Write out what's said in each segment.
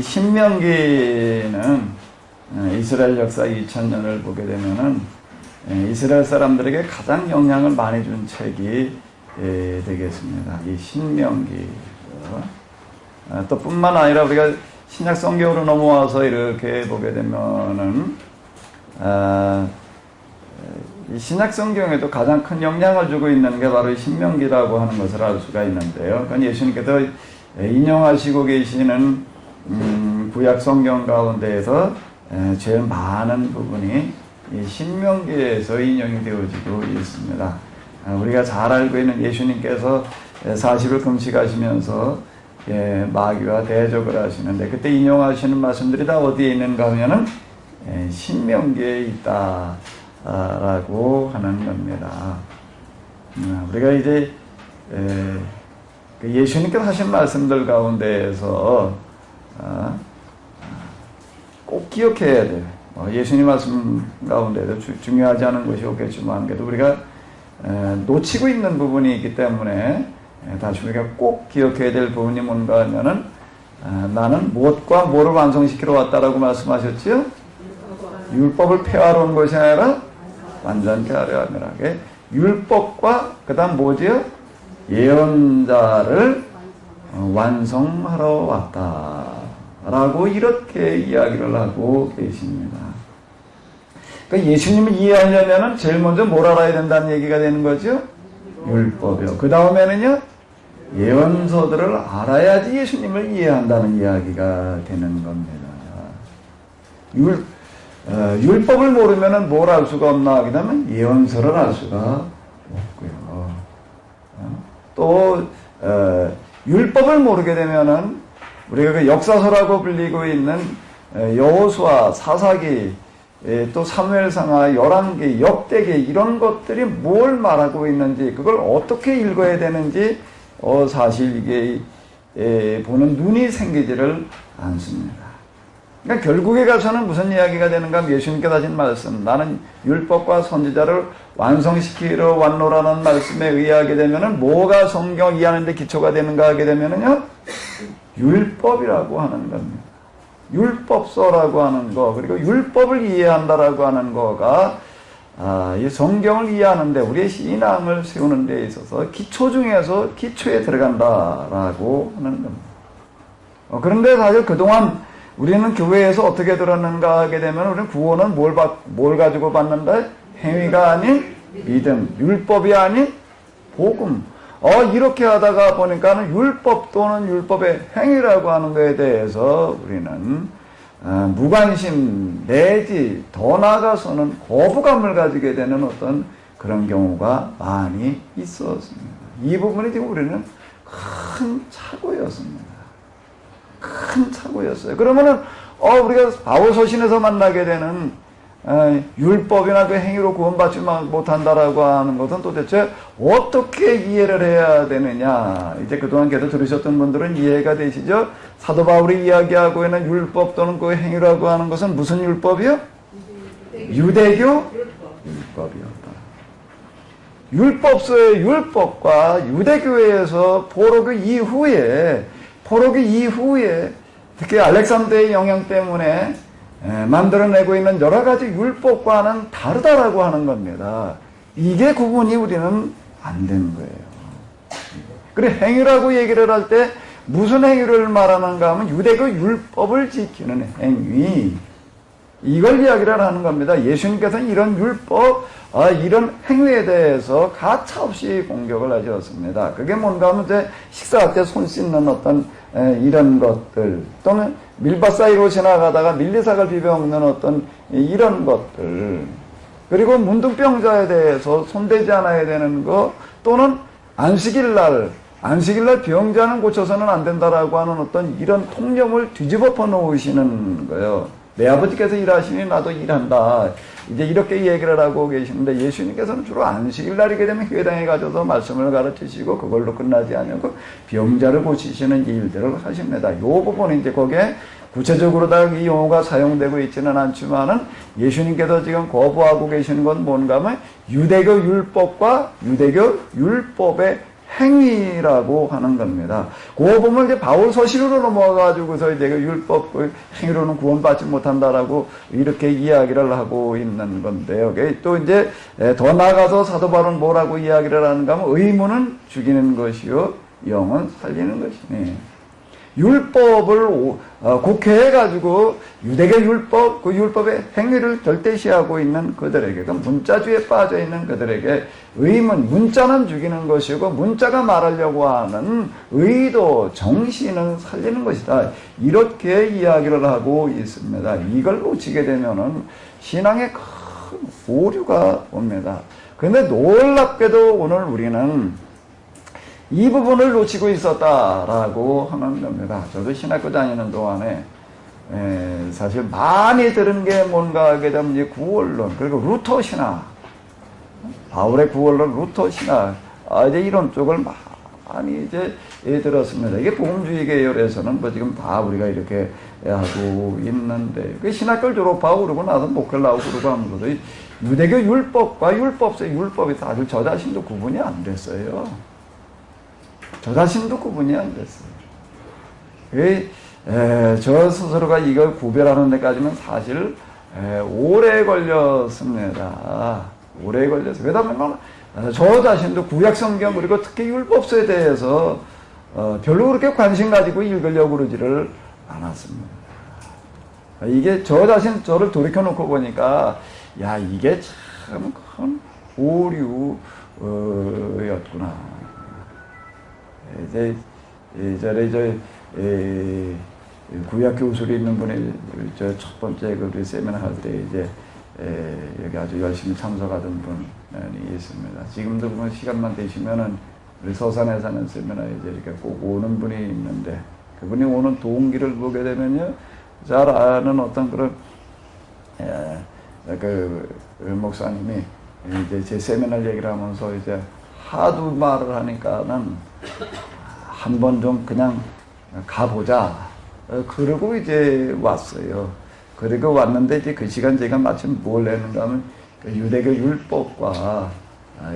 신명기는 이스라엘 역사 2000년을 보게 되면은 이스라엘 사람들에게 가장 영향을 많이 준 책이 되겠습니다. 이 신명기. 또 뿐만 아니라 우리가 신약 성경으로 넘어와서 이렇게 보게 되면은 이 신약 성경에도 가장 큰 영향을 주고 있는 게 바로 이 신명기라고 하는 것을 알 수가 있는데요. 그건 예수님께서 인용하시고 계시는 구약 성경 가운데에서 제일 많은 부분이 이 신명기에서 인용이 되어지고 있습니다. 우리가 잘 알고 있는 예수님께서 40일 금식하시면서 마귀와 대적을 하시는데 그때 인용하시는 말씀들이 다 어디에 있는가 하면은 신명기에 있다라고 하는 겁니다. 우리가 이제 예수님께서 하신 말씀들 가운데에서 꼭 기억해야 돼요. 예수님 말씀 가운데도 중요하지 않은 것이 없겠지만 그래도 우리가 놓치고 있는 부분이 있기 때문에 다시 우리가 꼭 기억해야 될 부분이 뭔가 하면은 나는 무엇과 뭐를 완성시키러 왔다라고 말씀하셨지요? 율법을 폐하러 온 것이 아니라 완전케 하려 함이라. 율법과 그 다음 뭐지요? 예언자를 완성하러 왔다라고 이렇게 이야기를 하고 계십니다. 그러니까 예수님을 이해하려면 제일 먼저 뭘 알아야 된다는 얘기가 되는 거죠? 율법이요. 그 다음에는요? 예언서들을 알아야지 예수님을 이해한다는 이야기가 되는 겁니다. 율법을 모르면 뭘 알 수가 없나 하게 되면 예언서를 알 수가 없고요. 또 율법을 모르게 되면은 우리가 그 역사서라고 불리고 있는 여호수아, 사사기, 또 사무엘상하, 열왕기, 역대기 이런 것들이 뭘 말하고 있는지 그걸 어떻게 읽어야 되는지 사실 이게 보는 눈이 생기지를 않습니다. 그러니까 결국에 가서는 무슨 이야기가 되는가 하면 예수님께서 하신 말씀 나는 율법과 선지자를 완성시키러 왔노라는 말씀에 의하게 되면은 뭐가 성경 이해하는 데 기초가 되는가 하게 되면은요 율법이라고 하는 겁니다. 율법서라고 하는 거 그리고 율법을 이해한다라고 하는 거가 이 성경을 이해하는데 우리의 신앙을 세우는 데 있어서 기초 중에서 기초에 들어간다라고 하는 겁니다. 그런데 사실 그동안 우리는 교회에서 어떻게 들었는가 하게 되면 우리는 구원은 뭘 가지고 받는다? 행위가 아닌 믿음, 율법이 아닌 복음. 이렇게 하다가 보니까는 율법 또는 율법의 행위라고 하는 것에 대해서 우리는 무관심 내지 더 나아가서는 거부감을 가지게 되는 어떤 그런 경우가 많이 있었습니다. 이 부분이 지금 우리는 큰 착오였습니다. 큰 착오였어요. 그러면은 우리가 바울 서신에서 만나게 되는 율법이나 그 행위로 구원받지 못한다라고 하는 것은 도대체 어떻게 이해를 해야 되느냐. 이제 그동안 계속 들으셨던 분들은 이해가 되시죠? 사도 바울이 이야기하고 있는 율법 또는 그 행위라고 하는 것은 무슨 율법이요? 유대교 율법이었다. 율법서의 율법과 유대교회에서 포로기 이후에 특히 알렉산더의 영향 때문에 만들어내고 있는 여러 가지 율법과는 다르다라고 하는 겁니다. 이게 구분이 우리는 안 되는 거예요. 그래 행위라고 얘기를 할 때 무슨 행위를 말하는가 하면 유대교 율법을 지키는 행위 이걸 이야기를 하는 겁니다. 예수님께서는 이런 율법 이런 행위에 대해서 가차없이 공격을 하셨습니다. 그게 뭔가 하면 이제 식사할 때 손 씻는 어떤 이런 것들 또는 밀밭 사이로 지나가다가 밀리삭을 비벼 먹는 어떤 이런 것들 그리고 문둥병자에 대해서 손대지 않아야 되는 거 또는 안식일날 병자는 고쳐서는 안 된다라고 하는 어떤 이런 통념을 뒤집어 놓으시는 거예요. 내 아버지께서 일하시니 나도 일한다. 이제 이렇게 얘기를 하고 계시는데 예수님께서는 주로 안식일날이게 되면 회당에 가셔서 말씀을 가르치시고 그걸로 끝나지 않고 병자를 고치시는 일들을 하십니다. 이 부분은 이제 거기에 구체적으로 다 이 용어가 사용되고 있지는 않지만은 예수님께서 지금 거부하고 계시는 건 뭔가 하면 유대교 율법과 유대교 율법의 행위라고 하는 겁니다. 그거 보면 이제 바울 서신으로 넘어가가지고서 이제 그 율법, 그 행위로는 구원받지 못한다라고 이렇게 이야기를 하고 있는 건데요. 또 이제 더 나아가서 사도 바울은 뭐라고 이야기를 하는가 하면 의무는 죽이는 것이요, 영은 살리는 것이니. 율법을 국회해가지고 유대계 율법, 그 율법의 행위를 절대시하고 있는 그들에게, 그 문자주의에 빠져 있는 그들에게 의문, 문자는 죽이는 것이고 문자가 말하려고 하는 의도, 정신은 살리는 것이다. 이렇게 이야기를 하고 있습니다. 이걸 놓치게 되면은 신앙에 큰 오류가 옵니다. 그런데 놀랍게도 오늘 우리는 이 부분을 놓치고 있었다라고 하는 겁니다. 저도 신학교 다니는 동안에 사실 많이 들은 게 뭔가 하게 되면 이제 구원론, 그리고 루터 신학, 바울의 구원론, 루터 신학, 이제 이런 쪽을 많이 이제 들었습니다. 이게 복음주의 계열에서는 뭐 지금 다 우리가 이렇게 하고 있는데, 그 신학교를 졸업하고 그러고 나서 목회를 하고 그러고 하면서도 유대교 율법과 율법이 사실 저 자신도 구분이 안 됐어요. 저 자신도 구분이 안 됐어요. 저 스스로가 이걸 구별하는 데까지는 사실 오래 걸렸습니다. 오래 걸렸어요. 왜냐하면 저 자신도 구약 성경 그리고 특히 율법서에 대해서 별로 그렇게 관심 가지고 읽으려고 그러지를 않았습니다. 이게 저 자신 저를 돌이켜놓고 보니까 야, 이게 참 큰 오류였구나. 이제 예전에 구약 교수로 있는 분이 저 첫 번째 그 세미나 할 때 이제 여기 아주 열심히 참석하던 분이 있습니다. 지금도 보면 시간만 되시면은 우리 서산에 사는 세미나 이제 이렇게 꼭 오는 분이 있는데, 그분이 오는 동기를 보게 되면요, 잘 아는 어떤 그런 그 목사님이 이제 제 세미나 얘기를 하면서 이제 하도 말을 하니까는 한 번 좀 그냥 가보자. 그러고 이제 왔어요. 그리고 왔는데 이제 그 시간 제가 마침 뭘 했는가 하면 유대교 율법과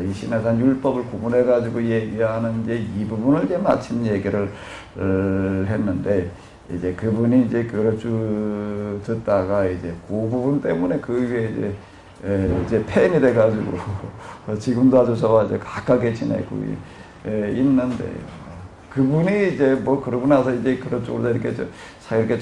이 신화산 율법을 구분해가지고 얘기하는 이제 이 부분을 이제 마침 얘기를 했는데, 이제 그분이 이제 그걸 쭉 듣다가 이제 그 부분 때문에 그게 이제 팬이 돼가지고 지금도 아주 저와 이제 가깝게 지내고 있는데요. 그분이 이제 뭐 그러고 나서 이제 그런 쪽으로 이렇게 이렇게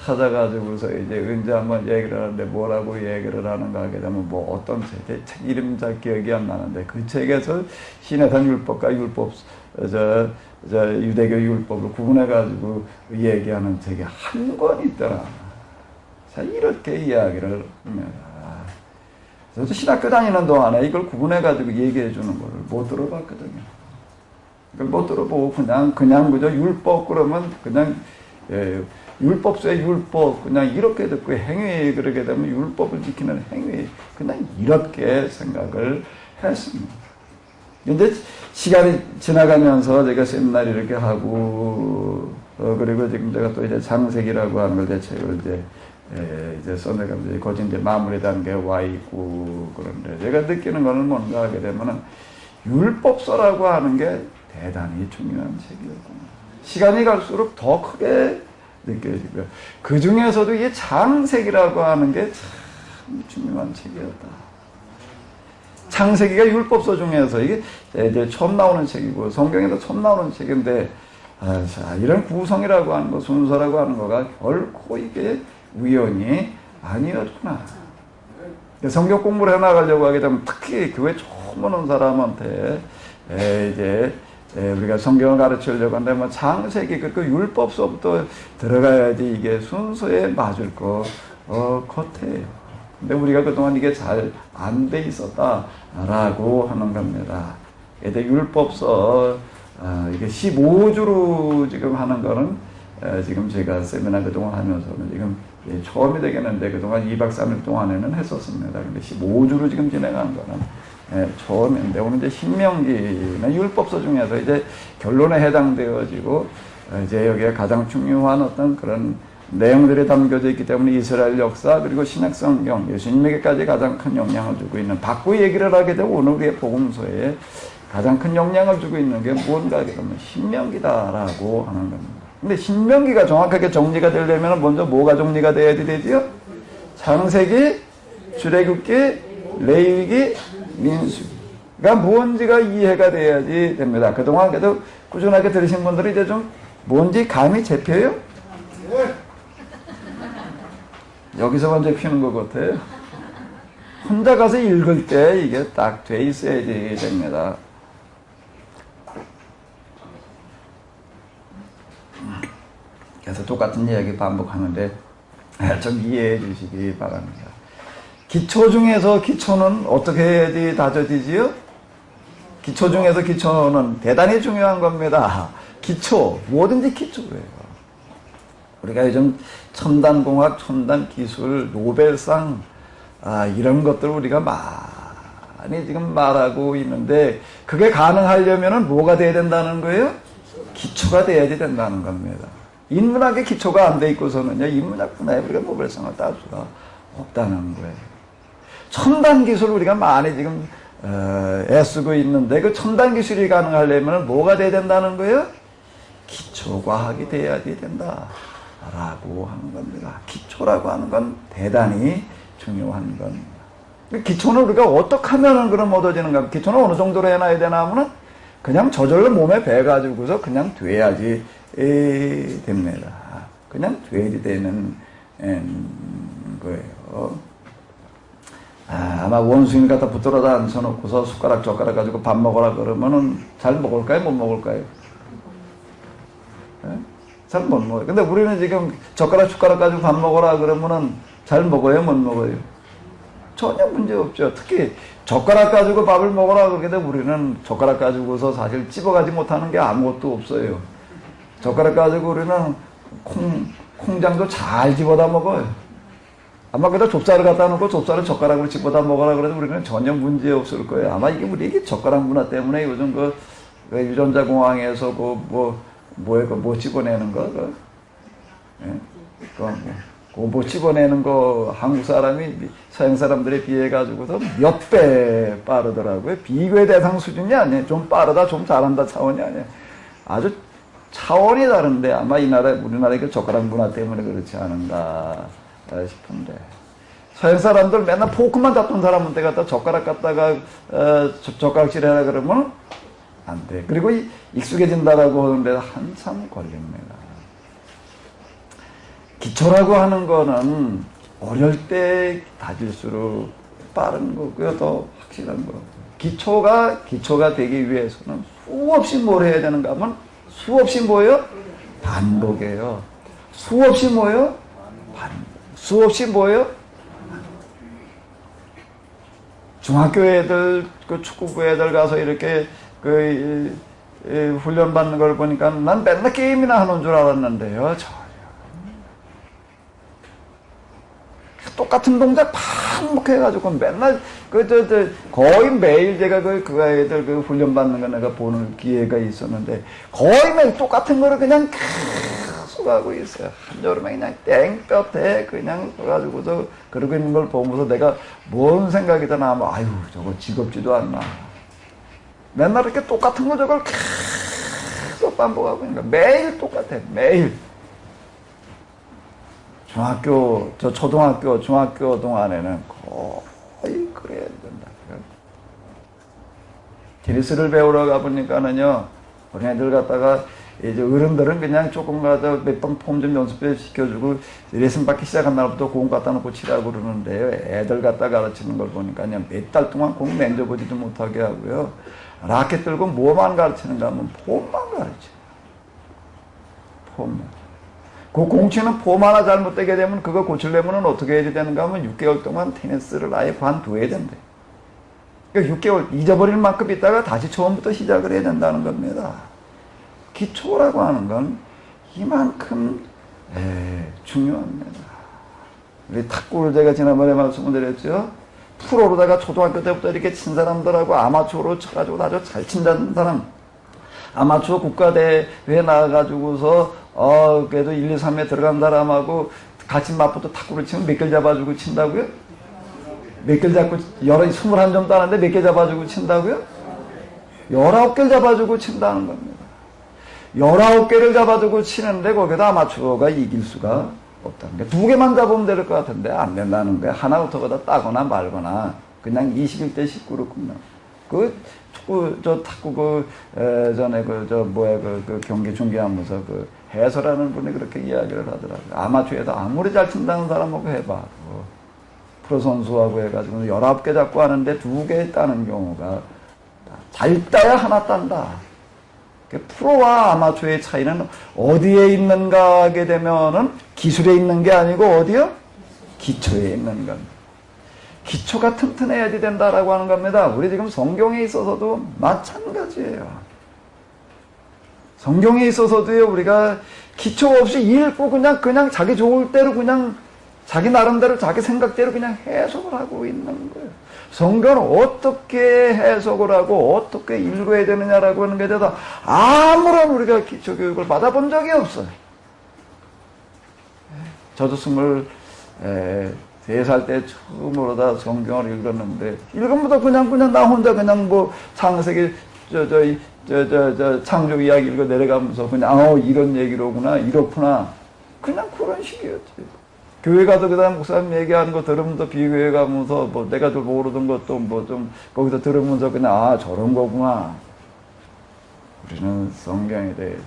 찾아가지고서 이제 언제 한번 얘기를 하는데 뭐라고 얘기를 하는가 하게 되면 뭐 어떤 책 이름 잘 기억이 안 나는데, 그 책에서 신해산 율법과 율법 유대교 율법을 구분해가지고 얘기하는 책이 한 권 있더라. 자, 이렇게 이야기를 합니다. 저도 신학교 다니는 동안에 이걸 구분해가지고 얘기해 주는 걸 못 들어봤거든요. 이걸 못 들어보고 그냥 그저 율법 그러면 그냥 율법서의 율법 그냥 이렇게 듣고 행위 그러게 되면 율법을 지키는 행위 그냥 이렇게 생각을 했습니다. 근데 시간이 지나가면서 제가 세미나를 이렇게 하고 그리고 지금 제가 또 이제 창세기라고 하는 걸 대체로 이제 써내가면서 거진 이제 마무리 단계에 와 있고, 그런데 제가 느끼는 거는 뭔가 하게 되면은 율법서라고 하는 게 대단히 중요한 책이었구나. 시간이 갈수록 더 크게 느껴지고요. 그 중에서도 이 창세기라고 하는 게 참 중요한 책이었다. 창세기가 율법서 중에서 이게 이제 처음 나오는 책이고 성경에도 처음 나오는 책인데, 이런 구성이라고 하는 거, 순서라고 하는 거가 결코 이게 우연이 아니었구나. 성경 공부를 해나가려고 하게 되면 특히 교회 처음 오는 사람한테 이제 우리가 성경을 가르치려고 한다면 뭐 창세기 그 율법서부터 들어가야지 이게 순서에 맞을 것 같아요. 근데 우리가 그동안 이게 잘 안 돼 있었다라고 하는 겁니다. 이제 율법서 이게 15주로 지금 하는 거는 지금 제가 세미나 그동안 하면서는 지금 처음이 되겠는데 그동안 2박 3일 동안에는 했었습니다. 근데 15주로 지금 진행한 거는 처음인데, 오늘 이제 신명기는 율법서 중에서 이제 결론에 해당되어지고 이제 여기에 가장 중요한 어떤 그런 내용들이 담겨져 있기 때문에 이스라엘 역사 그리고 신약 성경, 예수님에게까지 가장 큰 영향을 주고 있는, 바꾸 얘기를 하게 되면 오늘 우리의 복음서에 가장 큰 영향을 주고 있는 게 뭔가 그러면 신명기다라고 하는 겁니다. 근데 신명기가 정확하게 정리가 되려면 먼저 뭐가 정리가 돼야 되지요? 창세기, 출애굽기, 레위기, 민수기가 뭔지가 이해가 돼야지 됩니다. 그동안 그래도 꾸준하게 들으신 분들이 이제 좀 뭔지 감이 잡혀요? 여기서 먼저 피는 것 같아요. 혼자 가서 읽을 때 이게 딱 돼 있어야지 됩니다. 그래서 똑같은 이야기 반복하는데 좀 이해해 주시기 바랍니다. 기초 중에서 기초는 어떻게 해야지 다져지지요? 기초 중에서 기초는 대단히 중요한 겁니다. 기초, 뭐든지 기초예요. 우리가 요즘 첨단공학, 첨단기술, 노벨상 이런 것들 우리가 많이 지금 말하고 있는데 그게 가능하려면 뭐가 돼야 된다는 거예요? 기초가 돼야지 된다는 겁니다. 인문학의 기초가 안 돼 있고서는요, 인문학 분야에 우리가 노벨상을 딸 수가 없다는 거예요. 첨단 기술 우리가 많이 지금 애쓰고 있는데 그 첨단 기술이 가능하려면 뭐가 돼야 된다는 거예요? 기초과학이 돼야지 된다라고 하는 겁니다. 기초라고 하는 건 대단히 중요한 겁니다. 기초는 우리가 어떻게 하면 그럼 얻어지는가? 기초는 어느 정도로 해놔야 되나 하면은 그냥 저절로 몸에 배가지고서 그냥 돼야지 됩니다. 그냥 돼야지 되는 거예요. 아마 원숭이 갖다 붙들어다 앉혀놓고서 숟가락 젓가락 가지고 밥 먹으라 그러면은 잘 먹을까요? 못 먹을까요? 잘 못 먹어요. 근데 우리는 지금 젓가락 숟가락 가지고 밥 먹으라 그러면은 잘 먹어요? 못 먹어요? 전혀 문제 없죠. 특히 젓가락 가지고 밥을 먹으라 그러게 되면 우리는 젓가락 가지고서 사실 찝어가지 못하는 게 아무것도 없어요. 젓가락 가지고 우리는 콩장도 잘 집어다 먹어요. 아마 그다 좁쌀을 갖다 놓고 좁쌀을 젓가락으로 집어다 먹으라 그래도 우리는 전혀 문제 없을 거예요. 아마 이게 우리 젓가락 문화 때문에 요즘 그 유전자 공항에서 뭐 집어내는 거, 뭐 집어내는 거 한국 사람이 서양 사람들에 비해 가지고서 몇 배 빠르더라고요. 비교의 대상 수준이 아니에요. 좀 빠르다, 좀 잘한다 차원이 아니에요. 아주 차원이 다른데 아마 우리나라의 그 젓가락 문화 때문에 그렇지 않은가 싶은데. 서양 사람들 맨날 포크만 잡던 사람한테 갖다 젓가락 갖다가 젓가락질 해라 그러면 안 돼. 그리고 익숙해진다라고 하는데 한참 걸립니다. 기초라고 하는 거는 어릴 때 다질수록 빠른 거고요. 더 확실한 거. 기초가 되기 위해서는 수없이 뭘 해야 되는가 하면 수없이 뭐예요? 반복이에요. 수없이 뭐예요? 수없이 뭐예요? 중학교 애들, 그 축구부 애들 가서 이렇게 훈련 받는 걸 보니까 난 맨날 게임이나 하는 줄 알았는데요. 똑같은 동작 반복해가지고 맨날 거의 매일 제가 그 애들 훈련 받는 거 내가 보는 기회가 있었는데 거의 매일 똑같은 거를 그냥 계속 하고 있어요. 한여름에 그냥 땡볕에 그냥 가지고서 그러고 있는 걸 보면서 내가 뭔 생각이 드나 하면 아유 저거 즐겁지도 않나. 맨날 이렇게 똑같은 거 저걸 계속 반복하고 있는 거야. 매일 똑같아. 매일. 초등학교, 중학교 동안에는 거의 그래야 된다. 테니스를 배우러 가보니까는요, 우리 애들 갖다가, 이제 어른들은 그냥 조금 가서 몇 번 폼 좀 연습해 시켜주고, 레슨 받기 시작한 날부터 공 갖다 놓고 치라고 그러는데요. 애들 갖다 가르치는 걸 보니까 그냥 몇 달 동안 공 만져보지도 못하게 하고요. 라켓 들고 뭐만 가르치는가 하면 폼만 가르쳐요. 폼만. 그 공치는 폼 하나 잘못되게 되면 그거 고치려면 어떻게 해야 되는가 하면 6개월 동안 테니스를 아예 관둬야 된대. 그러니까 6개월 잊어버릴 만큼 있다가 다시 처음부터 시작을 해야 된다는 겁니다. 기초라고 하는 건 이만큼 중요합니다. 우리 탁구를 제가 지난번에 말씀을 드렸죠. 프로로다가 초등학교 때부터 이렇게 친 사람들하고 아마추어로 쳐가지고 아주 잘 친다는 사람, 아마추어 국가대회에 나가가지고서 그래도 1, 2, 3에 들어간 사람하고 같이 맞붙어 탁구를 치면 몇 개를 잡아주고 친다고요? 몇 개를 잡고 21점 따는데 몇 개 잡아주고 친다고요? 19개를 잡아주고 친다는 겁니다. 19개를 잡아주고 치는데 거기다 아마추어가 이길 수가 없다는 게 2개만 잡으면 될 것 같은데 안 된다는 거야. 하나부터 거다 따거나 말거나 그냥 21대 19로 끝나. 그 축구 탁구 전에 그 경기 중계하면서 그 해설하는 분이 그렇게 이야기를 하더라고요. 아마추어에도 아무리 잘 친다는 사람하고 해봐. 프로 선수하고 해가지고 19개 잡고 하는데 2개 따는 경우가 잘 따야 하나 딴다. 프로와 아마추어의 차이는 어디에 있는가 하게 되면은 기술에 있는 게 아니고 어디요? 기초에 있는 겁니다. 기초가 튼튼해야 된다라고 하는 겁니다. 우리 지금 성경에 있어서도 마찬가지예요. 성경에 있어서도요, 우리가 기초 없이 읽고 그냥 자기 좋을 대로 그냥 자기 나름대로 자기 생각대로 그냥 해석을 하고 있는 거예요. 성경을 어떻게 해석을 하고 어떻게 읽어야 되느냐라고 하는 게 대해서 아무런 우리가 기초 교육을 받아본 적이 없어요. 저도 23살 때 처음으로 다 성경을 읽었는데 읽으면서 그냥 나 혼자 그냥 뭐 창세기 창조 이야기 읽어 내려가면서 그냥 이런 얘기로구나 이렇구나 그냥 그런 식이었지. 교회 가서 그 다음 목사님 얘기하는 거 들으면서 비교해 가면서 뭐 내가 좀 모르던 것도 뭐 좀 거기서 들으면서 그냥 저런 거구나. 우리는 성경에 대해서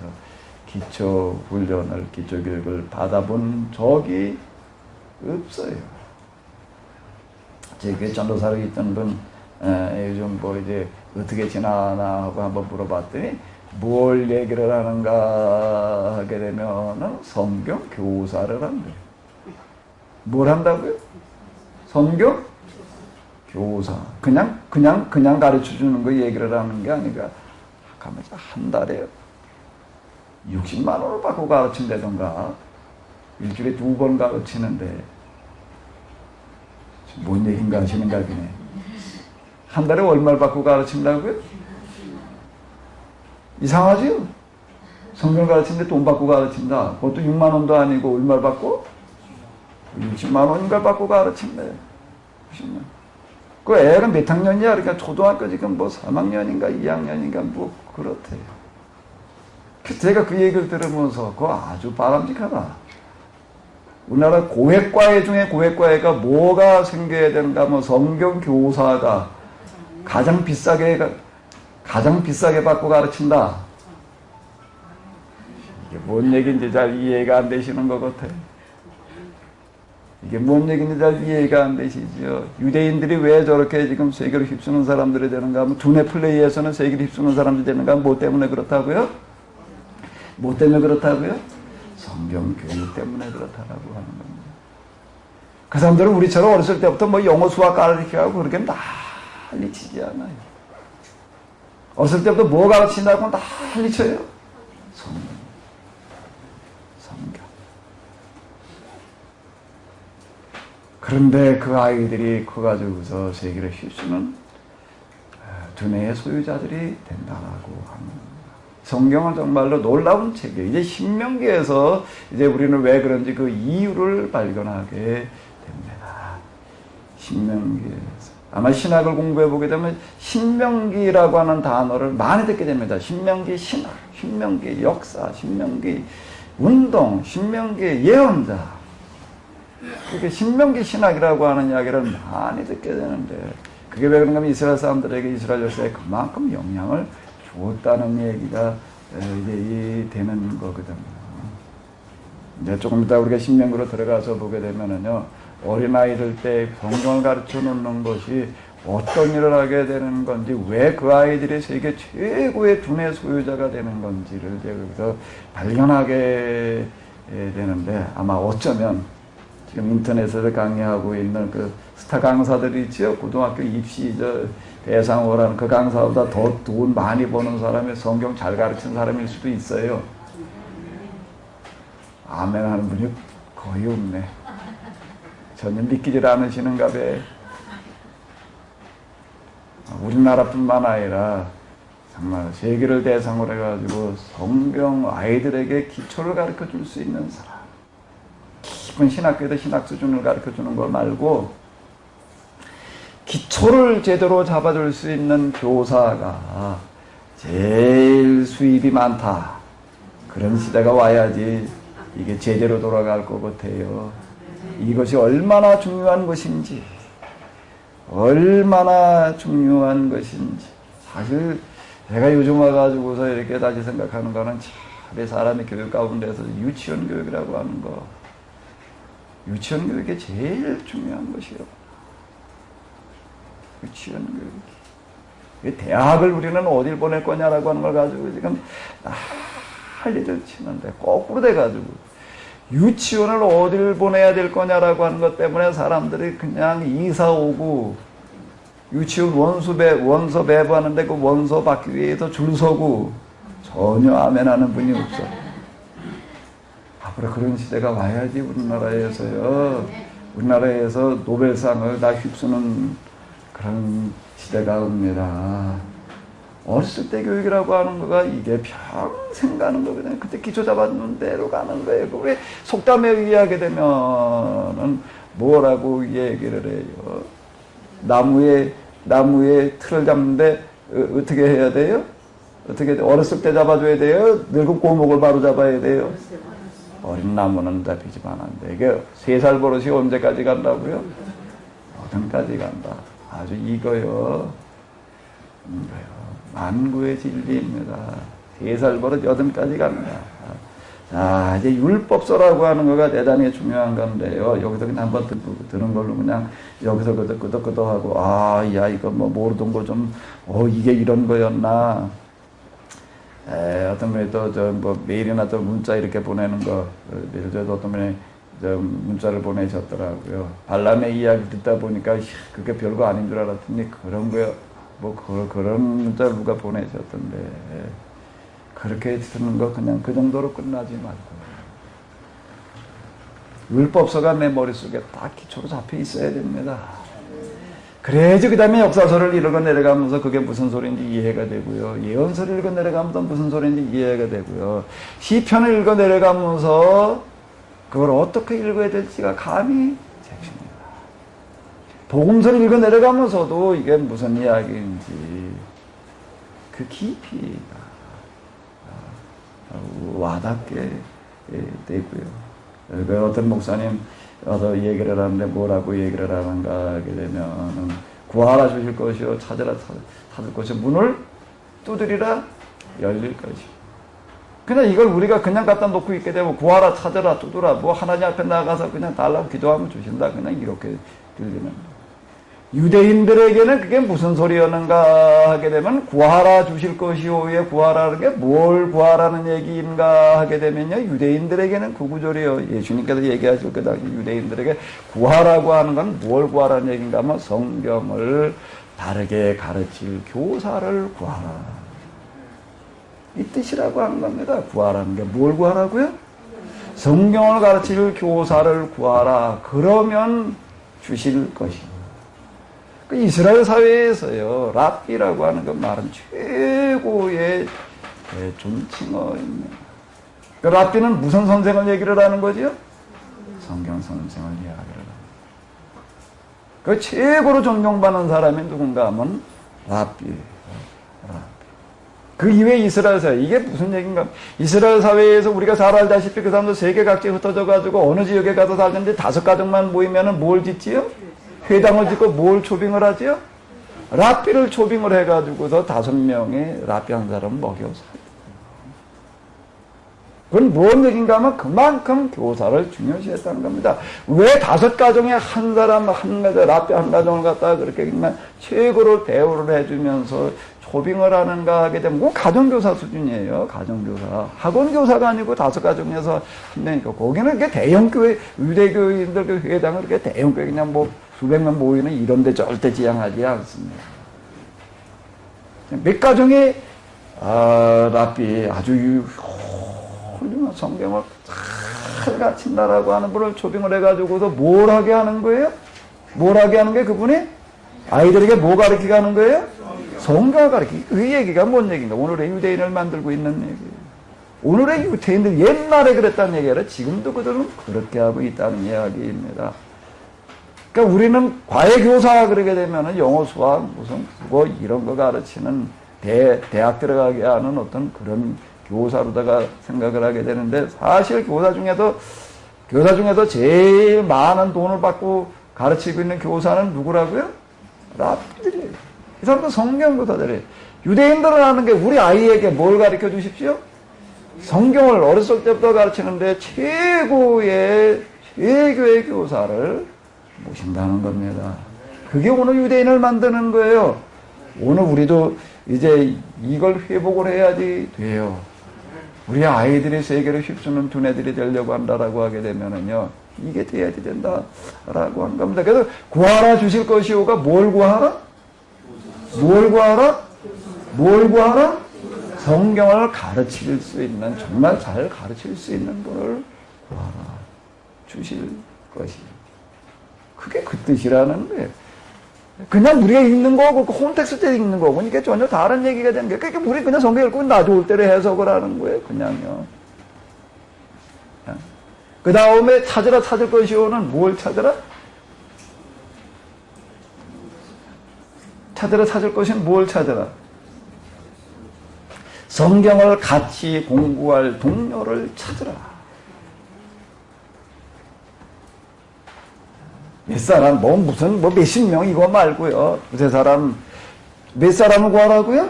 기초 훈련을 기초 교육을 받아본 적이 없어요. 제 교회 전도사로 있던 분 요즘 뭐 이제 어떻게 지나나 하고 한번 물어봤더니 뭘 얘기를 하는가 하게 되면은 성경 교사를 한대요. 뭘 한다고요? 성경 교사. 그냥 가르쳐 주는 거 얘기를 하는 게 아니라 가면서 한 달에 60만 원을 받고 가르친다던가 일주일에 2번 가르치는데 뭔 얘기인가 하시는가 보네. 한 달에 얼마를 받고 가르친다고요? 이상하죠? 성경 가르치는데 돈 받고 가르친다. 그것도 6만 원도 아니고 얼마를 받고? 60만 원인가 받고 가르친대. 그 애가 몇 학년이야? 그러니까 초등학교 지금 뭐 3학년인가 2학년인가 뭐 그렇대요. 제가 그 얘기를 들으면서 그거 아주 바람직하다. 우리나라 고액과외 중에 고액과외가 뭐가 생겨야 되는가 하면 성경 교사가 가장 비싸게 받고 가르친다. 이게 뭔 얘기인지 잘 이해가 안 되시는 것 같아요. 이게 뭔 얘기인지 잘 이해가 안 되시죠. 유대인들이 왜 저렇게 지금 세계를 휩쓰는 사람들이 되는가 하면 두뇌 플레이에서는 세계를 휩쓰는 사람들이 되는가 하면 뭐 때문에 그렇다고요? 뭐 때문에 그렇다고요? 성경 교육 때문에 그렇다라고 하는 겁니다. 그 사람들은 우리처럼 어렸을 때부터 뭐 영어 수학 가르치고 그렇게 난리 치지 않아요. 어렸을 때부터 뭐 가르친다고 난리 쳐요? 성경. 그런데 그 아이들이 커가지고서 세계를 휩쓰는 두뇌의 소유자들이 된다라고 합니다. 성경은 정말로 놀라운 책이에요. 이제 신명기에서 이제 우리는 왜 그런지 그 이유를 발견하게 됩니다. 신명기에서. 아마 신학을 공부해 보게 되면 신명기라고 하는 단어를 많이 듣게 됩니다. 신명기 신학, 신명기 역사, 신명기 운동, 신명기 예언자. 그게 신명기 신학이라고 하는 이야기를 많이 듣게 되는데 그게 왜 그런가 하면 이스라엘 사람들에게 이스라엘 역사에 그만큼 영향을 줬다는 얘기가 이제 되는 거거든요. 이제 조금 이따 우리가 신명기로 들어가서 보게 되면은요, 어린아이들 때 성경을 가르쳐 놓는 것이 어떤 일을 하게 되는 건지, 왜 그 아이들이 세계 최고의 두뇌 소유자가 되는 건지를 이제 여기서 발견하게 되는데, 아마 어쩌면 지금 인터넷에서 강의하고 있는 그 스타 강사들이 있죠. 고등학교 입시 대상호라는 그 강사보다 더 돈 많이 버는 사람이 성경 잘 가르치는 사람일 수도 있어요. 아멘 하는 분이 거의 없네. 전혀 믿기질 않으시는가 봐. 우리나라뿐만 아니라 정말 세계를 대상으로 해가지고 성경 아이들에게 기초를 가르쳐 줄 수 있는 사람, 깊은 신학교에서 신학 수준을 가르쳐 주는 거 말고 기초를 제대로 잡아줄 수 있는 교사가 제일 수입이 많다. 그런 시대가 와야지 이게 제대로 돌아갈 것 같아요. 이것이 얼마나 중요한 것인지, 얼마나 중요한 것인지. 사실 제가 요즘 와가지고서 이렇게 다시 생각하는 거는 참 사람의 교육 가운데서 유치원 교육이라고 하는 거, 유치원 교육이 제일 중요한 것이요. 유치원 교육. 대학을 우리는 어딜 보낼 거냐라고 하는 걸 가지고 지금 난리를 치는데 거꾸로 돼가지고 유치원을 어딜 보내야 될 거냐라고 하는 것 때문에 사람들이 그냥 이사 오고 유치원 원서 배부하는데 그 원서 받기 위해서 줄 서고 전혀 아멘하는 분이 없어. 앞으로 그런 시대가 와야지 우리나라에서요. 우리나라에서 노벨상을 다 휩쓰는 그런 시대가 옵니다. 어렸을 때 교육이라고 하는 거가 이게 평생 가는 거거든요. 그때 기초 잡아주는 대로 가는 거예요. 왜 속담에 의하게 되면은 뭐라고 얘기를 해요? 나무에 틀을 잡는데 어떻게 해야 돼요? 어떻게 어렸을 때 잡아줘야 돼요? 늙은 고목을 바로 잡아야 돼요? 어린 나무는 잡히지만 안 돼. 이게 3살 버릇이 언제까지 간다고요? 어딘까지 간다. 아주 이거요. 만구의 진리입니다. 3살 버릇 8까지 갑니다. 자, 이제 율법서라고 하는 거가 대단히 중요한 건데요. 여기서 그냥 한번 듣는 걸로 그냥 여기서 끄덕끄덕하고, 야, 이거 뭐 모르던 거 좀, 이게 이런 거였나. 어떤 분이 또, 메일이나 또 문자 이렇게 보내는 거, 예를 들어서 어떤 분이 문자를 보내셨더라고요. 발람의 이야기 듣다 보니까, 그게 별거 아닌 줄 알았더니 그런 거요. 그런 문자를 누가 보내셨던데. 그렇게 듣는 거 그냥 그 정도로 끝나지 말고. 율법서가 내 머릿속에 딱 기초로 잡혀 있어야 됩니다. 그래야지 그 다음에 역사서를 읽어 내려가면서 그게 무슨 소리인지 이해가 되고요. 예언서를 읽어 내려가면서 무슨 소리인지 이해가 되고요. 시편을 읽어 내려가면서 그걸 어떻게 읽어야 될지가 감이 잡힙니다. 복음서를 읽어 내려가면서도 이게 무슨 이야기인지 그 깊이가 와닿게 되고요. 어떤 목사님 와서 얘기를 하는데 뭐라고 얘기를 하는가 하게 되면은 구하라 주실 것이요 찾으라 찾을 것이요 문을 두드리라 열릴 것이요. 그냥 이걸 우리가 그냥 갖다 놓고 있게 되면 구하라 찾으라 두드라 뭐 하나님 앞에 나가서 그냥 달라고 기도하면 주신다 그냥 이렇게 들리는. 유대인들에게는 그게 무슨 소리였는가 하게 되면 구하라 주실 것이오에 구하라는 게 뭘 구하라는 얘기인가 하게 되면요. 유대인들에게는 그 구절이요. 예수님께서 얘기하실 그 당시 유대인들에게 구하라고 하는 건 뭘 구하라는 얘기인가 하면 성경을 다르게 가르칠 교사를 구하라. 이 뜻이라고 하는 겁니다. 구하라는 게 뭘 구하라고요? 성경을 가르칠 교사를 구하라. 그러면 주실 것입니다. 그 이스라엘 사회에서요, 랍비라고 하는 그 말은 최고의 존칭어입니다. 그 랍비는 무슨 선생을 얘기를 하는 거죠? 성경 선생을 이야기를 합니다. 그 최고로 존경받는 사람이 누군가 하면 랍비. 그 이외에 이스라엘 사회, 이게 무슨 얘기인가? 이스라엘 사회에서 우리가 잘 알다시피 그 사람들 세계 각지에 흩어져가지고 어느 지역에 가서 살는데 5가정만 모이면은 뭘 짓지요? 회당을 짓고 뭘 초빙을 하지요? 랍비를 초빙을 해가지고서 5명의 랍비 한 사람을 먹여 살아요. 그건 뭔 얘기인가 하면 그만큼 교사를 중요시했다는 겁니다. 왜 5가정에 한 사람, 랍비 한 가정을 갖다가 그렇게 그냥 최고로 대우를 해주면서 초빙을 하는가 하게 되면 그건 가정교사 수준이에요. 가정교사. 학원교사가 아니고 5가정에서 한 명이니까 거기는 이렇게 대형교회, 유대교인들 그 회당을 이렇게 대형교회 그냥 뭐 수백 명 모이는 이런 데 절대 지향하지 않습니다. 몇 가정의 랍비 아주 훌륭한 성경을 잘 가르친다라고 하는 분을 초빙을 해가지고서 뭘 하게 하는 거예요? 뭘 하게 하는 게 그분이? 아이들에게 뭐 가르치게 하는 거예요? 성경을 가르치기. 그 얘기가 뭔 얘기인가? 오늘의 유대인을 만들고 있는 얘기예요. 오늘의 유대인들 옛날에 그랬다는 얘기 아니라 지금도 그들은 그렇게 하고 있다는 이야기입니다. 그러니까 우리는 과외교사 그러게 되면은 영어, 수학, 무슨 국어 이런 거 가르치는 대학 들어가게 하는 어떤 그런 교사로다가 생각을 하게 되는데, 사실 교사 중에서 제일 많은 돈을 받고 가르치고 있는 교사는 누구라고요? 랍비들이에요. 이 사람도 성경 교사들이에요. 유대인들은 하는 게 우리 아이에게 뭘 가르쳐 주십시오? 성경을 어렸을 때부터 가르치는데 최고의 교사를 모신다는 겁니다. 그게 오늘 유대인을 만드는 거예요. 오늘 우리도 이제 이걸 회복을 해야지 돼요. 우리 아이들이 세계를 휩쓰는 두뇌들이 되려고 한다라고 하게 되면은요, 이게 돼야지 된다라고 한 겁니다. 그래서 구하라 주실 것이오가 뭘 구하라? 뭘 구하라? 뭘 구하라? 성경을 가르칠 수 있는, 정말 잘 가르칠 수 있는 분을 구하라 주실 것이. 그게 그 뜻이라는 거예요. 그냥 우리가 읽는 거고, 그 홈텍스트에 읽는 거고, 이게 전혀 다른 얘기가 되는 거예요. 그러니까 우리 그냥 성경 읽고 나 좋을 대로 해석을 하는 거예요. 그냥요. 그 다음에 찾으라 찾을 것이오는 뭘 찾으라? 찾으라 찾을 것은 뭘 찾으라? 성경을 같이 공부할 동료를 찾으라. 몇 사람, 몇십 명 이거 말고요. 두세 사람, 몇 사람을 구하라고요?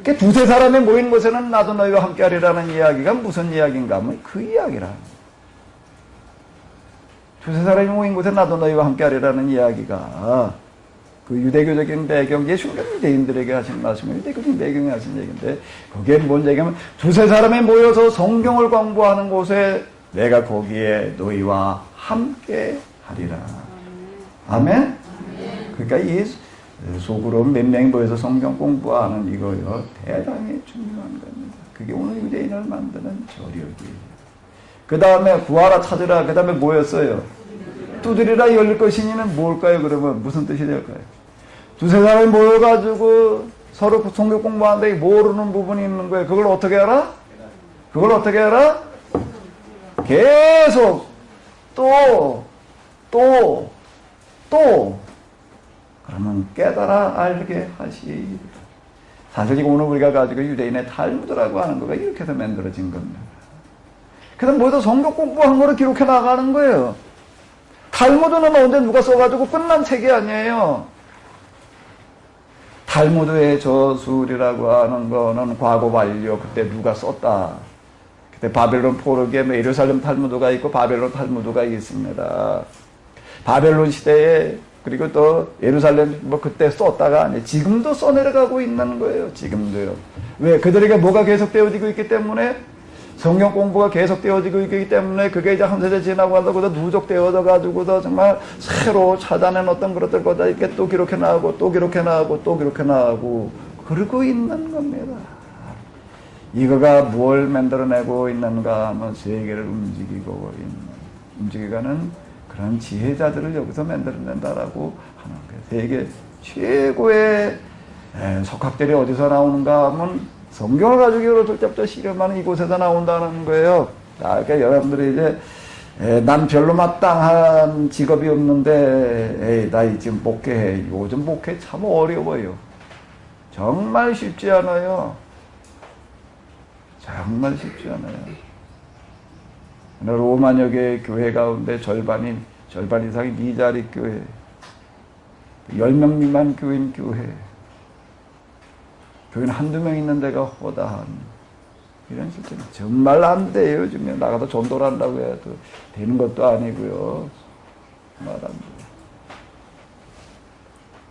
그 두세 사람이 모인 곳에는 나도 너희와 함께 하리라는 이야기가 무슨 이야기인가 하면 그 이야기라. 두세 사람이 모인 곳에 나도 너희와 함께 하리라는 이야기가 그 유대교적인 배경, 예수님은 유대인들에게 하신 말씀은 유대교적인 배경에 하신 얘기인데, 그게 뭔 얘기냐면 두세 사람이 모여서 성경을 공부하는 곳에 내가 거기에 너희와 함께 하리라. 아멘? 그러니까 이 속으로 몇 명이 모여서 성경 공부하는 이거요, 대단히 중요한 겁니다. 그게 오늘 유대인을 만드는 저력이에요. 그 다음에 구하라 찾으라, 그 다음에 뭐였어요? 두드리라 열릴 것이니는 뭘까요? 그러면 무슨 뜻이 될까요? 두세 사람이 모여가지고 서로 성경 공부하는데 모르는 부분이 있는 거예요. 그걸 어떻게 알아? 그걸 어떻게 알아? 계속 또 그러면 깨달아 알게 하시. 사실 이거 오늘 우리가 가지고 유대인의 탈무드라고 하는 거가 이렇게 해서 만들어진 겁니다. 그래서 모두 성경 공부한 거를 기록해 나가는 거예요. 탈무드는 언제 누가 써가지고 끝난 책이 아니에요. 탈무드의 저술이라고 하는 거는 과거 완료, 그때 누가 썼다. 그때 바벨론 포로기에 예루살렘 탈무드가 있고 바벨론 탈무드가 있습니다. 바벨론 시대에, 그리고 또 예루살렘 그때 썼다가 아니, 지금도 써내려가고 있는 거예요. 지금도요. 왜? 그들에게 뭐가 계속되어지고 있기 때문에, 성경 공부가 계속되어지고 있기 때문에, 그게 이제 한 세대 지나고 한다고 누적되어져 가지고도 정말 새로 찾아낸 어떤 그것들 거다 이렇게 또 기록해 나가고 또 기록해 나가고 또 기록해 나가고 그러고 있는 겁니다. 이거가 뭘 만들어내고 있는가 하면 세계를 움직이가는 그런 지혜자들을 여기서 만들어낸다라고 하는 거예요. 세계 최고의 석학들이 어디서 나오는가 하면 성경을 가지고 어릴 때부터 실험하는 이곳에서 나온다는 거예요. 그러니까 여러분들이 이제 난 별로 마땅한 직업이 없는데 나 지금 목회해. 요즘 목회 참 어려워요. 정말 쉽지 않아요. 정말 쉽지 않아요. 로마녀 교회 가운데 절반 이상이 네 자리 교회, 10명 미만 교인 교회, 교인 한두 명 있는 데가 허다한 이런 실제 정말 안 돼요. 요즘에 나가서 전도를 한다고 해도 되는 것도 아니고요. 정말 안 돼요.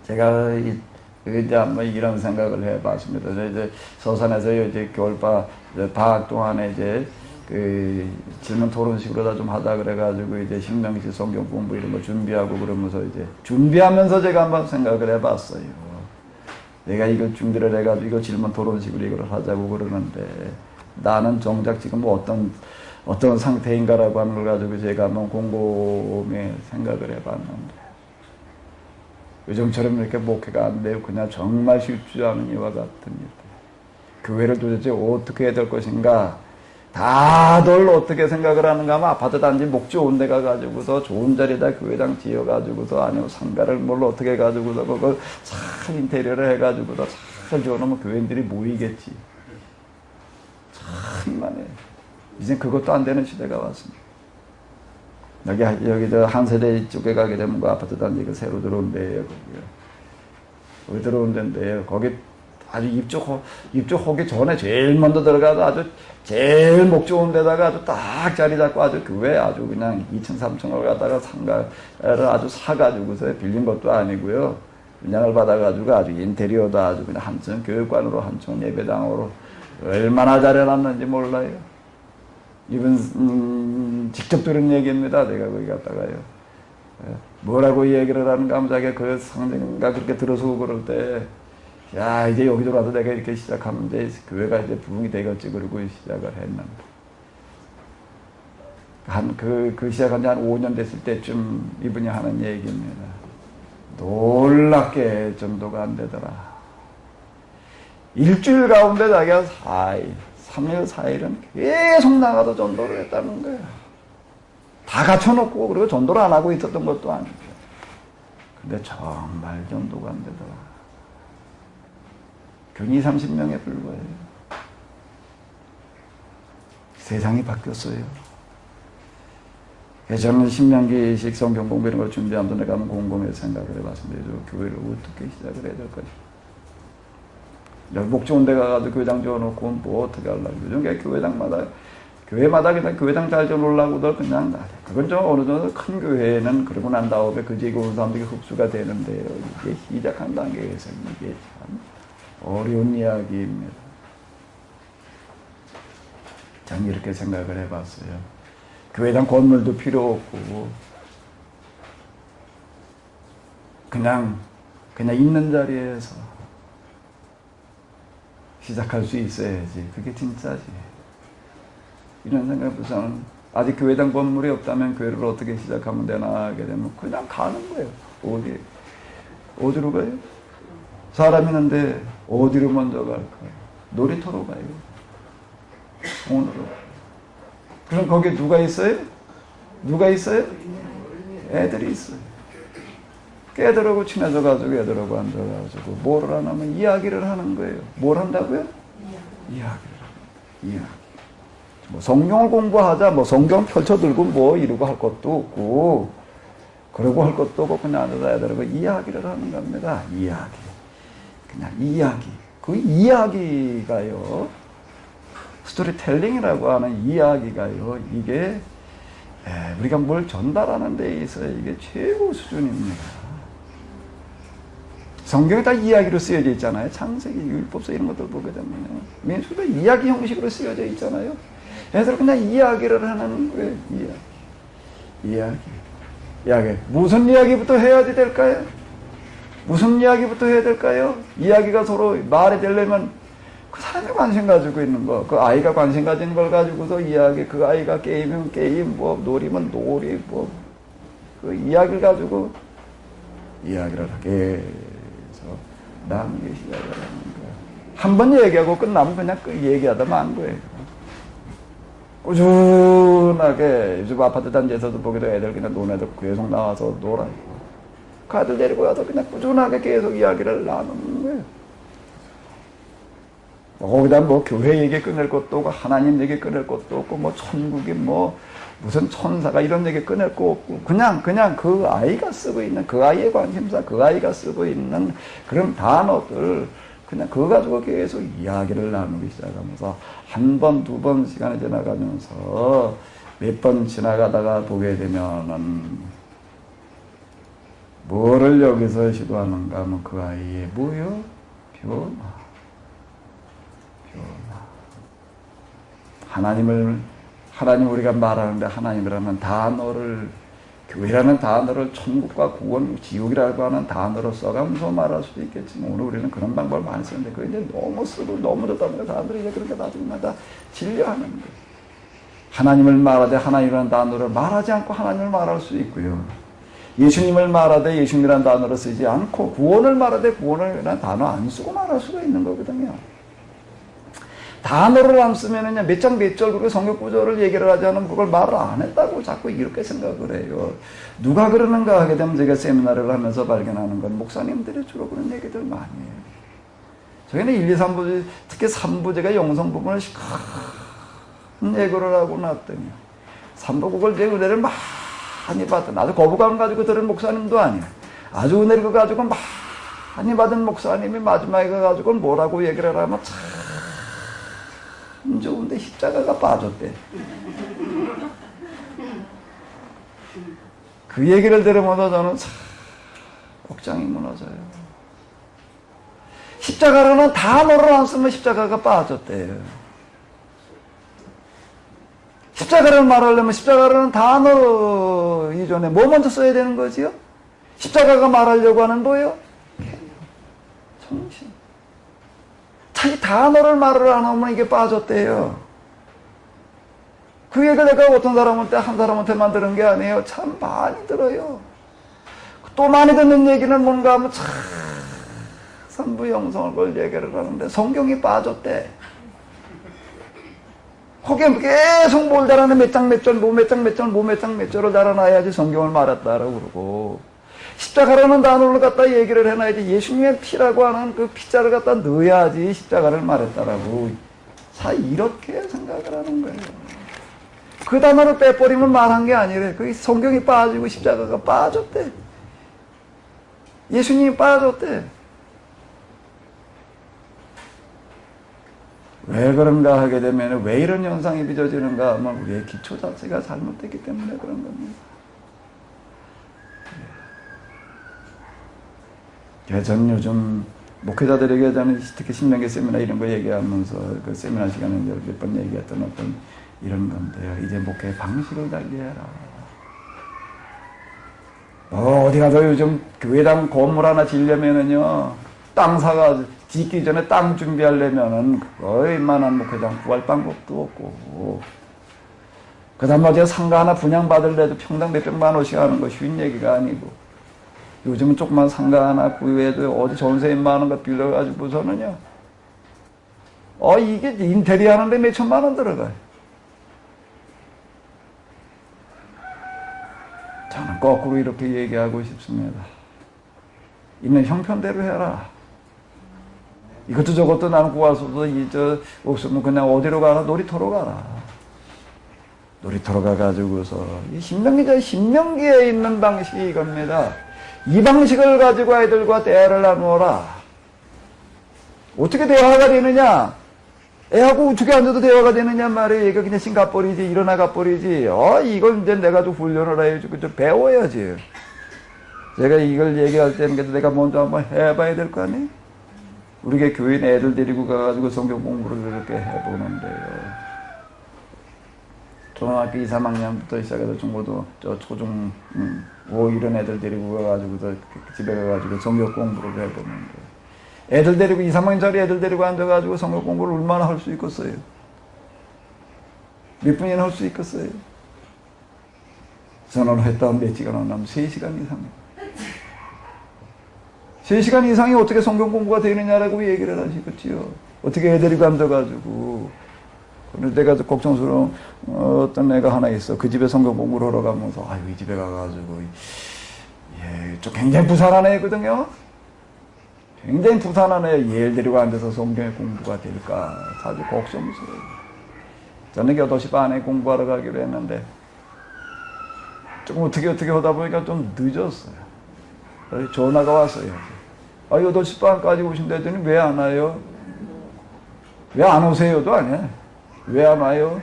제가 이제 한번 이런 생각을 해봤습니다. 이제 서산에서 이제 방학 동안에 이제 그 질문 토론식으로 다 좀 하자 그래가지고 이제 신명시 성경 공부 이런 거 준비하고 그러면서 이제 준비하면서 제가 한번 생각을 해봤어요. 내가 이걸 준비를 해가지고 이거 질문 토론식으로 이걸 하자고 그러는데 나는 정작 지금 뭐 어떤 상태인가라고 하는 걸 가지고 제가 한번 곰곰이 생각을 해봤는데 요즘처럼 이렇게 목회가 안 돼요. 그냥 정말 쉽지 않은 이와 같은 일. 교회를 도대체 어떻게 해야 될 것인가? 다들 어떻게 생각을 하는가 하면 아파트 단지 목 좋은 데 가가지고서 좋은 자리에다 교회당 지어가지고서 아니면 상가를 뭘 어떻게 해가지고서 그걸 참 인테리어를 해가지고서 탁 지어놓으면 교인들이 모이겠지. 참만해. 이제 그것도 안 되는 시대가 왔습니다. 여기 한 세대 쪽에 가게 되면 그 아파트 단지가 새로 들어온 데예요. 거기 들어온 데인데요. 거기 아주 입주하기 전에 제일 먼저 들어가서 아주 제일 목 좋은 데다가 아주 딱 자리 잡고 아주 교회 아주 그냥 2층, 3층을 갖다가 상가를 아주 사가지고서 빌린 것도 아니고요. 분양을 받아가지고 아주 인테리어도 아주 그냥 한층 교육관으로 한층 예배당으로 얼마나 잘해놨는지 몰라요. 이분 직접 들은 얘기입니다. 내가 거기 갔다가요. 뭐라고 얘기를 하는가 하면 자기가 그 상대가 그렇게 들어서 그럴 때 야 이제 여기 들어와서 내가 이렇게 시작하면 이제 교회가 이제 부흥이 되겠지 그러고 시작을 했는데 그 시작한 지 한 5년 됐을 때쯤 이분이 하는 얘기입니다. 놀랍게 전도가 안 되더라. 일주일 가운데 자기가 4일, 3일, 4일은 계속 나가서 전도를 했다는 거예요. 다 갖춰놓고 그리고 전도를 안 하고 있었던 것도 아니고. 근데 정말 전도가 안 되더라. 교인이 30명에 불과해요. 세상이 바뀌었어요. 저는 신명기식 성경 공부 이런 걸 준비하면서 내가 한번 곰곰이 생각을 해봤습니다. 교회를 어떻게 시작을 해야 될 거지? 목 좋은 데 가가지고 교회당 지어놓고 뭐 어떻게 하려고. 요즘 교회마다 그냥 교회당 잘 지어놓으려고도 그냥, 그건 좀 어느 정도 큰 교회는 그러고 난 다음에 그 지역에 오는 사람들이 흡수가 되는데요. 이게 시작한 단계에서 이게 참 어려운 이야기입니다. 저는 이렇게 생각을 해봤어요. 교회당 건물도 필요 없고, 그냥 있는 자리에서 시작할 수 있어야지. 그게 진짜지. 이런 생각부터는 아직 교회당 건물이 없다면 교회를 어떻게 시작하면 되나 하게 되면 그냥 가는 거예요. 어디로 가요? 사람이 있는데 어디로 먼저 갈까요? 놀이터로 가요. 공원으로. 그럼 거기 누가 있어요? 누가 있어요? 애들이 있어요. 애들하고 친해져가지고 애들하고 앉아가지고 뭐를 하냐면 이야기를 하는 거예요. 뭘 한다고요? 이야기. 뭐 성경을 공부하자, 뭐 성경 펼쳐들고 뭐 이러고 할 것도 없고, 그러고 할 것도 없고 그냥 앉아서 애들하고 이야기를 하는 겁니다. 이야기. 그냥 이야기. 그 이야기가요. 스토리텔링이라고 하는 이야기가요. 이게 우리가 뭘 전달하는 데 있어서 이게 최고 수준입니다. 성경에 다 이야기로 쓰여져 있잖아요. 창세기, 율법서 이런 것들 보게 되면 민수도 이야기 형식으로 쓰여져 있잖아요. 그래서 그냥 이야기를 하는 거예요. 이야기. 무슨 이야기부터 해야지 될까요? 무슨 이야기부터 해야 될까요? 이야기가 서로 말이 되려면 그 사람이 관심 가지고 있는 거, 그 아이가 관심 가진 걸 가지고서 이야기, 그 아이가 게임이면 게임, 뭐 놀이면 놀이, 뭐 그 이야기를 가지고 이야기를 하게 해서 나누기 시작을 하는 거예요. 한 번 얘기하고 끝나면 그냥 얘기하다 만 거예요. 꾸준하게 요즘 아파트 단지에서도 보기도 애들 그냥 노는 애들 계속 나와서 놀아요. 그 아들 데리고 와서 그냥 꾸준하게 계속 이야기를 나누는 거예요. 거기다 뭐 교회 얘기 끊을 것도 없고 하나님 얘기 끊을 것도 없고 뭐 천국이 뭐 무슨 천사가 이런 얘기 끊을 거 없고 그냥 그 아이가 쓰고 있는 그 아이의 관심사 그 아이가 쓰고 있는 그런 단어들 그냥 그거 가지고 계속 이야기를 나누기 시작하면서 한 번, 두 번 시간이 지나가면서 몇 번 지나가다가 보게 되면은 뭐를 여기서 시도하는가 하면 그 아이의 뭐요? 변화. 하나님 우리가 말하는데 하나님이라는 단어를 교회라는 단어를 천국과 구원, 지옥이라고 하는 단어로 써가면서 말할 수도 있겠지만 오늘 우리는 그런 방법을 많이 쓰는데 그게 이제 너무 쓰고 너무 듣다 보니까 사람들이 이제 그렇게 나중마다 질려하는 거예요. 하나님을 말하되 하나님이라는 단어를 말하지 않고 하나님을 말할 수 있고요. 예수님을 말하되 예수님이라는 단어를 쓰지 않고 구원을 말하되 구원이라는 단어 안 쓰고 말할 수가 있는 거거든요. 단어를 안 쓰면은 몇 장 몇 절 그리고 성경 구절을 얘기를 하지 않으면 그걸 말을 안 했다고 자꾸 이렇게 생각을 해요. 누가 그러는가 하게 되면 제가 세미나를 하면서 발견하는 건 목사님들이 주로 그런 얘기들 많이 해요. 저희는 1, 2, 3부제, 특히 3부제가 영성 부분을 큰 예고를 하고 났더니 3부곡을 내 은혜를 많이 받던 아주 거부감 가지고 들은 목사님도 아니에요. 아주 은혜를 가지고 많이 받은 목사님이 마지막에 가가지고 뭐라고 얘기를 하면 참 좋은데 십자가가 빠졌대. 그 얘기를 들으면서 저는 참 억장이 무너져요. 십자가라는 단어를 안 쓰면 십자가가 빠졌대요. 십자가를 말하려면 십자가라는 단어 이전에 뭐 먼저 써야 되는 거지요? 십자가가 말하려고 하는 뭐예요? 정신. 자기 단어를 말을 안 하면 이게 빠졌대요. 그 얘기를 내가 어떤 사람한테, 한 사람한테만 들은 게 아니에요. 참 많이 들어요. 또 많이 듣는 얘기는 뭔가 하면 참 선부 영성을 걸 얘기를 하는데 성경이 빠졌대. 거기에 계속 뭘 달아내 몇 장 몇 절, 뭐 몇 장 몇 절, 뭐 몇 장 몇 절을 달아놔야지 성경을 말했다라고 그러고 십자가라는 단어를 갖다 얘기를 해놔야지 예수님의 피라고 하는 그 피자를 갖다 넣어야지 십자가를 말했다라고 자 이렇게 생각을 하는 거예요. 그 단어를 빼버리면 말한 게 아니래. 그 성경이 빠지고 십자가가 빠졌대. 예수님이 빠졌대. 왜 그런가 하게 되면 왜 이런 현상이 빚어지는가 하면 우리의 기초 자체가 잘못됐기 때문에 그런 겁니다. 저는 요즘 목회자들에게 저는 특히 신명기 세미나 이런 거 얘기하면서 그 세미나 시간에 몇 번 얘기했던 어떤 이런 건데요. 이제 목회 방식을 달리해라. 어디 가서 요즘 교회당 건물 하나 지으려면은요, 땅 사가 짓기 전에 땅 준비하려면은 얼마나 목회장 구할 방법도 없고, 그 다음 어제 상가 하나 분양받을래도 평당 몇백만 원씩 하는 거 쉬운 얘기가 아니고, 요즘은 조그만 상가 하나 구해도 어디 전세인만 원 거 빌려가지고서는요, 이게 인테리어 하는데 몇 천만 원 들어가요. 저는 거꾸로 이렇게 얘기하고 싶습니다. 있는 형편대로 해라. 이것도 저것도 나는 구하소서, 없으면 그냥 어디로 가라? 놀이터로 가라. 놀이터로 가가지고서, 신명기에 있는 방식이 이겁니다. 이 방식을 가지고 아이들과 대화를 나누어라. 어떻게 대화가 되느냐? 애하고 우측에 앉아도 대화가 되느냐 말이에요. 얘가 그냥 가버리지, 일어나 가버리지. 이걸 이제 내가 좀 훈련을 해야지, 좀 배워야지. 제가 이걸 얘기할 때는 내가 먼저 한번 해봐야 될 거 아니에요? 우리가 교인 애들 데리고 가가지고 성경 공부를 그렇게 해보는데요. 초등학교 2, 3학년부터 시작해서 중고등, 초중, 이런 애들 데리고 가가지고 집에 가가지고 성경 공부를 해보는데. 애들 데리고 2, 3학년짜리 애들 데리고 앉아가지고 성경 공부를 얼마나 할 수 있겠어요? 몇 분이나 할 수 있겠어요? 저는 했다면 몇 시간 안 하면 3시간 이상. 3시간 이상이 어떻게 성경 공부가 되느냐라고 얘기를 하시겠지요. 어떻게 애 데리고 앉아가지고. 그런데 내가 걱정스러운 어떤 애가 하나 있어. 그 집에 성경 공부를 하러 가면서, 이 집에 가가지고, 좀 굉장히 부산한 애거든요. 굉장히 부산한 애, 얘를 데리고 앉아서 성경의 공부가 될까 아주 걱정스러워요. 저는 8시 반에 공부하러 가기로 했는데 조금 어떻게 하다 보니까 좀 늦었어요. 전화가 왔어요. 8시 반까지 오신다 했더니 왜 안 와요? 왜 안 오세요도 아니야. 왜 안 와요?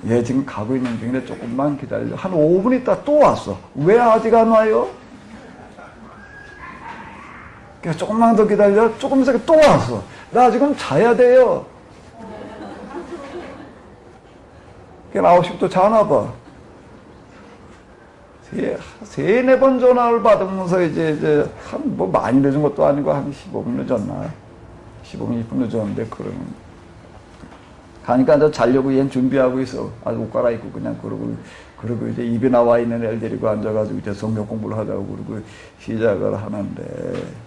얘 지금 가고 있는 중인데 조금만 기다려. 한 5분 있다 또 왔어. 왜 아직 안 와요? 조금만 더 기다려. 조금 있다가 또 왔어. 나 지금 자야 돼요. 9시부터 자나 봐. 3-4번 전화를 받으면서 이제 많이 늦은 것도 아니고 한 15분 늦었나? 15분, 20분 늦었는데, 그러면. 가니까 이제 자려고 얘는 준비하고 있어. 아주 옷 갈아입고 그냥 그러고 이제 입에 나와 있는 애를 데리고 앉아가지고 이제 성경 공부를 하자고 그러고 시작을 하는데,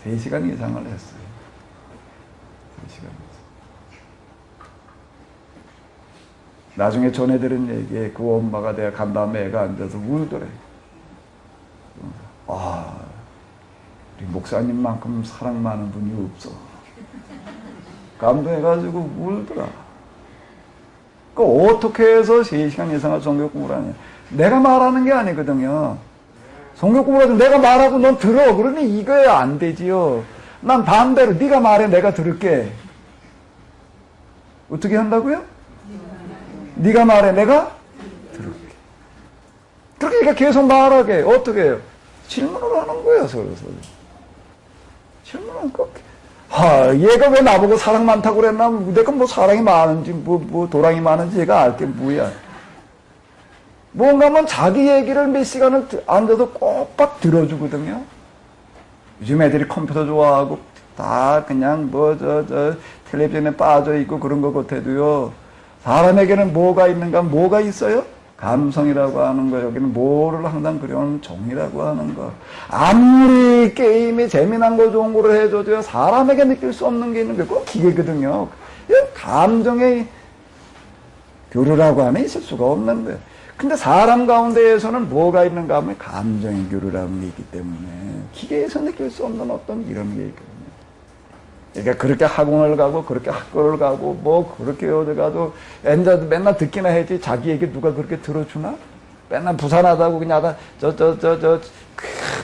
3시간 이상을 했어요. 3시간 이상. 나중에 전해들은 얘기에 그 엄마가 내가 간 다음에 애가 앉아서 울더래. 우리 목사님만큼 사랑 많은 분이 없어. 감동해가지고 울더라. 어떻게 해서 3시간 이상을 성경 공부를 하냐. 내가 말하는 게 아니거든요. 성경 공부를 해도 내가 말하고 넌 들어. 그러니 이거야 안 되지요. 난 반대로 네가 말해 내가 들을게. 어떻게 한다고요? 네가 말해 내가 들을게. 그러니까 계속 말하게. 어떻게 해요? 질문을 하는 거예요. 서로. 질문은 꼭. 얘가 왜 나보고 사랑 많다고 그랬나? 내가 뭐 사랑이 많은지, 도랑이 많은지 얘가 알게 뭐야. 뭔가 하면 자기 얘기를 몇 시간을 앉아도 꼭박 들어주거든요. 요즘 애들이 컴퓨터 좋아하고 다 그냥 텔레비전에 빠져있고 그런 것 같아도요. 사람에게는 뭐가 있는가? 뭐가 있어요? 감성이라고 하는 거, 여기는 뭐를 항상 그려오는 종이라고 하는 거. 아무리 게임이 재미난 거 좋은 거를 해줘도요, 사람에게 느낄 수 없는 게 있는 게 꼭 기계거든요. 감정의 교류라고 하면 있을 수가 없는데. 근데 사람 가운데에서는 뭐가 있는가 하면 감정의 교류라는 게 있기 때문에 기계에서 느낄 수 없는 어떤 이런 게 있거든요. 그러니까 그렇게 학원을 가고 그렇게 학교를 가고 뭐 그렇게 어디 가도 맨날 듣기나 했지 자기 얘기 누가 그렇게 들어주나? 맨날 부산하다고 그냥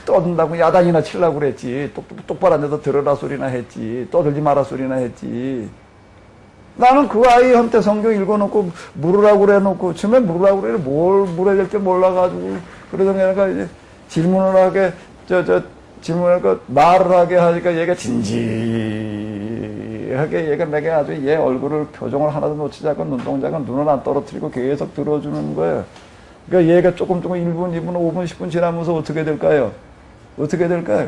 떠든다고 야단이나 치려고 그랬지. 똑바로 앉아서 들어라 소리나 했지. 떠들지 마라 소리나 했지. 나는 그 아이한테 성경 읽어놓고 물으라고 그래놓고 처음에 물으라고 그래 뭘 물어야 될지 몰라가지고 그러던 애가 이제 질문을 하게 질문을 말을 하게 하니까 얘가 진지하게 얘가 내게 아주 얘 얼굴을 표정을 하나도 놓치지 않고 눈동자가 눈을 안 떨어뜨리고 계속 들어주는 거예요. 그러니까 얘가 조금 1분, 2분, 5분, 10분 지나면서 어떻게 될까요? 어떻게 될까요?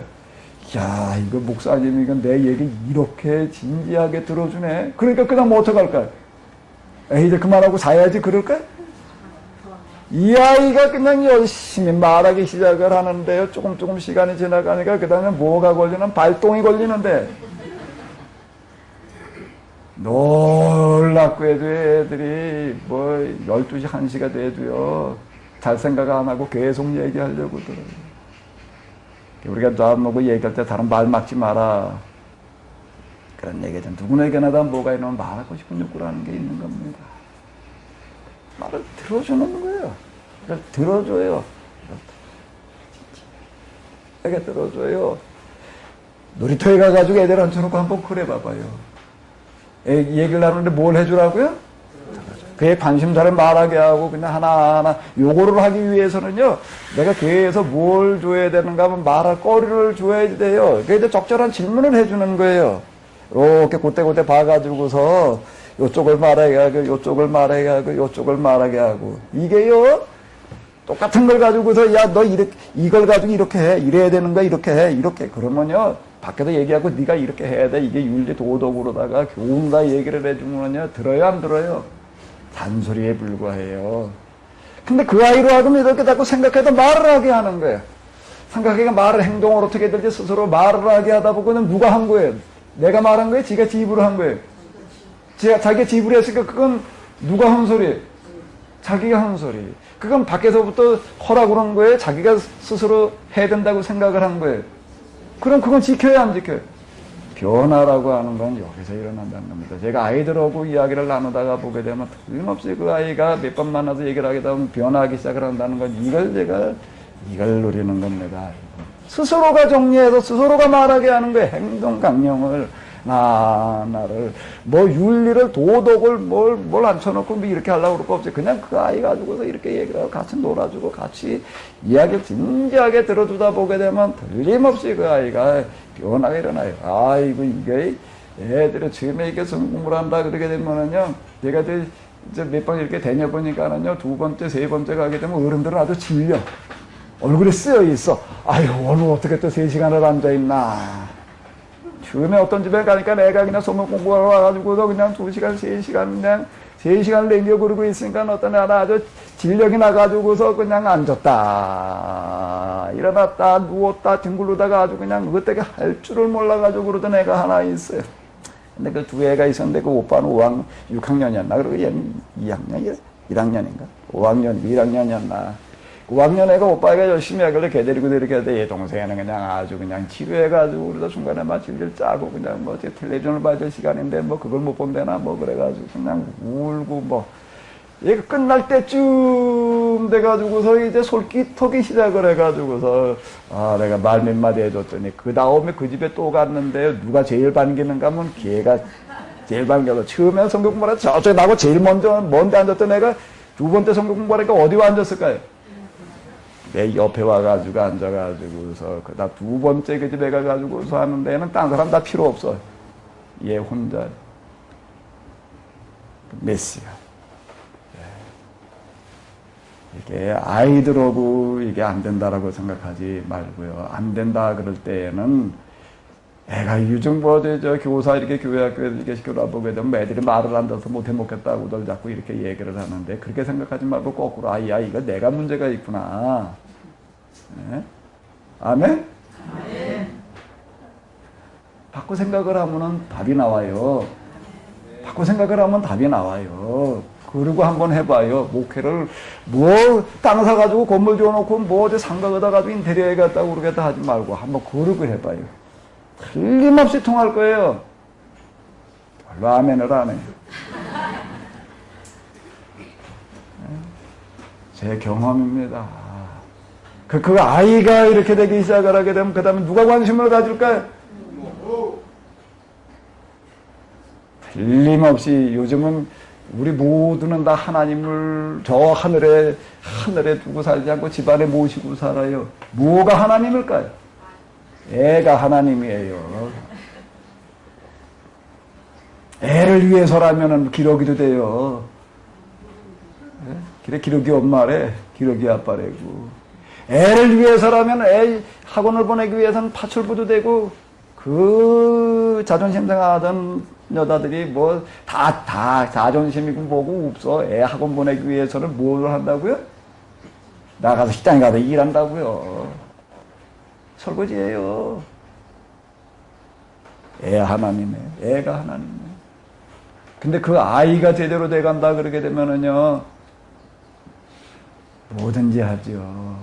야, 이거 목사님이 이거 내 얘기 이렇게 진지하게 들어주네. 그러니까 그다음 뭐 어떡할까요? 에이, 이제 그만하고 자야지 그럴까요? 이 아이가 그냥 열심히 말하기 시작을 하는데요. 조금 시간이 지나가니까 그 다음에 뭐가 걸리는? 발동이 걸리는데. 놀랍고 해도 애들이 12시, 1시가 돼도요. 잘 생각 안 하고 계속 얘기하려고 들어요. 우리가 나하고 얘기할 때 다른 말 막지 마라. 그런 얘기죠. 누구에게나 다 뭐가 있으면 말하고 싶은 욕구라는 게 있는 겁니다. 말을 들어주는 거예요. 그걸 들어줘요. 애가 들어줘요. 놀이터에 가가지고 애들 앉혀놓고 한번 그래 봐봐요. 얘기를 나누는데 뭘 해주라고요? 그에 관심사를 말하게 하고 그냥 하나하나 요거를 하기 위해서는요. 내가 계속 뭘 줘야 되는가 하면 말할 거리를 줘야 돼요. 그래서 적절한 질문을 해주는 거예요. 이렇게 그때 봐가지고서 요쪽을 말하게 하고 요쪽을 말하게 하고 요쪽을 말하게 하고 이게요. 똑같은 걸 가지고서 야 너 이걸 가지고 이렇게 해. 이래야 되는 거야. 이렇게 해. 이렇게 그러면요. 밖에서 얘기하고 네가 이렇게 해야 돼. 이게 윤리 도덕으로다가 교훈다 얘기를 해주면요. 들어요 안 들어요? 잔소리에 불과해요. 근데 그 아이로 하여금 이렇게 자꾸 생각해도 말을 하게 하는 거예요. 생각해가 말을 행동을 어떻게 될지 스스로 말을 하게 하다 보고는 누가 한 거예요? 내가 말한 거예요? 지가 지입으로 한 거예요? 자기가 지입으로 했으니까 그건 누가 한 소리예요? 자기가 한 소리. 그건 밖에서부터 허락을 한 거예요? 자기가 스스로 해야 된다고 생각을 한 거예요? 그럼 그건 지켜야 안 지켜요? 변화라고 하는 건 여기서 일어난다는 겁니다. 제가 아이들하고 이야기를 나누다가 보게 되면 틀림없이 그 아이가 몇 번 만나서 얘기를 하게 되면 변화하기 시작을 한다는 건 이걸 누리는 겁니다. 스스로가 정리해서 스스로가 말하게 하는 거예요. 행동 강령을 나를 윤리를 도덕을 뭘 앉혀놓고 이렇게 하려고 그럴 거 없지. 그냥 그 아이 가지고서 이렇게 얘기를 하고 같이 놀아주고 같이 이야기를 진지하게 들어주다 보게 되면 틀림없이 그 아이가 변화가 일어나요. 아이고 이게 애들이 처음에 이렇게 성공을 한다 그러게 되면은요. 내가 이제 몇 번 이렇게 다녀보니까는요. 2번째, 3번째 가게 되면 어른들은 아주 질려. 얼굴에 쓰여 있어. 아유 오늘 어떻게 또 3시간을 앉아있나. 처음에 어떤 집에 가니까 애가 그냥 성경 공부하러 와가지고도 그냥 2시간, 3시간 그냥 3시간을 남겨 그러고 있으니까 어떤 애가 아주 진력이 나가지고서 그냥 앉았다. 일어났다, 누웠다, 뒹굴르다가 아주 그냥 그때가 할 줄을 몰라가지고 그러던 애가 하나 있어요. 근데 그 두 애가 있었는데 그 오빠는 6학년이었나? 그리고 얘는 2학년, 1학년인가? 5학년, 1학년이었나? 5학년 애가 오빠가 열심히 하길래 걔 데리고 이렇게 하는데 얘 동생은 그냥 아주 그냥 지루해가지고 우리도 중간에 막 질질 짜고 그냥 뭐 텔레비전을 봐야 될 시간인데 뭐 그걸 못 본대나 뭐 그래가지고 그냥 울고 뭐 얘가 끝날 때쯤 돼가지고서 이제 솔깃하기 시작을 해가지고서 내가 말 몇 마디 해줬더니 그 다음에 그 집에 또 갔는데 누가 제일 반기는가 하면 걔가 제일 반겨서 처음에 성경 공부하다 저쪽에 나고 제일 먼데 앉았던 애가 두 번째 성경 공부하니까 어디 와 앉았을까요? 내 옆에 와가지고 앉아가지고서 그다 두 번째 그 집에 가가지고서 하는데 얘는 딴 사람 다 필요 없어. 얘 혼자 메시아. 이게 아이들하고 이게 안 된다라고 생각하지 말고요. 안 된다 그럴 때에는 애가 요즘 저 교사 이렇게 교회 학교에서 이렇게 시켜보게 되면 애들이 말을 안 들어서 못해 먹겠다고들 자꾸 이렇게 얘기를 하는데 그렇게 생각하지 말고 거꾸로 야 이거 내가 문제가 있구나. 네? 아멘? 아멘. 바꿔 생각을 하면은 답이 나와요. 바꿔 생각을 하면 답이 나와요. 그리고 한번 해봐요. 목회를 땅 사가지고 건물 지어놓고 어디 상가에다 가지고 인테리어 해갔다고 그러겠다 하지 말고 한번 그러고 해봐요. 틀림없이 통할 거예요. 별로 아멘을 안 해요. 제 경험입니다. 그 아이가 이렇게 되기 시작을 하게 되면 그 다음에 누가 관심을 가질까요? 틀림없이 요즘은 우리 모두는 다 하나님을 저 하늘에 두고 살지 않고 집안에 모시고 살아요. 뭐가 하나님일까요? 애가 하나님이에요. 애를 위해서라면 기러기도 돼요. 그래 기러기 엄마래, 기러기 아빠래고. 애를 위해서라면 애 학원을 보내기 위해서는 파출부도 되고 그 자존심 상하던 여자들이 다 자존심이고 뭐고 없어. 애 학원 보내기 위해서는 뭘 한다고요? 나가서 식당에 가서 일한다고요. 설거지예요. 애 하나님이에요. 애가 하나님이에요. 근데 그 아이가 제대로 돼간다 그러게 되면은요, 뭐든지 하죠.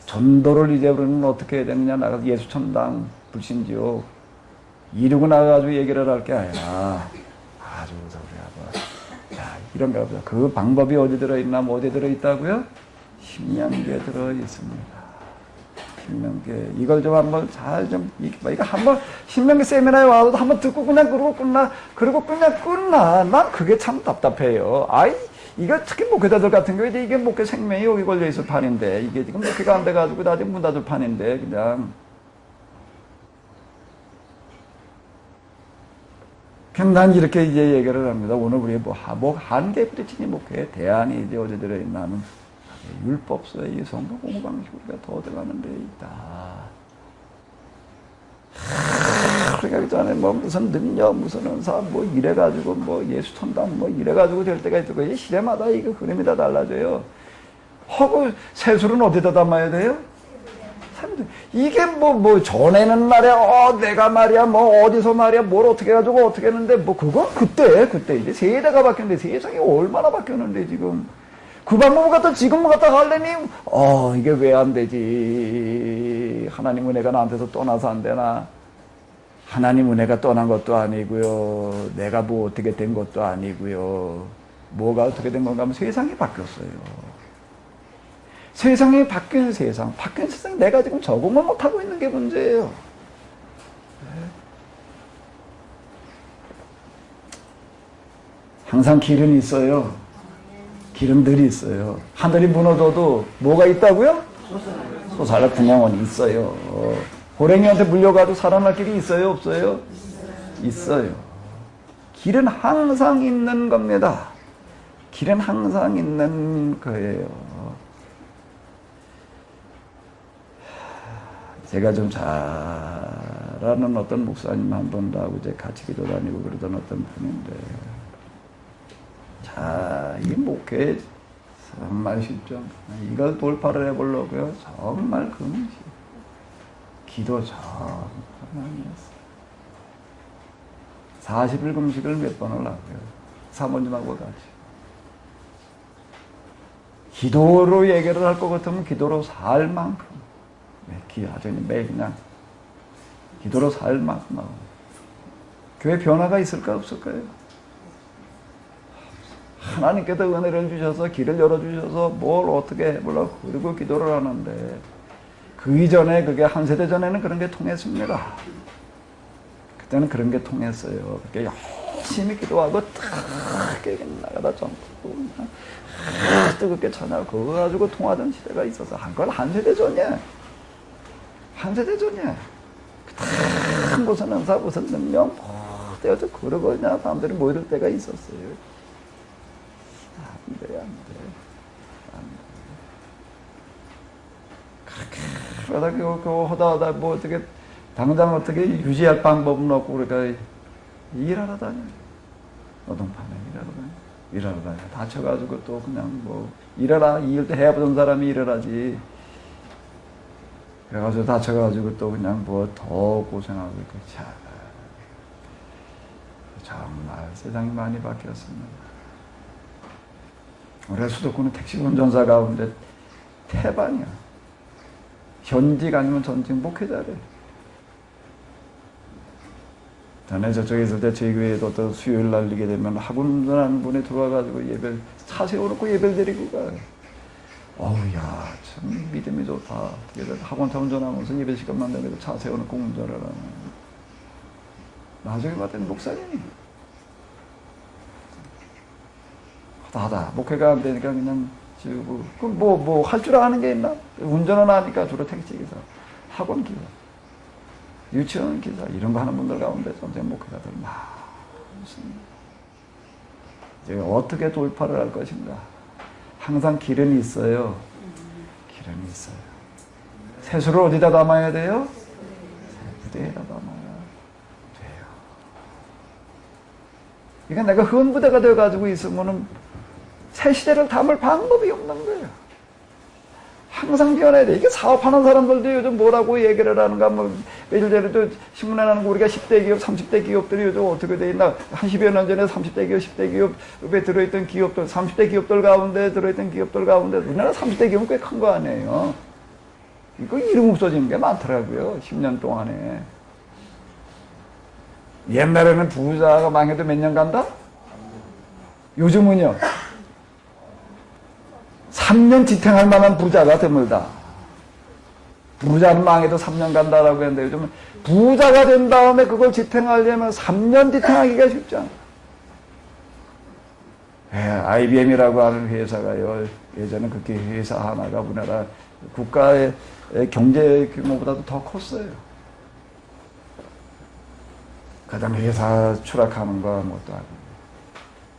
전도를 이제 우리는 어떻게 해야 되느냐, 나가서 예수천당, 불신지옥, 이러고 나가가지고 얘기를 할 게 아니라, 아주 우리 자, 이런가 보다. 그 방법이 어디 들어있나, 뭐 어디 들어있다고요? 신명기에 들어있습니다. 신명기. 이걸 좀 한번 이거 한번 신명기 세미나에 와서 한번 듣고 그냥 그러고 그냥 끝나. 난 그게 참 답답해요. 이거 특히 목회자들 같은 경우에 이게 목회 생명이 여기 걸려있을 판인데, 이게 지금 목회가 안 돼가지고 나 지금 문 닫을 판인데, 그냥 난 이렇게 이제 얘기를 합니다. 오늘 우리 한계 부딪히니 목회 대안이 이제 어디 들어있나는 율법서의 이 성경 공부 방식 우리가 더 들어가는 데 있다. 그러니까 그 전에 무슨 능력, 무슨 은사, 이래가지고 예수 천당, 이래가지고 될 때가 있고, 이 시대마다 이거 흐름이 다 달라져요. 하고 세술은 어디다 담아야 돼요? 이게 전에는 말이야, 내가 말이야, 어디서 말이야, 뭘 어떻게 해가지고 어떻게 했는데, 그건 그때 이제 세대가 바뀌었는데, 세상이 얼마나 바뀌었는데, 지금. 그 방법을 갖다 지금 갖다 하려니, 이게 왜 안 되지? 하나님 은혜가 나한테서 떠나서 안 되나? 하나님 은혜가 떠난 것도 아니고요. 내가 어떻게 된 것도 아니고요. 뭐가 어떻게 된 건가 하면 세상이 바뀌었어요. 세상이 바뀐 세상, 내가 지금 적응을 못하고 있는 게 문제예요. 항상 길은 있어요. 길은 늘 있어요. 하늘이 무너져도 뭐가 있다고요? 솟아날 구멍은 있어요. 호랭이한테 물려가지고 살아날 길이 있어요? 없어요? 있어요. 길은 항상 있는 겁니다. 길은 항상 있는 거예요. 제가 좀 잘하는 어떤 목사님 한 번 하고 이제 같이 기도 다니고 그러던 어떤 분인데, 이 목회 정말 쉽죠. 이걸 돌파를 해보려고요. 정말 금시. 기도 정말 많이 했어요. 40일 금식을 몇 번을 하고요. 사모님하고 같이. 기도로 얘기를 할 것 같으면 기도로 살 만큼, 아주 매일 그냥 기도로 살 만큼 나오고. 교회 변화가 있을까 없을까요? 하나님께서 은혜를 주셔서 길을 열어주셔서 뭘 어떻게 해보려고 그리고 기도를 하는데 그 이전에 그게 한 세대 전에는 그런 게 통했습니다. 그때는 그런 게 통했어요. 그렇게 열심히 기도하고 딱 나가다 점프고 뜨겁게 전하고 그거 가지고 통하던 시대가 있어서 그건 한 세대 전이야. 한 세대 전이야. 큰 곳은 은사 무슨 능력 떼어서 그러고 그냥 사람들이 모일 때가 있었어요. 안 돼. 그러다 그거 하다 뭐 어떻게 당장 어떻게 유지할 방법은 없고 그러니까 일하러 다녀. 노동판에 일하러 다녀. 다쳐가지고 또 그냥 뭐 일하라 이 일도 해보던 사람이 일하라지. 그래가지고 다쳐가지고 또 그냥 뭐 더 고생하고 있고 참 정말 세상이 많이 바뀌었습니다. 우리가 수도권은 택시 운전사 가운데 태반이야. 현직 아니면 전직 목회자래. 전에 저쪽에 있을 때 저희 교회에도 또 수요일 날리게 되면 학원 운전하는 분이 들어와가지고 예배 차 세워놓고 예배를 드리고 가. 어우야 참 믿음이 좋다. 학원 차 운전하면서 예배 시간만 되면 차 세워놓고 운전을 하는. 나중에 봤더니 목사님이 하다 목회가 안 되니까 그냥 지우고 그럼 뭐 할 줄 아는 게 있나? 운전은 하니까 주로 택시기사, 학원 기사, 유치원 기사 이런 거 하는 분들 가운데 선생님 목회자들 많습니다. 이제 어떻게 돌파를 할 것인가? 항상 길은 있어요. 길은 있어요. 세수를 어디다 담아야 돼요? 부대에다 담아야 돼요. 그러니까 내가 헌부대가 되어가지고 있으면은 새 시대를 담을 방법이 없는 거예요. 항상 변해야 돼. 이게 사업하는 사람들도 요즘 뭐라고 얘기를 하는가, 뭐, 며칠 전에도 신문에 나는 거 우리가 10대 기업, 30대 기업들이 요즘 어떻게 돼 있나, 한 10여 년 전에 30대 기업, 10대 기업에 들어있던 기업들, 30대 기업들 가운데 들어있던 기업들 가운데, 우리나라 30대 기업은 꽤 큰 거 아니에요. 이거 이름 없어지는 게 많더라고요. 10년 동안에. 옛날에는 부자가 망해도 몇 년 간다? 요즘은요. 3년 지탱할 만한 부자가 드물다. 부자는 망해도 3년 간다라고 했는데 요즘은 부자가 된 다음에 그걸 지탱하려면 3년 지탱하기가 쉽지 않아. IBM이라고 하는 회사가요. 예전에 그렇게 회사 하나가 우리나라 국가의 경제 규모보다도 더 컸어요. 가장 회사 추락하는 거 아무것도 아니고.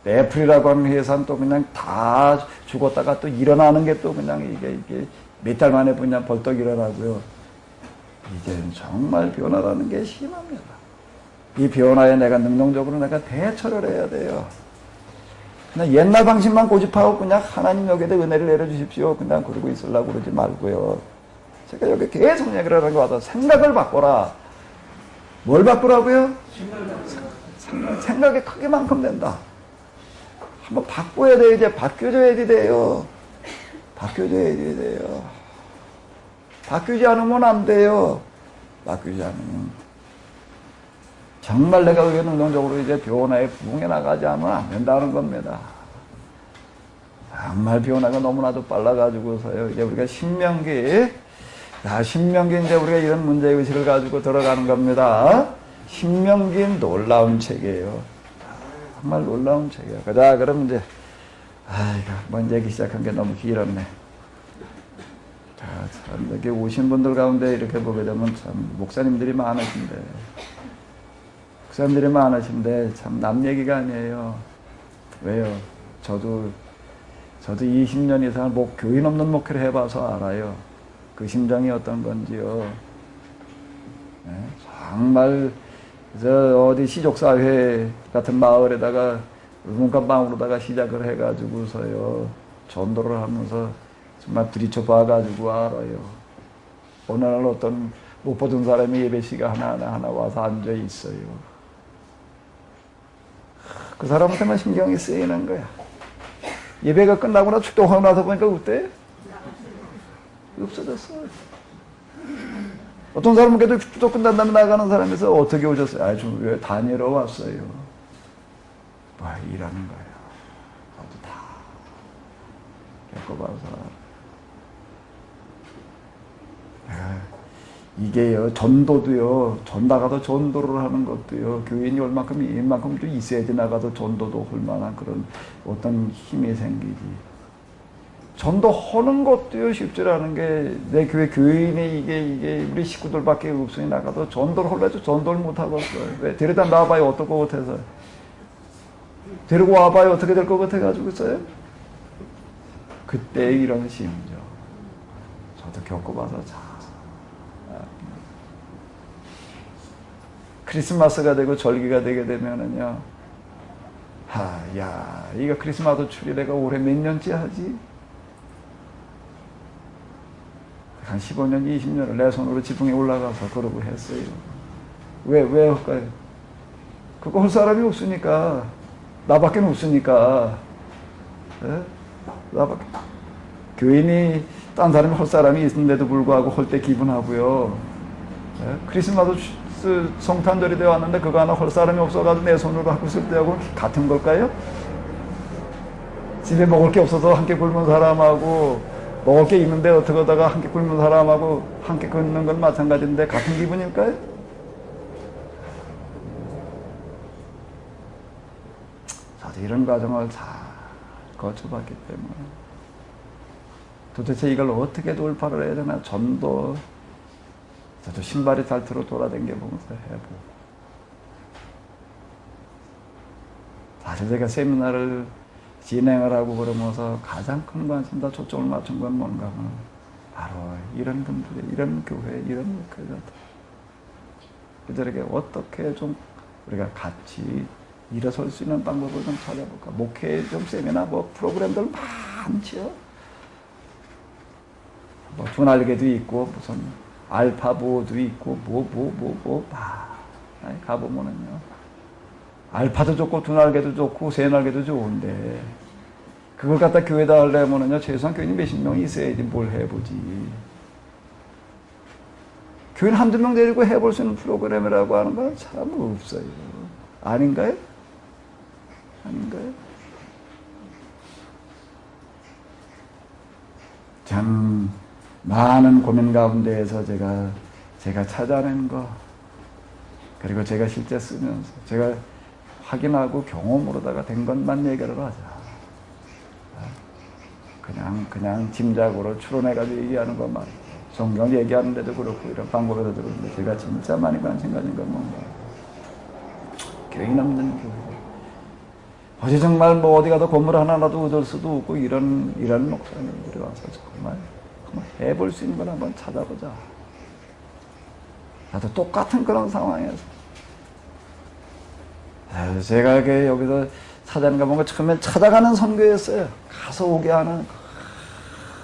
애플이라고 하는 회사는 또 그냥 다 죽었다가 또 일어나는 게 또 그냥 이게 몇 달 만에 그냥 벌떡 일어나고요. 이제는 정말 변화라는 게 심합니다. 이 변화에 내가 능동적으로 내가 대처를 해야 돼요. 그냥 옛날 방식만 고집하고 그냥 하나님 여기에 은혜를 내려주십시오. 그냥 그러고 있으려고 그러지 말고요. 제가 여기 계속 얘기를 하는 거 같아. 생각을 바꿔라. 뭘 바꾸라고요? 생각이 크게만큼 된다. 한번 바꿔야 돼요. 이제 바뀌어줘야 돼요. 바뀌어줘야 돼요. 바뀌지 않으면 안 돼요. 바뀌지 않으면. 정말 내가 의견 능동적으로 이제 변화에 부응해 나가지 않으면 안 된다는 겁니다. 정말 변화가 너무나도 빨라가지고서요. 이제 우리가 신명기 이제 우리가 이런 문제의식을 가지고 들어가는 겁니다. 신명기 놀라운 책이에요. 정말 놀라운 책이에요. 자, 그럼 이제, 먼저 얘기 시작한 게 너무 길었네. 자, 참, 이렇게 오신 분들 가운데 이렇게 보게 되면 참, 목사님들이 많으신데, 참, 남 얘기가 아니에요. 왜요? 저도 20년 이상 교인 없는 목회를 해봐서 알아요. 그 심정이 어떤 건지요. 네? 정말, 어디 시족사회 같은 마을에다가 문간방으로다가 시작을 해가지고서요. 전도를 하면서 정말 부딪혀 봐가지고 알아요. 어느 날 어떤 못 보던 사람이 예배 시간 하나 와서 앉아 있어요. 그 사람한테만 신경이 쓰이는 거야. 예배가 끝나고 나 축도하고 나서 보니까 어때? 없어졌어. 어떤 사람은 그래도 축도 끝난 다음에 나가는 사람에서 어떻게 오셨어요? 아주 왜 다니러 왔어요. 뭐 일하는 거야. 아주 다 겪어봐서. 이게요, 전도도요, 나가서 전도를 하는 것도요, 교인이 얼만큼 좀 있어야지 나가서 전도도 할 만한 그런 어떤 힘이 생기지. 전도하는 것도요, 쉽지 않은 게, 내 교회 교인이 이게 우리 식구들밖에 없으니 나가서 전도를 하려고 전도를 못하겠어요. 왜? 데려다 놔봐요, 어떨 것 같아서. 데리고 와봐요, 어떻게 될 것 같아가지고 있어요? 그때 이런 심정. 저도 겪어봐서 잘. 크리스마스가 되고 절기가 되게 되면은요, 이거 크리스마스 추리 내가 올해 몇 년째 하지? 한 15년, 20년을 내 손으로 지붕에 올라가서 그러고 했어요. 왜 할까요? 그거 할 사람이 없으니까. 나밖에 없으니까. 예? 나밖에. 교인이 딴 사람이 할 사람이 있는데도 불구하고 할 때 기분하고요. 예? 크리스마스 성탄절이 되어 왔는데 그거 하나 할 사람이 없어가지고 내 손으로 하고 있을 때하고 같은 걸까요? 집에 먹을 게 없어서 함께 굶은 사람하고 먹을 게 있는데 어떻게 하다가 함께 굶은 사람하고 함께 굶는 건 마찬가지인데 같은 기분일까요? 저도 이런 과정을 잘 거쳐봤기 때문에 도대체 이걸 어떻게 돌파를 해야 되나. 전도 저도 신발이 닳도록 돌아다녀보면서 해보고. 사실 제가 세미나를 진행을 하고 그러면서 가장 큰 관심과 초점을 맞춘 건 뭔가 하면 바로 이런 분들의, 이런 교회, 이런 목회자들. 그들에게 어떻게 좀 우리가 같이 일어설 수 있는 방법을 좀 찾아볼까. 목회 좀 세미나 프로그램들 많지요. 두날개도 있고 무슨 알파보도 있고 가보면은요, 알파도 좋고 두날개도 좋고 새날개도 좋은데 그걸 갖다 교회에다 하려면은요 최소한 교인이 몇십 명이 있어야지 뭘 해보지. 교인 한두 명 데리고 해볼 수 있는 프로그램이라고 하는 건 참 없어요. 아닌가요? 참 많은 고민 가운데에서 제가 찾아낸 거, 그리고 제가 실제 쓰면서 제가 확인하고 경험으로다가 된 것만 얘기를 하자. 그냥 짐작으로 추론해가지고 얘기하는 것 말이에요. 성경 얘기하는데도 그렇고 이런 방법에도 그런데 제가 진짜 많이 관심 가진 건 뭔가 교인 없는 교회. 어제 정말 어디 가도 건물 하나라도 얻을 수도 없고 이런 목사님들이 와서 정말 한번 해볼 수 있는 걸 한번 찾아보자. 나도 똑같은 그런 상황에서 제가 여기서 찾아가는 거 뭔가 처음엔 찾아가는 선교였어요. 가서 오게 하는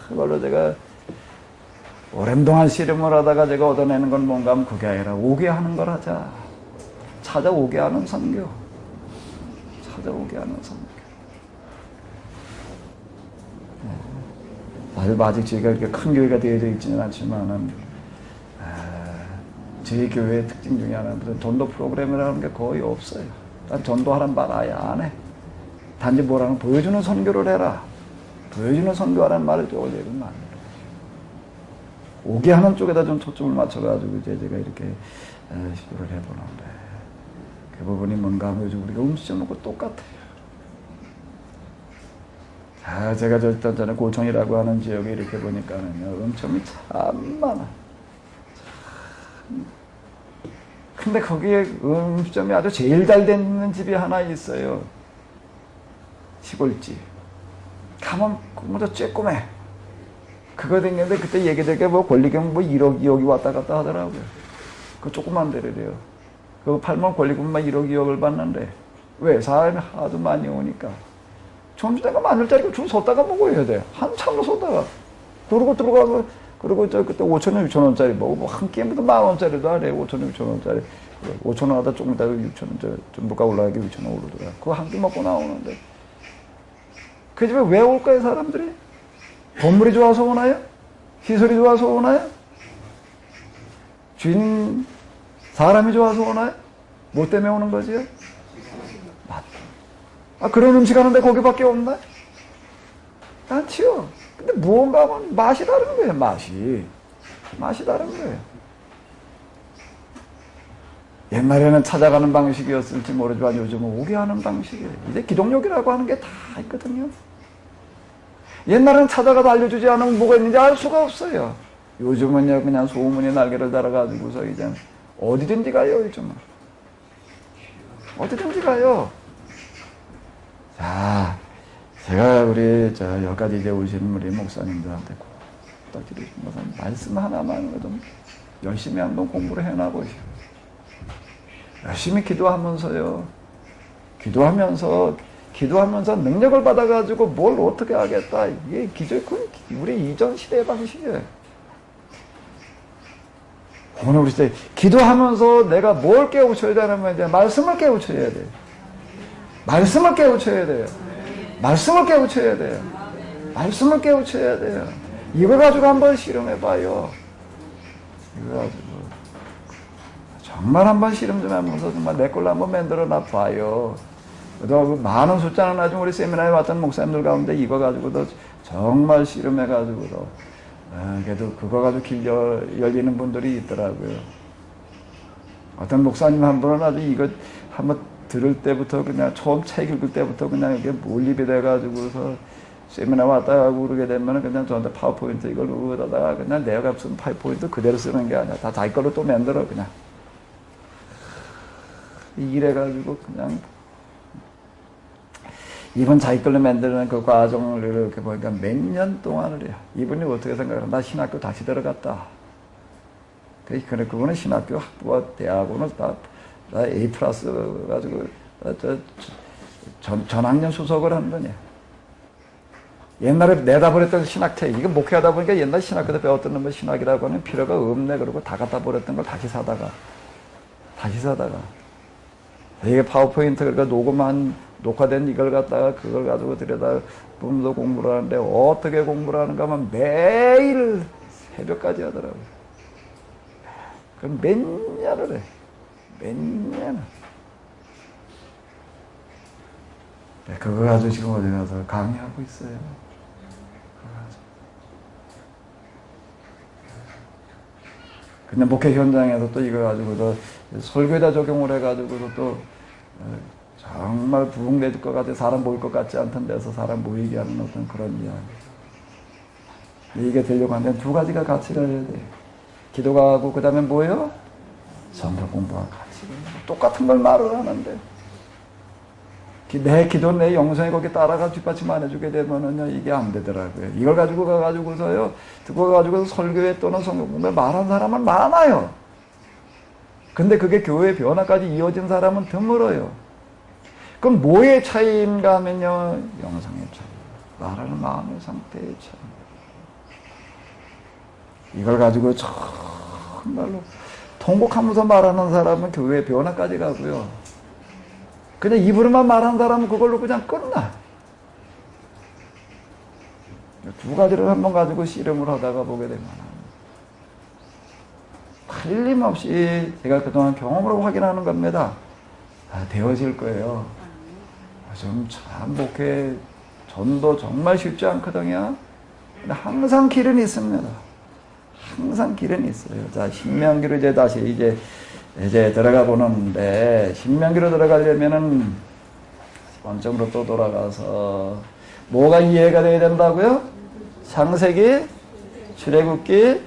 그걸로 제가 오랜동안 씨름을 하다가 제가 얻어내는 건 뭔가 하면 그게 아니라 오게 하는 걸 하자. 찾아오게 하는 선교. 찾아오게 하는 선교. 사실 아직 저희가 이렇게 큰 교회가 되어져 있지는 않지만은 저희 교회의 특징 중에 하나는 무슨 전도 프로그램이라는 게 거의 없어요. 난 전도하는 말 아예 안 해. 단지 뭐라는 보여주는 선교를 해라. 보여주는 선교하라는 말을 조금 얘기는 안 해요. 오게 하는 쪽에다 좀 초점을 맞춰가지고 제가 이렇게 시도를 해보는데 그 부분이 뭔가 하면 요즘 우리가 음식점하고 똑같아요. 제가 전에 고청이라고 하는 지역에 이렇게 보니까는요, 음식점이 참 많아. 근데 거기에 음식점이 아주 제일 잘 되는 집이 하나 있어요. 시골집. 가면 먼저 쬐꼬매. 그거 댕겼는데 그때 얘기되게 권리금 1억, 2억이 왔다 갔다 하더라고요. 그 조그만 데래요. 그거 팔면 권리금만 1억, 2억을 받는데. 왜? 사람이 하도 많이 오니까. 점주대가 10,000원짜리 줄 섰다가 먹어야 돼. 한참로 섰다가. 그러고 들어가서, 그리고 그때 5,000원, 6,000원짜리 먹고, 한 끼에부터 10,000원짜리도 하래. 5,000원, 6,000원짜리. 5,000원 하다 조금 있다가 6,000원, 좀 물가 올라가게 6,000원 오르더라. 그거 한 끼 먹고 나오는데. 그 집에 왜 올까요, 사람들이? 건물이 좋아서 오나요? 시설이 좋아서 오나요? 주인, 사람이 좋아서 오나요? 뭐 때문에 오는 거지요? 맛. 아, 그런 음식 하는데 거기밖에 없나? 않지요. 근데 무언가 하면 맛이 다른 거예요, 맛이. 맛이 다른 거예요. 옛날에는 찾아가는 방식이었을지 모르지만 요즘은 오게 하는 방식이에요. 이제 기동력이라고 하는 게 다 있거든요. 옛날에는 찾아가도 알려주지 않으면 뭐가 있는지 알 수가 없어요. 요즘은요, 그냥 소문이 날개를 달아가지고서 이제 어디든지 가요, 요즘은. 어디든지 가요. 자, 제가 우리 여기까지 이제 오신 우리 목사님들한테 부탁드리고 싶은 것은 말씀 하나만으로도 열심히 한번 공부를 해놔보시고 열심히 기도하면서요. 기도하면서 능력을 받아가지고 뭘 어떻게 하겠다. 이게 우리 이전 시대의 방식이에요. 오늘 우리 시대 기도하면서 내가 뭘 깨우쳐야 되냐면 이제 말씀을 깨우쳐야 돼요. 말씀을 깨우쳐야 돼요. 말씀을 깨우쳐야 돼요. 말씀을 깨우쳐야 돼요. 이거 가지고 한번 실험해봐요. 이거 가지고. 정말 한번 실험 좀 하면서 정말 내 걸로 한번 만들어 놔봐요. 많은 숫자는 나중에 우리 세미나에 왔던 목사님들 가운데 이거 가지고도 정말 실험해가지고도 그래도 그거 가지고 길 열리는 분들이 있더라고요. 어떤 목사님 한 분은 아주 이거 한번 들을 때부터 그냥 처음 책 읽을 때부터 그냥 이게 몰입이 돼가지고서 세미나 왔다 하고 그러게 되면 그냥 저한테 파워포인트 이걸 누르다가 그냥 내가 쓴 파워포인트 그대로 쓰는 게 아니야. 다 자기 걸로 또 만들어 그냥. 이래가지고 그냥 이번 자기 걸로 만드는 그 과정을 이렇게 보니까 몇 년 동안을 해요. 이분이 어떻게 생각하나? 나 신학교 다시 들어갔다. 그거는 신학교 학부와 대학원을 다 A 플러스 가지고 전학년 수석을 한 거냐. 옛날에 내다 버렸던 신학책, 이거 목회하다 보니까 옛날 신학교 때 배웠던 놈의 신학이라고 하는 필요가 없네. 그러고 다 갖다 버렸던 걸 다시 사다가. 이게 파워포인트, 그러니까 녹화된 이걸 갖다가 그걸 가지고 들여다 보면서 공부를 하는데 어떻게 공부를 하는가 하면 매일 새벽까지 하더라고요. 그럼 몇 년을 해. 몇 년을. 그거 가지고 지금 어디 가서 강의하고 있어요. 근데 목회 현장에서 또 이거 가지고도 설교에다 적용을 해가지고도 또 정말 부흥될 것 같아 사람 모일 것 같지 않던 데서 사람 모이게 하는 어떤 그런 이야기. 이게 되려고 하는데 두 가지가 같이 가야 돼. 기도가 하고 그 다음에 뭐예요? 성경 공부가 같이 가야 돼. 똑같은 걸 말을 하는데 내 기도, 내 영성이 거기 따라가 뒷받침 안 해주게 되면은요, 이게 안 되더라고요. 이걸 가지고 가가지고서요, 그거 가지고 설교회 또는 성경 공부에 말한 사람은 많아요. 근데 그게 교회 변화까지 이어진 사람은 드물어요. 그럼 뭐의 차이인가 하면요, 영성의 차이. 말하는 마음의 상태의 차이. 이걸 가지고 정말로 통곡하면서 말하는 사람은 교회 변화까지 가고요. 그냥 입으로만 말하는 사람은 그걸로 그냥 끝나. 두 가지를 한번 가지고 씨름을 하다가 보게 되면 틀림없이 제가 그동안 경험으로 확인하는 겁니다. 되어질 거예요. 좀 참 목회 전도 정말 쉽지 않거든요. 근데 항상 길은 있습니다. 항상 길은 있어요. 자, 신명기로 이제 들어가 보는데, 신명기로 들어가려면은 원점으로 또 돌아가서 뭐가 이해가 돼야 된다고요? 창세기, 출애굽기,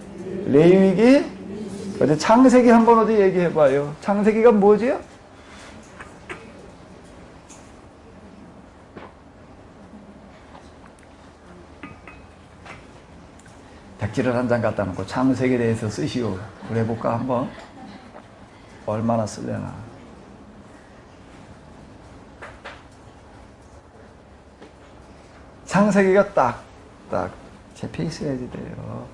레위기. 어디 창세기 한번 어디 얘기해봐요. 창세기가 뭐지요? 백지를 한 장 갖다 놓고 창세기에 대해서 쓰시오. 그래 볼까 한번. 얼마나 쓸려나. 창세기가 딱 잡혀 있어야지 돼요.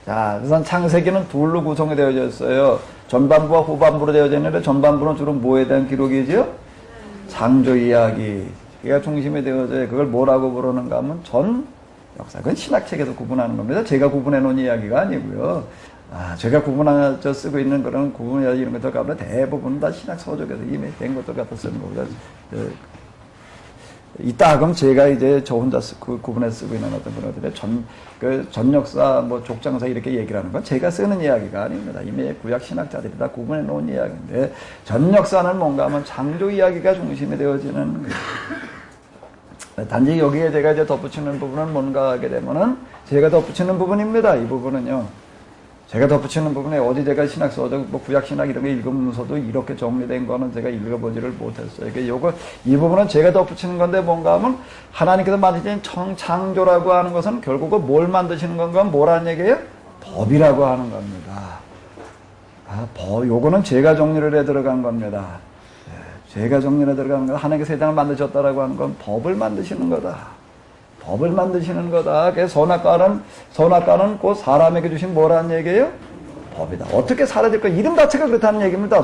자, 우선 창세기는 둘로 구성이 되어져 있어요. 전반부와 후반부로 되어져 있는데 전반부는 주로 뭐에 대한 기록이죠? 창조 이야기. 이야기가 중심이 되어져 그걸 뭐라고 부르는가 하면 전 역사. 그건 신학책에서 구분하는 겁니다. 제가 구분해 놓은 이야기가 아니고요. 제가 구분해서 쓰고 있는 그런 구분 이런 것들 가운데 대부분 다 신학 서적에서 이미 된 것들 갖다 쓰는 겁니다. 이따 그럼 제가 이제 저 혼자 구분해 쓰고 있는 어떤 그런 것들의 전 역사, 뭐 족장사 이렇게 얘기를 하는 건 제가 쓰는 이야기가 아닙니다. 이미 구약 신학자들이 다 구분해 놓은 이야기인데, 전 역사는 뭔가 하면 창조 이야기가 중심이 되어지는 거예요. 단지 여기에 제가 이제 덧붙이는 부분은 뭔가 하게 되면은 제가 덧붙이는 부분입니다. 이 부분은요. 제가 덧붙이는 부분에 어디 제가 신학서적, 뭐 구약신학 이런 거 읽으면서도 이렇게 정리된 거는 제가 읽어보지를 못했어요. 이 부분은 제가 덧붙이는 건데 뭔가 하면 하나님께서 만드신 창조라고 하는 것은 결국은 뭘 만드시는 건가? 뭐라는 얘기예요? 법이라고 하는 겁니다. 요거는 제가 정리를 해 들어간 겁니다. 제가 정리를 해 들어간 건 하나님께서 세상을 만드셨다라고 하는 건 법을 만드시는 거다. 법을 만드시는 거다. 그래서 선악과는 곧 사람에게 주신 뭐라는 얘기예요? 법이다. 어떻게 살아야 될까? 이름 자체가 그렇다는 얘기입니다.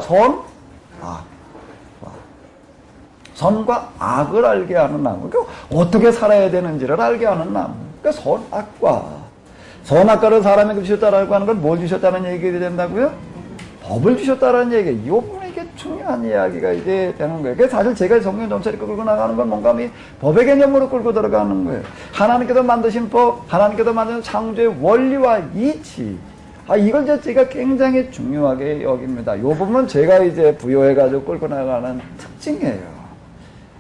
선과 악을 알게 하는 나무. 그러니까 어떻게 살아야 되는지를 알게 하는 나무. 그러니까 선악과. 선악과를 사람에게 주셨다라고 하는 건 뭘 주셨다는 얘기가 된다고요? 법을 주셨다는 얘기예요. 이 부분이 이게 중요한 이야기가 이제 되는 거예요. 그래서 사실 제가 성경 전체를 끌고 나가는 건 뭔가 법의 개념으로 끌고 들어가는 거예요. 하나님께서 만드신 법, 하나님께서 만드신 창조의 원리와 이치. 이걸 제가 굉장히 중요하게 여깁니다. 이 부분은 제가 이제 부여해가지고 끌고 나가는 특징이에요.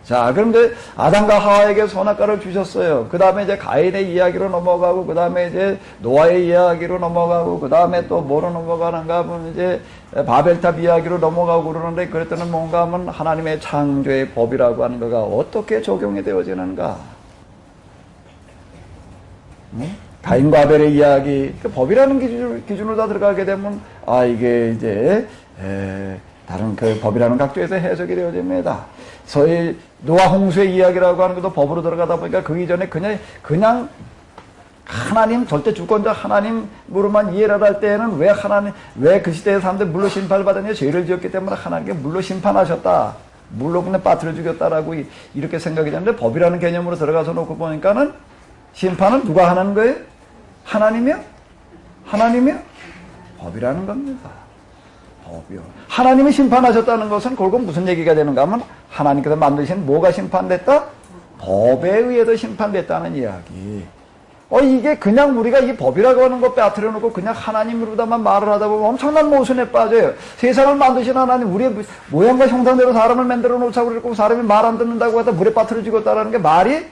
자, 그런데 아담과 하와에게 선악과를 주셨어요. 그 다음에 이제 가인의 이야기로 넘어가고, 그 다음에 이제 노아의 이야기로 넘어가고, 그 다음에 또 뭐로 넘어가는가 하면 이제 바벨탑 이야기로 넘어가고 그러는데, 그랬더니 뭔가 하면 하나님의 창조의 법이라고 하는 거가 어떻게 적용이 되어지는가? 가인과 아벨의 이야기, 그 법이라는 기준으로 다 들어가게 되면, 이게 이제, 다른 그 법이라는 각도에서 해석이 되어집니다. 소위 노아 홍수의 이야기라고 하는 것도 법으로 들어가다 보니까 그 이전에 그냥 하나님 절대 주권자 하나님으로만 이해를 할 때에는 왜 그 시대의 사람들 물로 심판을 받았냐? 죄를 지었기 때문에 하나님께 물로 심판하셨다. 물로 그냥 빠뜨려 죽였다라고 이렇게 생각이 되는데, 법이라는 개념으로 들어가서 놓고 보니까는 심판은 누가 하는 거예요? 하나님이요? 법이라는 겁니다. 법이요. 하나님이 심판하셨다는 것은 결국 무슨 얘기가 되는가 하면 하나님께서 만드신 뭐가 심판됐다? 법에 의해서 심판됐다는 이야기. 이게 그냥 우리가 이 법이라고 하는 것 빼앗으려 놓고 그냥 하나님으로다만 말을 하다 보면 엄청난 모순에 빠져요. 세상을 만드신 하나님, 우리의 모양과 형상대로 사람을 만들어 놓자고 그랬고 사람이 말 안 듣는다고 하다 물에 빠뜨려 죽였다라는 게 말이?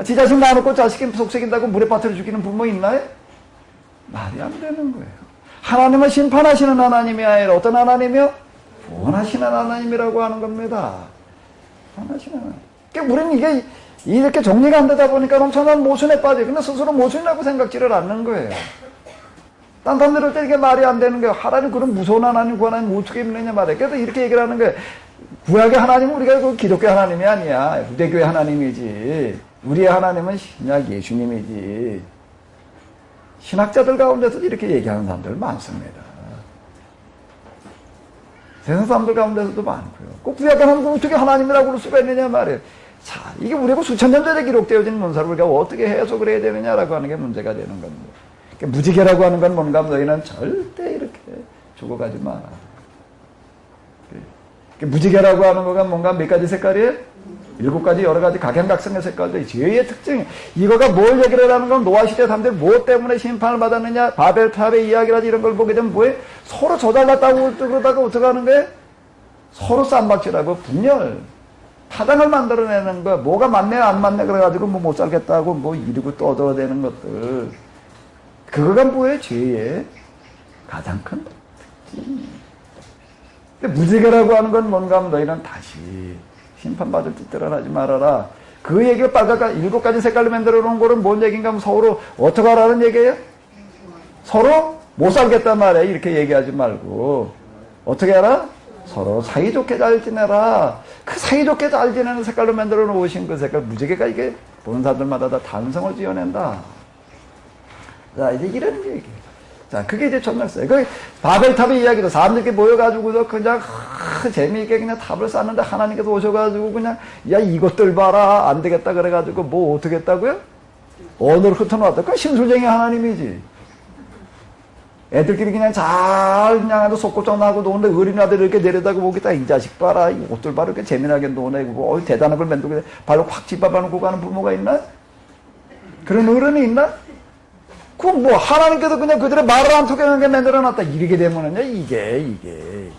지 자식 낳아놓고 자식이 속삭인다고 물에 빠뜨려 죽이는 부모 있나요? 말이 안 되는 거예요. 하나님은 심판하시는 하나님이 아니라 어떤 하나님이요? 구원하시는 하나님이라고 하는 겁니다. 구원하시는 하나님. 그러니까 우리는 이게 이렇게 정리가 안 되다 보니까 엄청난 모순에 빠져요. 근데 스스로 모순이라고 생각지를 않는 거예요. 딴 사람들 때 이게 말이 안 되는 거예요. 하나님 그런 무서운 하나님, 구하나님 어떻게 믿느냐 말이에요. 그래서 이렇게 얘기를 하는 거예요. 구약의 하나님은 우리가 그 기독교 하나님이 아니야. 유대교의 하나님이지. 우리의 하나님은 신약 예수님이지. 신학자들 가운데서 이렇게 얘기하는 사람들 많습니다. 세상 사람들 가운데서도 많고요. 꼭 구약 하나님을 어떻게 하나님이라고 부를 수가 있느냐 말이에요. 자, 이게 우리가 수천 년 전에 기록되어진 문서를 우리가 어떻게 해석을 해야 되느냐라고 하는 게 문제가 되는 겁니다. 그러니까 무지개라고 하는 건 뭔가 너희는 절대 이렇게 죽어가지 마라. 무지개라고 하는 거가 뭔가 몇 가지 색깔이에요? 7가지 여러 가지 각양각색의 색깔들, 죄의 특징. 이거가 뭘 얘기를 하는 건 노아 시대 사람들이 뭐 때문에 심판을 받았느냐, 바벨탑의 이야기라든지 이런 걸 보게 되면 뭐예요? 서로 저달랐다고 그러다가 어떻게 하는 거예요? 서로 쌈박질하고 분열, 타당을 만들어내는 거야. 뭐가 맞네 안 맞네 그래가지고 뭐 못 살겠다고 뭐 이러고 떠들어대는 것들. 그거가 뭐예요? 죄의 가장 큰 특징. 근데 무지개라고 하는 건 뭔가 하면 너희는 다시 심판받을 짓들을 하지 말아라. 그 얘기가 빨갛게 7가지 색깔로 만들어 놓은 거는 뭔 얘기인가 하면 서로 어떻게 하라는 얘기예요? 서로 못 살겠단 말이에요. 이렇게 얘기하지 말고. 어떻게 하라? 서로 사이좋게 잘 지내라. 그 사이좋게 잘 지내는 색깔로 만들어 놓으신 그 색깔, 무지개가 이게 보는 사람들마다 다 탄성을 지어낸다. 자, 이제 이런 얘기. 자, 그게 이제 전략서예요. 그 바벨탑의 이야기도 사람들끼리 모여가지고서 그냥 재미있게 그냥 탑을 쌓는데 하나님께서 오셔가지고 그냥 야 이것들 봐라 안 되겠다 그래가지고 뭐 어떻게 했다고요? 언어를 흩어놓았다. 그건 심술쟁이 하나님이지. 애들끼리 그냥 잘 그냥 아주 속고장 나고 노는데 어린아들 이렇게 내려다가 보겠다. 이 자식 봐라 이 옷들 봐라 이렇게 재미나게 노네. 뭐 대단한 걸 만들고 발로 확 짚어봐놓고 가는 부모가 있나? 그런 어른이 있나? 그 뭐 하나님께서 그냥 그들의 말을 안 통하게 만들어놨다. 이렇게 되면은요 이게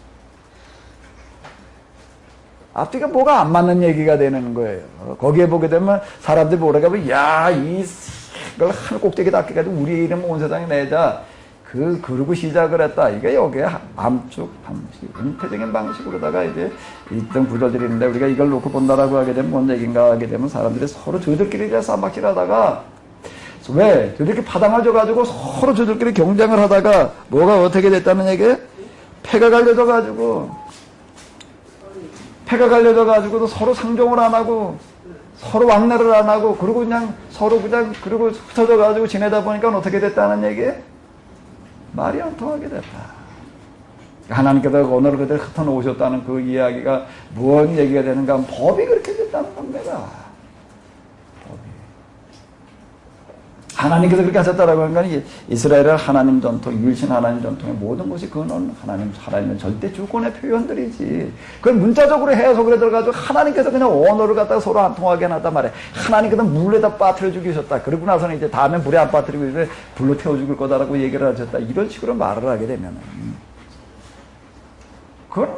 앞뒤가 뭐가 안 맞는 얘기가 되는 거예요. 거기에 보게 되면 사람들이 뭐라고 하면 야 이걸 한 꼭대기 닦여가지고 우리 이름 온 세상에 내자. 그러고 시작을 했다. 이게 여기에 암축 방식, 은폐적인 방식으로다가 이제 있던 구절들이 있는데 우리가 이걸 놓고 본다라고 하게 되면 뭔 얘기인가 하게 되면 사람들이 서로 저들끼리 이제 쌈박질 하다가 왜? 저들끼리 파당을 줘가지고 서로 저들끼리 경쟁을 하다가 뭐가 어떻게 됐다는 얘기예요? 패가 갈려져가지고도 서로 상종을 안 하고 서로 왕래를 안 하고 그리고 그냥 서로 그냥 그리고 흩어져가지고 지내다 보니까 어떻게 됐다는 얘기예요? 말이 안 통하게 됐다. 하나님께서 오늘 그들 흩어놓으셨다는 그 이야기가 무슨 얘기가 되는가 하면 법이 그렇게 됐다는 겁니다. 법이. 하나님께서 그렇게 하셨다라고 하는 건 이스라엘의 하나님 전통, 유일신 하나님 전통의 모든 것이 그건 하나님은 절대 주권의 표현들이지. 그걸 문자적으로 해석을 해들어가지고 하나님께서 그냥 언어를 갖다가 서로 안 통하게 해놨단 말이에요. 하나님께서 물에다 빠뜨려 죽이셨다. 그러고 나서는 이제 다음에 물에 안 빠뜨리고 이제 불로 태워 죽일 거다라고 얘기를 하셨다. 이런 식으로 말을 하게 되면은 그건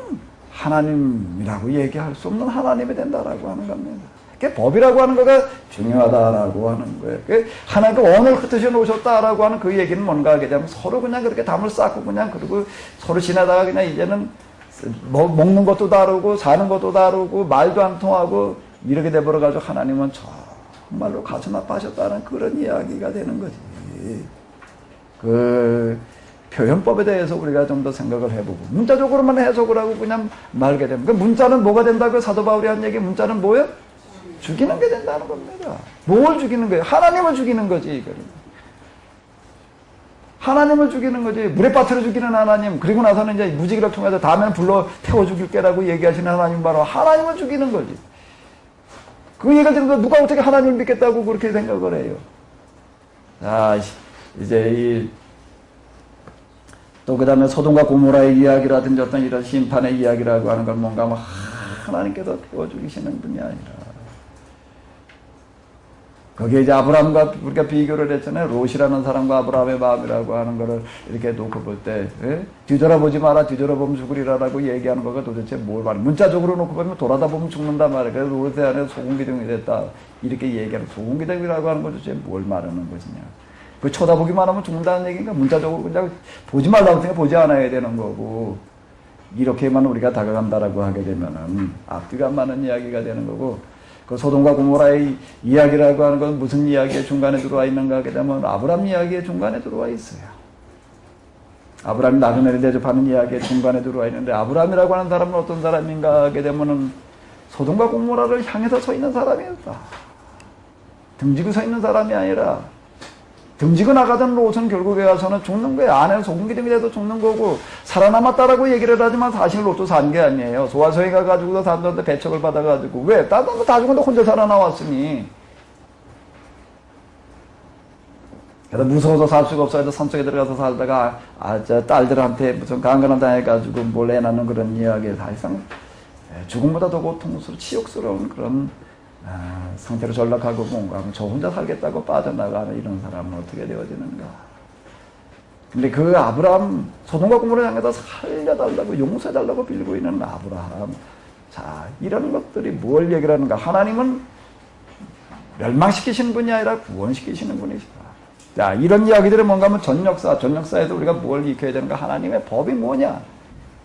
하나님이라고 얘기할 수 없는 하나님이 된다라고 하는 겁니다. 그게 법이라고 하는 거가 중요하다라고 하는 거예요. 하나님께서 언어를 흩으셔 놓으셨다라고 하는 그 얘기는 뭔가 하게 되면 서로 그냥 그렇게 담을 쌓고 그냥 그리고 서로 지나다가 그냥 이제는 먹는 것도 다르고 사는 것도 다르고 말도 안 통하고 이렇게 돼버려가지고 하나님은 정말로 가슴 아파하셨다는 그런 이야기가 되는 거지. 그 표현법에 대해서 우리가 좀 더 생각을 해보고 문자적으로만 해석을 하고 그냥 말게 되면 그 문자는 뭐가 된다고 사도 바울이 한 얘기 문자는 뭐예요? 죽이는 게 된다는 겁니다. 뭘 죽이는 거예요? 하나님을 죽이는 거지, 이거는. 하나님을 죽이는 거지. 물에 빠뜨려 죽이는 하나님. 그리고 나서는 이제 무지개를 통해서 다음에는 불러 태워 죽일게라고 얘기하시는 하나님 바로 하나님을 죽이는 거지. 그 얘기를 들으면서 누가 어떻게 하나님을 믿겠다고 그렇게 생각을 해요. 자, 이제 또 그 다음에 소돔과 고모라의 이야기라든지 어떤 이런 심판의 이야기라고 하는 건 뭔가 뭐 하나님께서 태워 죽이시는 분이 아니라 거기에 이제 아브라함과 우리가 비교를 했잖아요. 롯이라는 사람과 아브라함의 마음이라고 하는 거를 이렇게 놓고 볼 때, 뒤돌아보지 마라, 뒤돌아보면 죽으리라라고 얘기하는 거가 도대체 뭘 말이야. 문자적으로 놓고 보면 돌아다 보면 죽는단 말이에요. 그래서 롯의 안에 소금기둥이 됐다. 이렇게 얘기하는 소금기둥이라고 하는 거 도대체 뭘 말하는 것이냐. 그 쳐다보기만 하면 죽는다는 얘기인가? 문자적으로 그냥 보지 말라고 생각 보지 않아야 되는 거고, 이렇게만 우리가 다가간다라고 하게 되면은 앞뒤가 안 맞는 이야기가 되는 거고, 그 소돔과 고모라의 이야기라고 하는 건 무슨 이야기의 중간에 들어와 있는가 하게 되면 아브라함 이야기의 중간에 들어와 있어요. 아브라함이 나그네를 대접하는 이야기의 중간에 들어와 있는데 아브라함이라고 하는 사람은 어떤 사람인가 하게 되면은 소돔과 고모라를 향해서 서 있는 사람이었다. 등지고 서 있는 사람이 아니라 등지고 나가던 롯은 결국에 가서는 죽는 거예요. 안에는 소금기둥이라도 죽는 거고 살아남았다라고 얘기를 하지만 사실 롯도 산 게 아니에요. 소아서에 가가지고도 사람들한테 배척을 받아가지고 왜? 다른 거 다 죽은데 혼자 살아나왔으니. 그래서 무서워서 살 수가 없어서 산속에 들어가서 살다가 저 딸들한테 무슨 강간을 당해가지고 몰래 낳는 그런 이야기 사실상 죽음보다 더 고통스러운 치욕스러운 그런 상태로 전락하고 뭔가 저 혼자 살겠다고 빠져나가는 이런 사람은 어떻게 되어지는가. 근데 그 아브라함 소돔과 고모라를 향해서 살려달라고 용서해달라고 빌고 있는 아브라함. 자, 이런 것들이 뭘 얘기를 하는가. 하나님은 멸망시키시는 분이 아니라 구원시키시는 분이시다. 자, 이런 이야기들이 뭔가 하면 전 역사에서 우리가 뭘 익혀야 되는가. 하나님의 법이 뭐냐.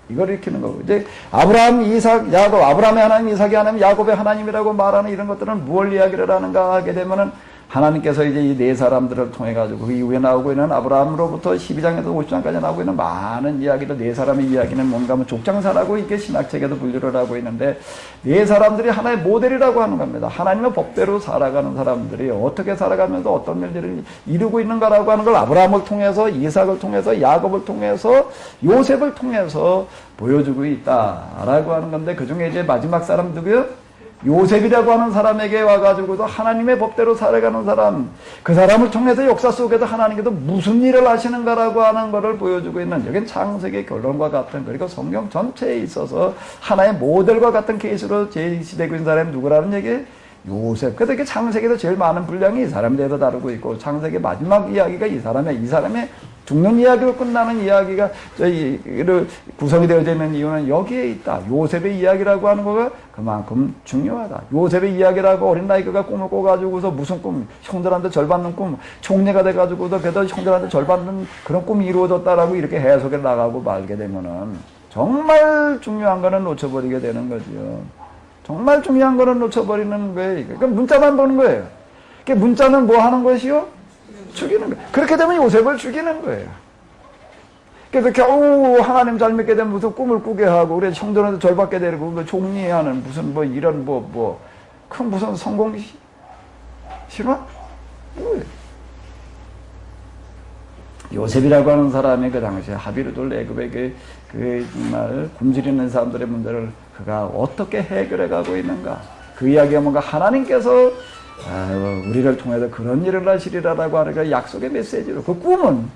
이걸 익히는 거고. 이제 아브라함, 이삭, 야곱, 아브라함의 하나님, 이삭의 하나님, 야곱의 하나님이라고 말하는 이런 것들은 무엇 이야기를 하는가 하게 되면은 하나님께서 이제 이 네 사람들을 통해 가지고 그 이후에 나오고 있는 아브라함으로부터 12장에서 50장까지 나오고 있는 많은 이야기들, 네 사람의 이야기는 뭔가 하면 족장사라고 이렇게 신학책에도 분류를 하고 있는데, 네 사람들이 하나의 모델이라고 하는 겁니다. 하나님의 법대로 살아가는 사람들이 어떻게 살아가면서 어떤 일들을 이루고 있는가라고 하는 걸 아브라함을 통해서, 이삭을 통해서, 야곱을 통해서, 요셉을 통해서 보여주고 있다라고 하는 건데, 그 중에 이제 마지막 사람 누구요? 요셉이라고 하는 사람에게 와가지고도 하나님의 법대로 살아가는 사람, 그 사람을 통해서 역사 속에서 하나님께서 무슨 일을 하시는가라고 하는 것을 보여주고 있는, 여긴 창세기 결론과 같은, 그리고 성경 전체에 있어서 하나의 모델과 같은 케이스로 제시되고 있는 사람이 누구라는 얘기? 요셉. 그래서 이게 창세기에서 제일 많은 분량이 이 사람에 대해서 다루고 있고, 창세기 마지막 이야기가 이 사람의 죽는 이야기로 끝나는 이야기가 저희를 구성이 되어져 있는 이유는 여기에 있다. 요셉의 이야기라고 하는 거가 그만큼 중요하다. 요셉의 이야기라고 어린 나이가 꿈을 꿔가지고서 무슨 꿈, 형들한테 절 받는 꿈, 총리가 돼가지고도 그래도 형들한테 절 받는 그런 꿈이 이루어졌다라고 이렇게 해석에 나가고 말게 되면은 정말 중요한 거는 놓쳐버리게 되는 거죠. 정말 중요한 거는 놓쳐버리는 거예요. 그러니까 문자만 보는 거예요. 그러니까 문자는 뭐 하는 것이요? 죽이는 거예요. 그렇게 되면 요셉을 죽이는 거예요. 그래서 겨우 하나님 잘 믿게 되면 무슨 꿈을 꾸게 하고, 우리 형들한테 절받게 되고, 뭐 종리하는 무슨 뭐 이런 큰 무슨 성공 실화? 뭐예요? 요셉이라고 하는 사람이 그 당시에 하비루돌 애굽의 그 정말 굶주리는 사람들의 문제를 그가 어떻게 해결해 가고 있는가? 그 이야기가 뭔가 하나님께서 우리를 통해서 그런 일을 하시리라라고 하는 그 약속의 메시지로, 그 꿈은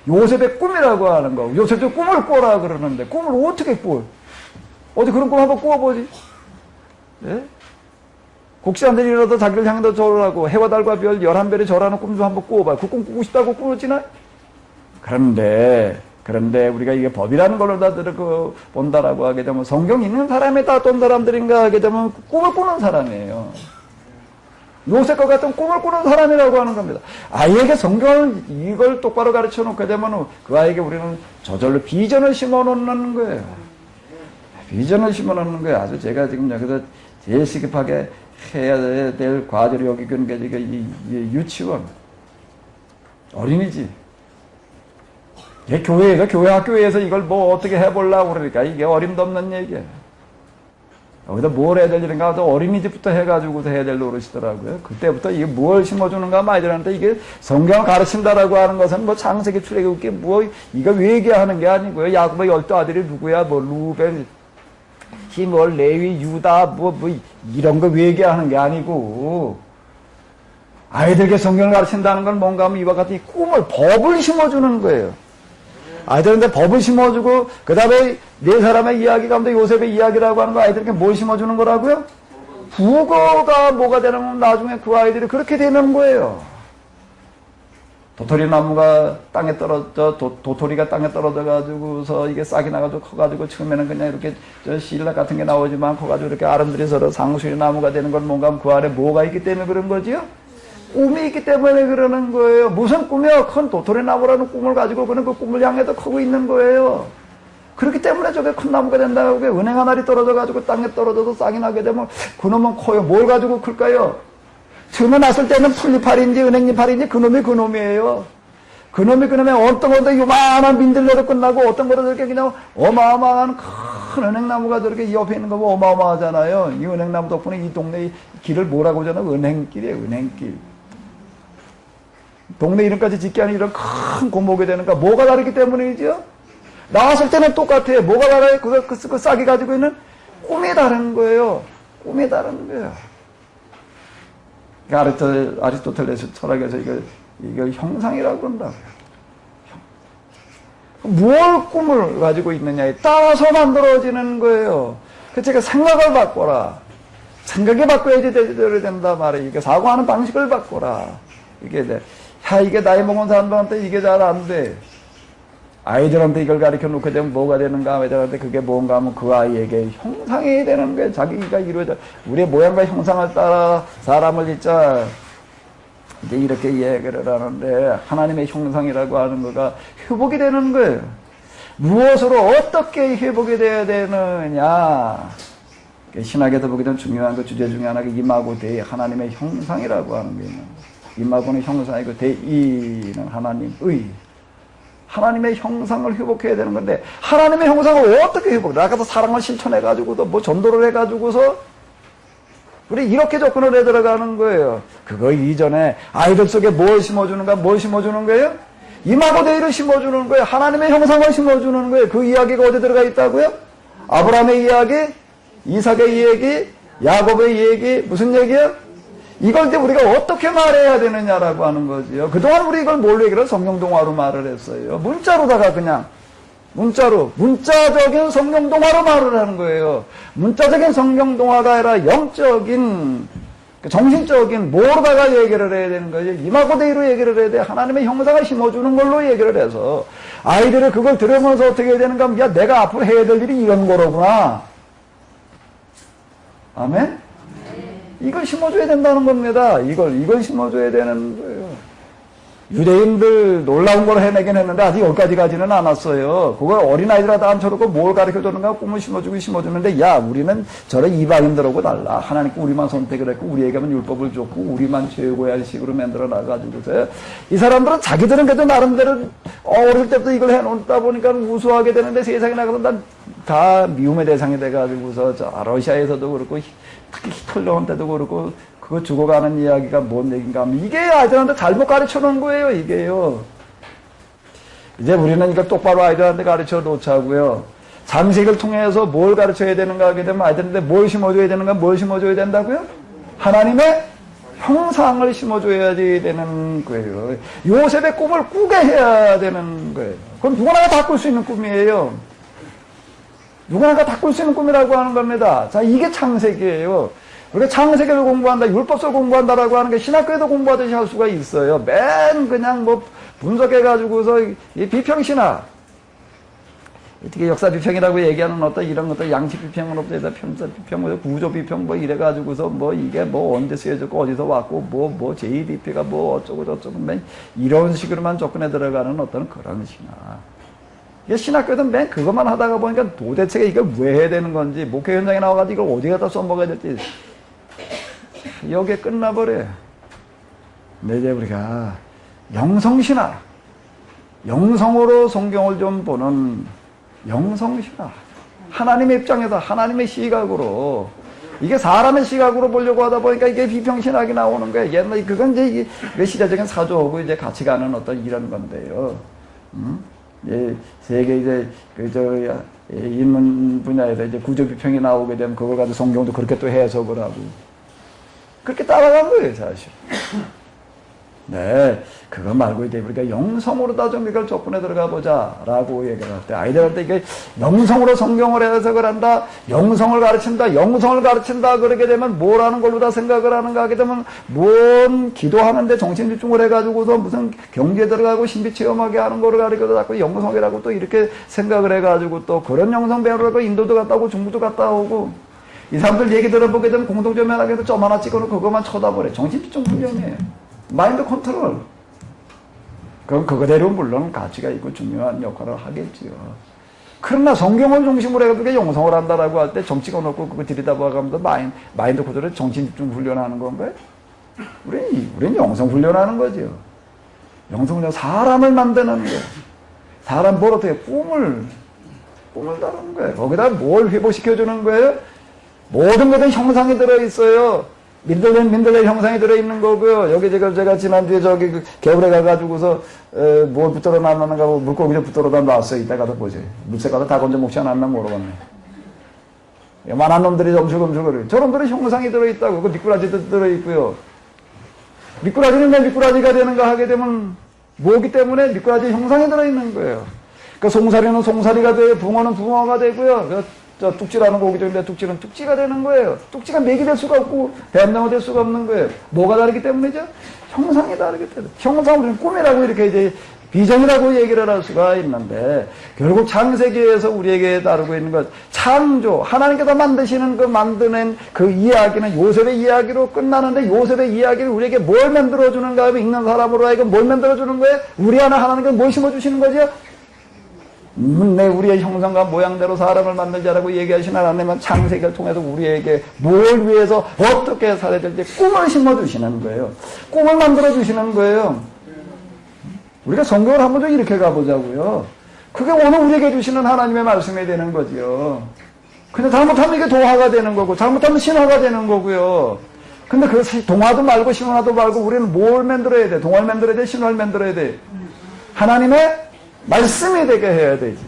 요셉의 꿈이라고 하는 거. 요셉도 꿈을 꿔라 그러는데 꿈을 어떻게 꿔? 어디 그런 꿈 한번 꿔보지? 네? 곡시한들이 일어나서 자기를 향해서 절하고 해와 달과 별 11별이 절하는 꿈 좀 한번 꿔봐. 그 꿈 꾸고 싶다고 꾸었지나? 그런데 우리가 이게 법이라는 걸로 다 들고 본다라고 하게 되면, 성경 읽는 사람이 다 어떤 사람들인가 하게 되면 꿈을 꾸는 사람이에요. 요셉과 같은 꿈을 꾸는 사람이라고 하는 겁니다. 아이에게 성경을 이걸 똑바로 가르쳐 놓게 되면 그 아이에게 우리는 저절로 비전을 심어 놓는 거예요. 비전을 심어 놓는 거예요. 아주 제가 지금 여기서 제일 시급하게 해야 될 과제를 여기고 있는 게 이 유치원, 어린이집. 교회 학교에서 이걸 뭐 어떻게 해보려고 그러니까 이게 어림도 없는 얘기예요. 여기다 뭘 해야 될 일인가 하도 어린이집부터 해가지고서 해야 될 노릇이더라고요. 그때부터 이게 뭘 심어주는가 아이들한테 이게 성경을 가르친다라고 하는 것은 뭐 창세기 출애굽기 이거 외계하는 게 아니고요. 야곱의 12 아들이 누구야? 뭐 루벤, 시므온, 레위, 유다 이런 거 외계하는 게 아니고, 아이들에게 성경을 가르친다는 건 뭔가 하면 이와 같은 꿈을, 법을 심어주는 거예요. 아이들한테 법을 심어주고, 그 다음에 네 사람의 이야기 가운데 요셉의 이야기라고 하는 거 아이들에게 뭘 심어주는 거라고요? 국어가 뭐가 되는 나중에 그 아이들이 그렇게 되는 거예요. 도토리 나무가 땅에 떨어져, 도토리가 땅에 떨어져가지고서 이게 싹이 나가지고 커가지고 처음에는 그냥 이렇게 씨락 같은 게 나오지만 커가지고 이렇게 아름들이 서로 상수리 나무가 되는 건 뭔가 그 안에 뭐가 있기 때문에 그런 거지요? 꿈이 있기 때문에 그러는 거예요. 무슨 꿈이요? 큰 도토리 나무라는 꿈을 가지고 그는 그 꿈을 향해서 크고 있는 거예요. 그렇기 때문에 저게 큰 나무가 된다고. 은행 한 알이 떨어져가지고 땅에 떨어져서 싹이 나게 되면 그놈은 커요. 뭘 가지고 클까요? 처음에 났을 때는 풀잎알인지 은행잎알인지 그놈이에요. 그놈이 어떤 건데 요만한 민들레로 끝나고 어떤 거로 저렇게 그냥 어마어마한 큰 은행나무가 저렇게 옆에 있는 거 보면 어마어마하잖아요. 이 은행나무 덕분에 이 동네 길을 뭐라고 하잖아요? 은행길이에요. 은행길. 동네 이름까지 짓게 하는 이런 큰 골목이 되는가? 뭐가 다르기 때문이죠? 나왔을 때는 똑같아요. 뭐가 달라요? 그 싹이 가지고 있는 꿈이 다른 거예요. 꿈이 다른 거예요. 아리스토텔레스 철학에서 이걸 형상이라고 그런다고요. 무엇 꿈을 가지고 있느냐에 따라서 만들어지는 거예요. 그래서 제가 생각을 바꿔라. 생각이 바꿔야지 된다 말이에요. 이게 사고하는 방식을 바꿔라. 이게 나이 먹은 사람들한테 이게 잘 안 돼. 아이들한테 이걸 가르쳐 놓게 되면 뭐가 되는가? 아이들한테 그게 뭔가 하면 그 아이에게 형상이 되는 거예요. 자기가 이루어져. 우리의 모양과 형상을 따라 사람을 짓자. 이제 이렇게 얘기를 하는데, 하나님의 형상이라고 하는 거가 회복이 되는 거예요. 무엇으로 어떻게 회복이 돼야 되느냐? 신학에서 보게 되면 중요한 그 주제 중에 하나가 임하고 대의 하나님의 형상이라고 하는 게 있는 거예요. 이마고는 형상이고 대이는 하나님의. 하나님의 형상을 회복해야 되는 건데 하나님의 형상을 어떻게 회복해? 아까도 사랑을 실천해가지고도 뭐 전도를 해가지고서 우리 이렇게 접근을 해 들어가는 거예요. 그거 이전에 아이들 속에 뭘 심어주는가? 뭘 심어주는 거예요? 이마고 대의를 심어주는 거예요. 하나님의 형상을 심어주는 거예요. 그 이야기가 어디 들어가 있다고요? 아브라함의 이야기, 이삭의 이야기, 야곱의 이야기, 무슨 얘기예요? 이걸 이제 우리가 어떻게 말해야 되느냐라고 하는 거지요. 그동안 우리 이걸 뭘로 얘기를 성경동화로 말을 했어요. 문자로다가 그냥 문자적인 성경동화로 말을 하는 거예요. 문자적인 성경동화가 아니라 영적인, 정신적인 뭐로다가 얘기를 해야 되는 거예요. 이마고대로 얘기를 해야 돼. 하나님의 형상을 심어주는 걸로 얘기를 해서 아이들이 그걸 들으면서 어떻게 해야 되는가 하면 야, 내가 앞으로 해야 될 일이 이런 거로구나. 아멘? 이걸 심어줘야 된다는 겁니다. 이걸 심어줘야 되는 거예요. 유대인들 놀라운 걸 해내긴 했는데 아직 여기까지 가지는 않았어요. 그걸 어린아이들한테 앉혀놓고 뭘 가르쳐주는가 꿈을 심어주는데 야, 우리는 저런 이방인들하고 달라. 하나님께 우리만 선택을 했고 우리에게만 율법을 줬고 우리만 최고의 할 식으로 만들어 놔가지고서요. 이 사람들은 자기들은 그래도 나름대로 어릴 때부터 이걸 해놓다 보니까 우수하게 되는데 세상에 나가서 난 다 미움의 대상이 돼가지고서 저 러시아에서도 그렇고 특히 히틀러한테도 그렇고 그거 죽어가는 이야기가 뭔 얘기인가 하면 이게 아이들한테 잘못 가르쳐 놓은 거예요, 이게요. 이제 우리는 이걸 똑바로 아이들한테 가르쳐 놓자고요. 장식을 통해서 뭘 가르쳐야 되는가 하게 되면 아이들한테 뭘 심어줘야 되는가, 뭘 심어줘야 된다고요? 하나님의 형상을 심어줘야지 되는 거예요. 요셉의 꿈을 꾸게 해야 되는 거예요. 그건 누구나 다 꿀 수 있는 꿈이에요. 누구나 다 꿀 수 있는 꿈이라고 하는 겁니다. 자, 이게 창세기예요. 우리가 창세기를 공부한다, 율법서를 공부한다라고 하는 게 신학교에도 공부하듯이 할 수가 있어요. 맨 그냥 뭐 분석해가지고서 이 비평신학, 어떻게 역사 비평이라고 얘기하는 어떤 이런 것들, 양식 비평은 없어요. 편사 비평, 구조 비평 뭐 이래가지고서 뭐 이게 뭐 언제 쓰여졌고 어디서 왔고 뭐 JDP가 뭐 어쩌고 저쩌고 맨 이런 식으로만 접근해 들어가는 어떤 그런 신학. 이게 신학교에도 맨 그것만 하다가 보니까 도대체 이걸 왜 해야 되는 건지, 목회 현장에 나와가지고 이걸 어디 갖다 써먹어야 될지, 여기에 끝나버려. 근데 이제 우리가 영성신학, 영성으로 성경을 좀 보는 영성신학, 하나님의 입장에서 하나님의 시각으로, 이게 사람의 시각으로 보려고 하다 보니까 이게 비평신학이 나오는 거예요. 옛날 그건 이제 이게 시대적인 사조하고 이제 같이 가는 어떤 이런 건데요. 예, 세계 이제 인문 분야에서 이제 구조 비평이 나오게 되면 그걸 가지고 성경도 그렇게 또 해석을 하고 그렇게 따라간 거예요, 사실. 네, 그거 말고 이제 우리가 영성으로다 좀 이걸 접근해 들어가 보자라고 얘기를 할 때 아이들한테 이게 영성으로 성경을 해석을 한다, 영성을 가르친다 그러게 되면 뭐라는 걸로 다 생각을 하는가 하게 되면 뭔 기도하는데 정신 집중을 해가지고서 무슨 경기에 들어가고 신비 체험하게 하는 거를 가르쳐서 자꾸 영성이라고 또 이렇게 생각을 해가지고 또 그런 영성 배우려고 인도도 갔다 오고 중국도 갔다 오고 이 사람들 얘기 들어보게 되면 공동점연하게도 점 하나 찍어놓고 그것만 쳐다보래. 정신 집중 훈련이에요. 마인드 컨트롤. 그럼 그거대로 물론 가치가 있고 중요한 역할을 하겠지요. 그러나 성경을 중심으로 해가지고 영성을 한다라고 할 때 점 찍어놓고 그거 들여다봐가면서 마인드 컨트롤 정신 집중 훈련하는 건가요? 우린 영성 훈련하는 거죠. 영성 훈련, 사람을 만드는 거예요. 사람 뭘 어떻게 꿈을 다루는 거예요. 거기다 뭘 회복시켜주는 거예요? 모든 것은 형상이 들어있어요. 민들레 형상이 들어있는 거고요. 여기 제가 지난주에 저기 개울에 가가지고서, 뭐 붙들어 놨는가, 물고기 좀 붙들어 놨어요. 이따 가서 보세요. 물새 가서 다 건져 먹지 않았나 모르겠네. 요만한 놈들이 엄죽엄죽거려요. 저놈들은 형상이 들어있다고. 그 미꾸라지도 들어있고요. 미꾸라지는 왜 미꾸라지가 되는가 하게 되면 뭐기 때문에 미꾸라지 형상이 들어있는 거예요. 그 송사리는 송사리가 돼요. 붕어는 붕어가 되고요. 저 뚝지라는 고기죠. 근데 뚝지는 뚝지가 되는 거예요. 뚝지가 맥이 될 수가 없고 대한장어 될 수가 없는 거예요. 뭐가 다르기 때문이죠? 형상이 다르기 때문에. 형상은 꿈이라고 이렇게 이제 비전이라고 얘기를 할 수가 있는데 결국 창세기에서 우리에게 다루고 있는 것, 창조, 하나님께서 만드는 그 이야기는 요셉의 이야기로 끝나는데 요셉의 이야기를 우리에게 뭘 만들어주는가 하면 읽는 사람으로 하여금 뭘 만들어주는 거예요? 우리 안에 하나님께서 뭘 심어주시는 거죠? 우리의 형상과 모양대로 사람을 만들자라고 얘기하신 하나님은 창세기를 통해서 우리에게 뭘 위해서 어떻게 살아야 될지 꿈을 심어주시는 거예요. 꿈을 만들어주시는 거예요. 우리가 성경을 한번 좀 이렇게 가보자고요. 그게 오늘 우리에게 주시는 하나님의 말씀이 되는 거죠. 근데 잘못하면 이게 도화가 되는 거고, 잘못하면 신화가 되는 거고요. 근데 그 동화도 말고 신화도 말고 우리는 뭘 만들어야 돼? 동화를 만들어야 돼? 신화를 만들어야 돼? 하나님의 말씀이 되게 해야 되죠.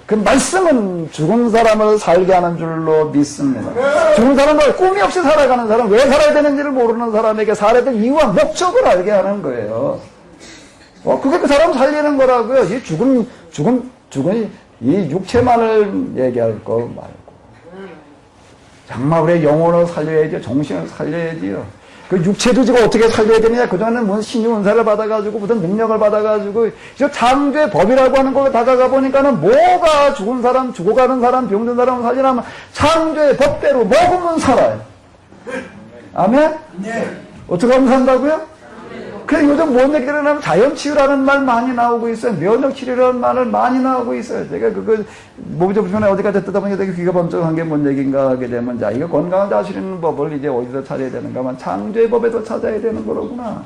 그 말씀은 죽은 사람을 살게 하는 줄로 믿습니다. 죽은 사람은 꿈이 없이 살아가는 사람, 왜 살아야 되는지를 모르는 사람에게 살아야 될 이유와 목적을 알게 하는 거예요. 그게 그 사람 살리는 거라고요. 이 죽은 이 육체만을 얘기할 거 말고. 정말 우리의 영혼을 살려야죠. 정신을 살려야지요. 그 육체도 지금 어떻게 살려야 되느냐. 그전에는 무슨 신유 은사를 받아가지고 무슨 능력을 받아가지고 저 창조의 법이라고 하는 거에 다가가 보니까는 뭐가 죽은 사람, 죽어가는 사람, 병든 사람을 살리냐면 창조의 법대로 먹으면 살아요. 아멘? 네. 어떻게 하면 산다고요? 그래서 요즘 뭔 얘기를 하면 자연치유라는 말 많이 나오고 있어요. 면역치료라는 말을 많이 나오고 있어요. 제가 몸이 좀 불편해 어디까지 듣다 보니까 되게 귀가 번쩍한 게 뭔 얘기인가 하게 되면, 자, 이거 건강을 다스리는 법을 이제 어디서 찾아야 되는가만 창조의 법에도 찾아야 되는 거로구나.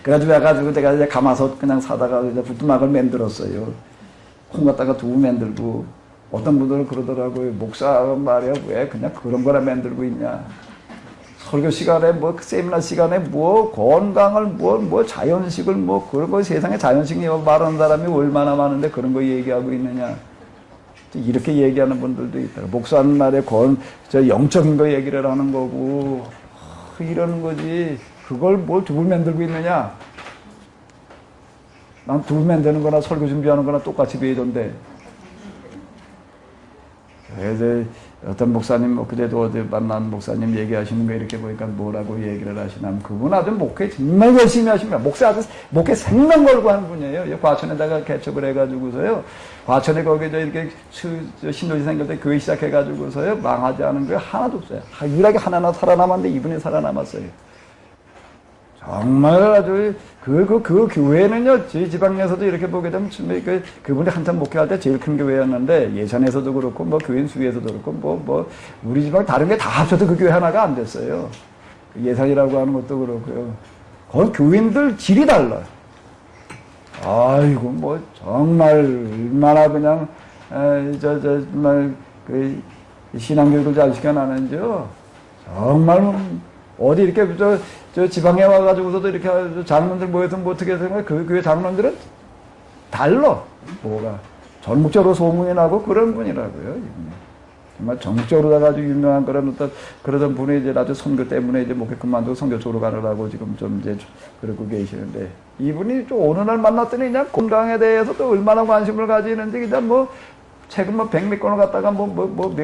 그래가지고 제가 이제 가마솥 그냥 사다가 이제 부뚜막을 만들었어요. 콩 갖다가 두부 만들고, 어떤 분들은 그러더라고요. 목사 말이야, 왜 그냥 그런 거나 만들고 있냐. 설교 시간에 세미나 시간에 건강을 자연식을 그런 거 세상에 자연식 말하는 사람이 얼마나 많은데 그런 거 얘기하고 있느냐. 이렇게 얘기하는 분들도 있다. 목사님 말에 영적인 거 얘기를 하는 거고, 이러는 거지. 그걸 뭘 두부 만들고 있느냐. 난 두부 만드는 거나 설교 준비하는 거나 똑같이 배우던데. 그래서 어떤 목사님, 그래도 어제 만난 목사님 얘기하시는 거 이렇게 보니까 뭐라고 얘기를 하시냐면, 그분 아주 목회 정말 열심히 하십니다. 목회 생명 걸고 하는 분이에요. 과천에다가 개척을 해가지고서요. 과천에 거기서 이렇게 신도시 생길 때 교회 시작해가지고서요. 망하지 않은 게 하나도 없어요. 유일하게 하나 살아남았는데 이분이 살아남았어요. 정말 아주 그 교회는요, 저희 지방에서도 이렇게 보게 되면 그분이 한참 목회할 때 제일 큰 교회였는데, 예산에서도 그렇고 교인 수에서도 그렇고 우리 지방 다른 게 다 합쳐도 그 교회 하나가 안 됐어요. 예산이라고 하는 것도 그렇고요. 거기 교인들 질이 달라요. 아이고 정말 얼마나 그냥 정말 신앙교육을 잘 시켜놨는지요. 정말 어디 이렇게 저 지방에 와가지고서도 이렇게 장로들 모여서 어떻게 생각해? 그 교회 장로들은 달라. 뭐가 전국적으로 소문이 나고 그런 분이라고요. 이분이. 정말 전국적으로 아주 유명한 그러던 분이 이제 나중에 선교 때문에 이제 목회 그만두고 선교 쪽으로 가느라고 지금 좀 이제 그러고 계시는데, 이분이 좀 어느 날 만났더니 그냥 건강에 대해서 또 얼마나 관심을 가지는지 그냥 책은 100몇 권을 갖다가 몇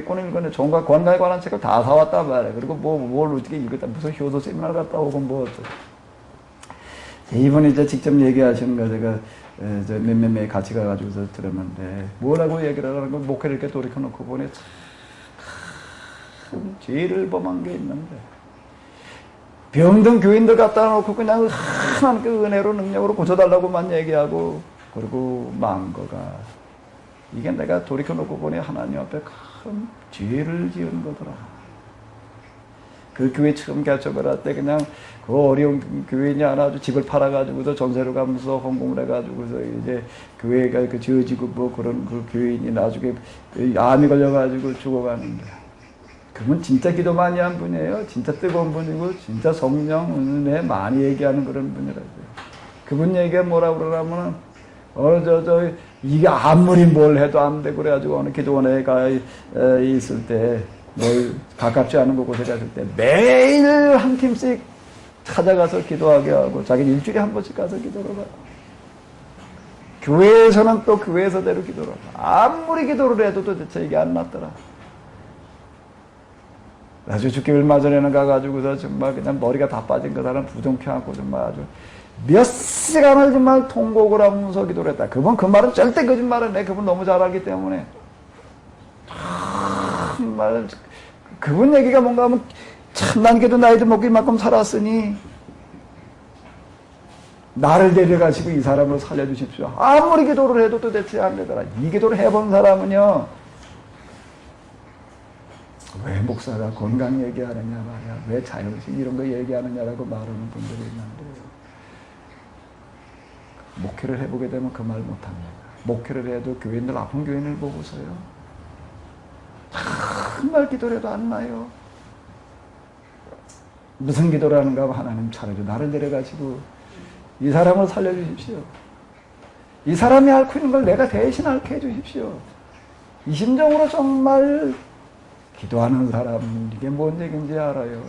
권을 읽었는데 정과 건강에 관한 책을 다 사왔단 말이야. 그리고 뭘 어떻게 읽었다. 무슨 효도 세미나를 갔다 오고 이분이 이제 직접 얘기하시는 거 제가 몇몇 명 같이 가가지고서 들었는데, 뭐라고 얘기를 하는 거 목회를 이렇게 돌이켜놓고 보니 참 죄를 범한 게 있는데, 병든 교인들 갖다 놓고 그냥 하나님 그 은혜로 능력으로 고쳐달라고만 얘기하고, 그리고 망한 거가, 이게 내가 돌이켜놓고 보니 하나님 앞에 큰 죄를 지은 거더라. 그 교회 처음 개척을 할 때 그냥 그 어려운 교인이 하나 아주 집을 팔아가지고서 전세로 가면서 헌금을 해가지고서 이제 교회가 지어지고 그런 그 교인이 나중에 암이 걸려가지고 죽어가는데, 그분 진짜 기도 많이 한 분이에요. 진짜 뜨거운 분이고 진짜 성령 은혜 많이 얘기하는 그런 분이라고요. 그분 얘기가 뭐라고 그러냐면은 이게 아무리 뭘 해도 안 되고 그래가지고 어느 기도원에 가 있을 때 가깝지 않은 곳에 갔을 때 매일 한 팀씩 찾아가서 기도하게 하고, 자기는 일주일에 한 번씩 가서 기도를 하고, 교회에서는 또 교회에서대로 기도를 하고, 아무리 기도를 해도 도대체 이게 안 낫더라. 나중에 죽기 얼마 전에는 가가지고서 정말 그냥 머리가 다 빠진 그 사람 부둥켜 안고 정말 아주 몇 시간을 정말 통곡을 하면서 기도를 했다. 그분 그 말은 절대 거짓말을 해. 그분 너무 잘 알기 때문에. 정말 그분 얘기가 뭔가 하면 참 난 그래도 나이도 먹고 이만큼 살았으니 나를 데려가시고 이 사람을 살려주십시오. 아무리 기도를 해도 도대체 안 되더라. 이 기도를 해본 사람은요, 왜 목사가 건강 얘기하느냐 말이야, 왜 자연식 이런 거 얘기하느냐라고 말하는 분들이 있는데, 목회를 해보게 되면 그 말 못합니다. 목회를 해도 교인들, 아픈 교인을 보고서요, 정말 기도를 해도 안 나요. 무슨 기도를 하는가 하면, 하나님 차라리 나를 데려가시고 이 사람을 살려주십시오. 이 사람이 앓고 있는 걸 내가 대신 앓게 해주십시오. 이 심정으로 정말 기도하는 사람, 이게 뭔 얘기인지 알아요.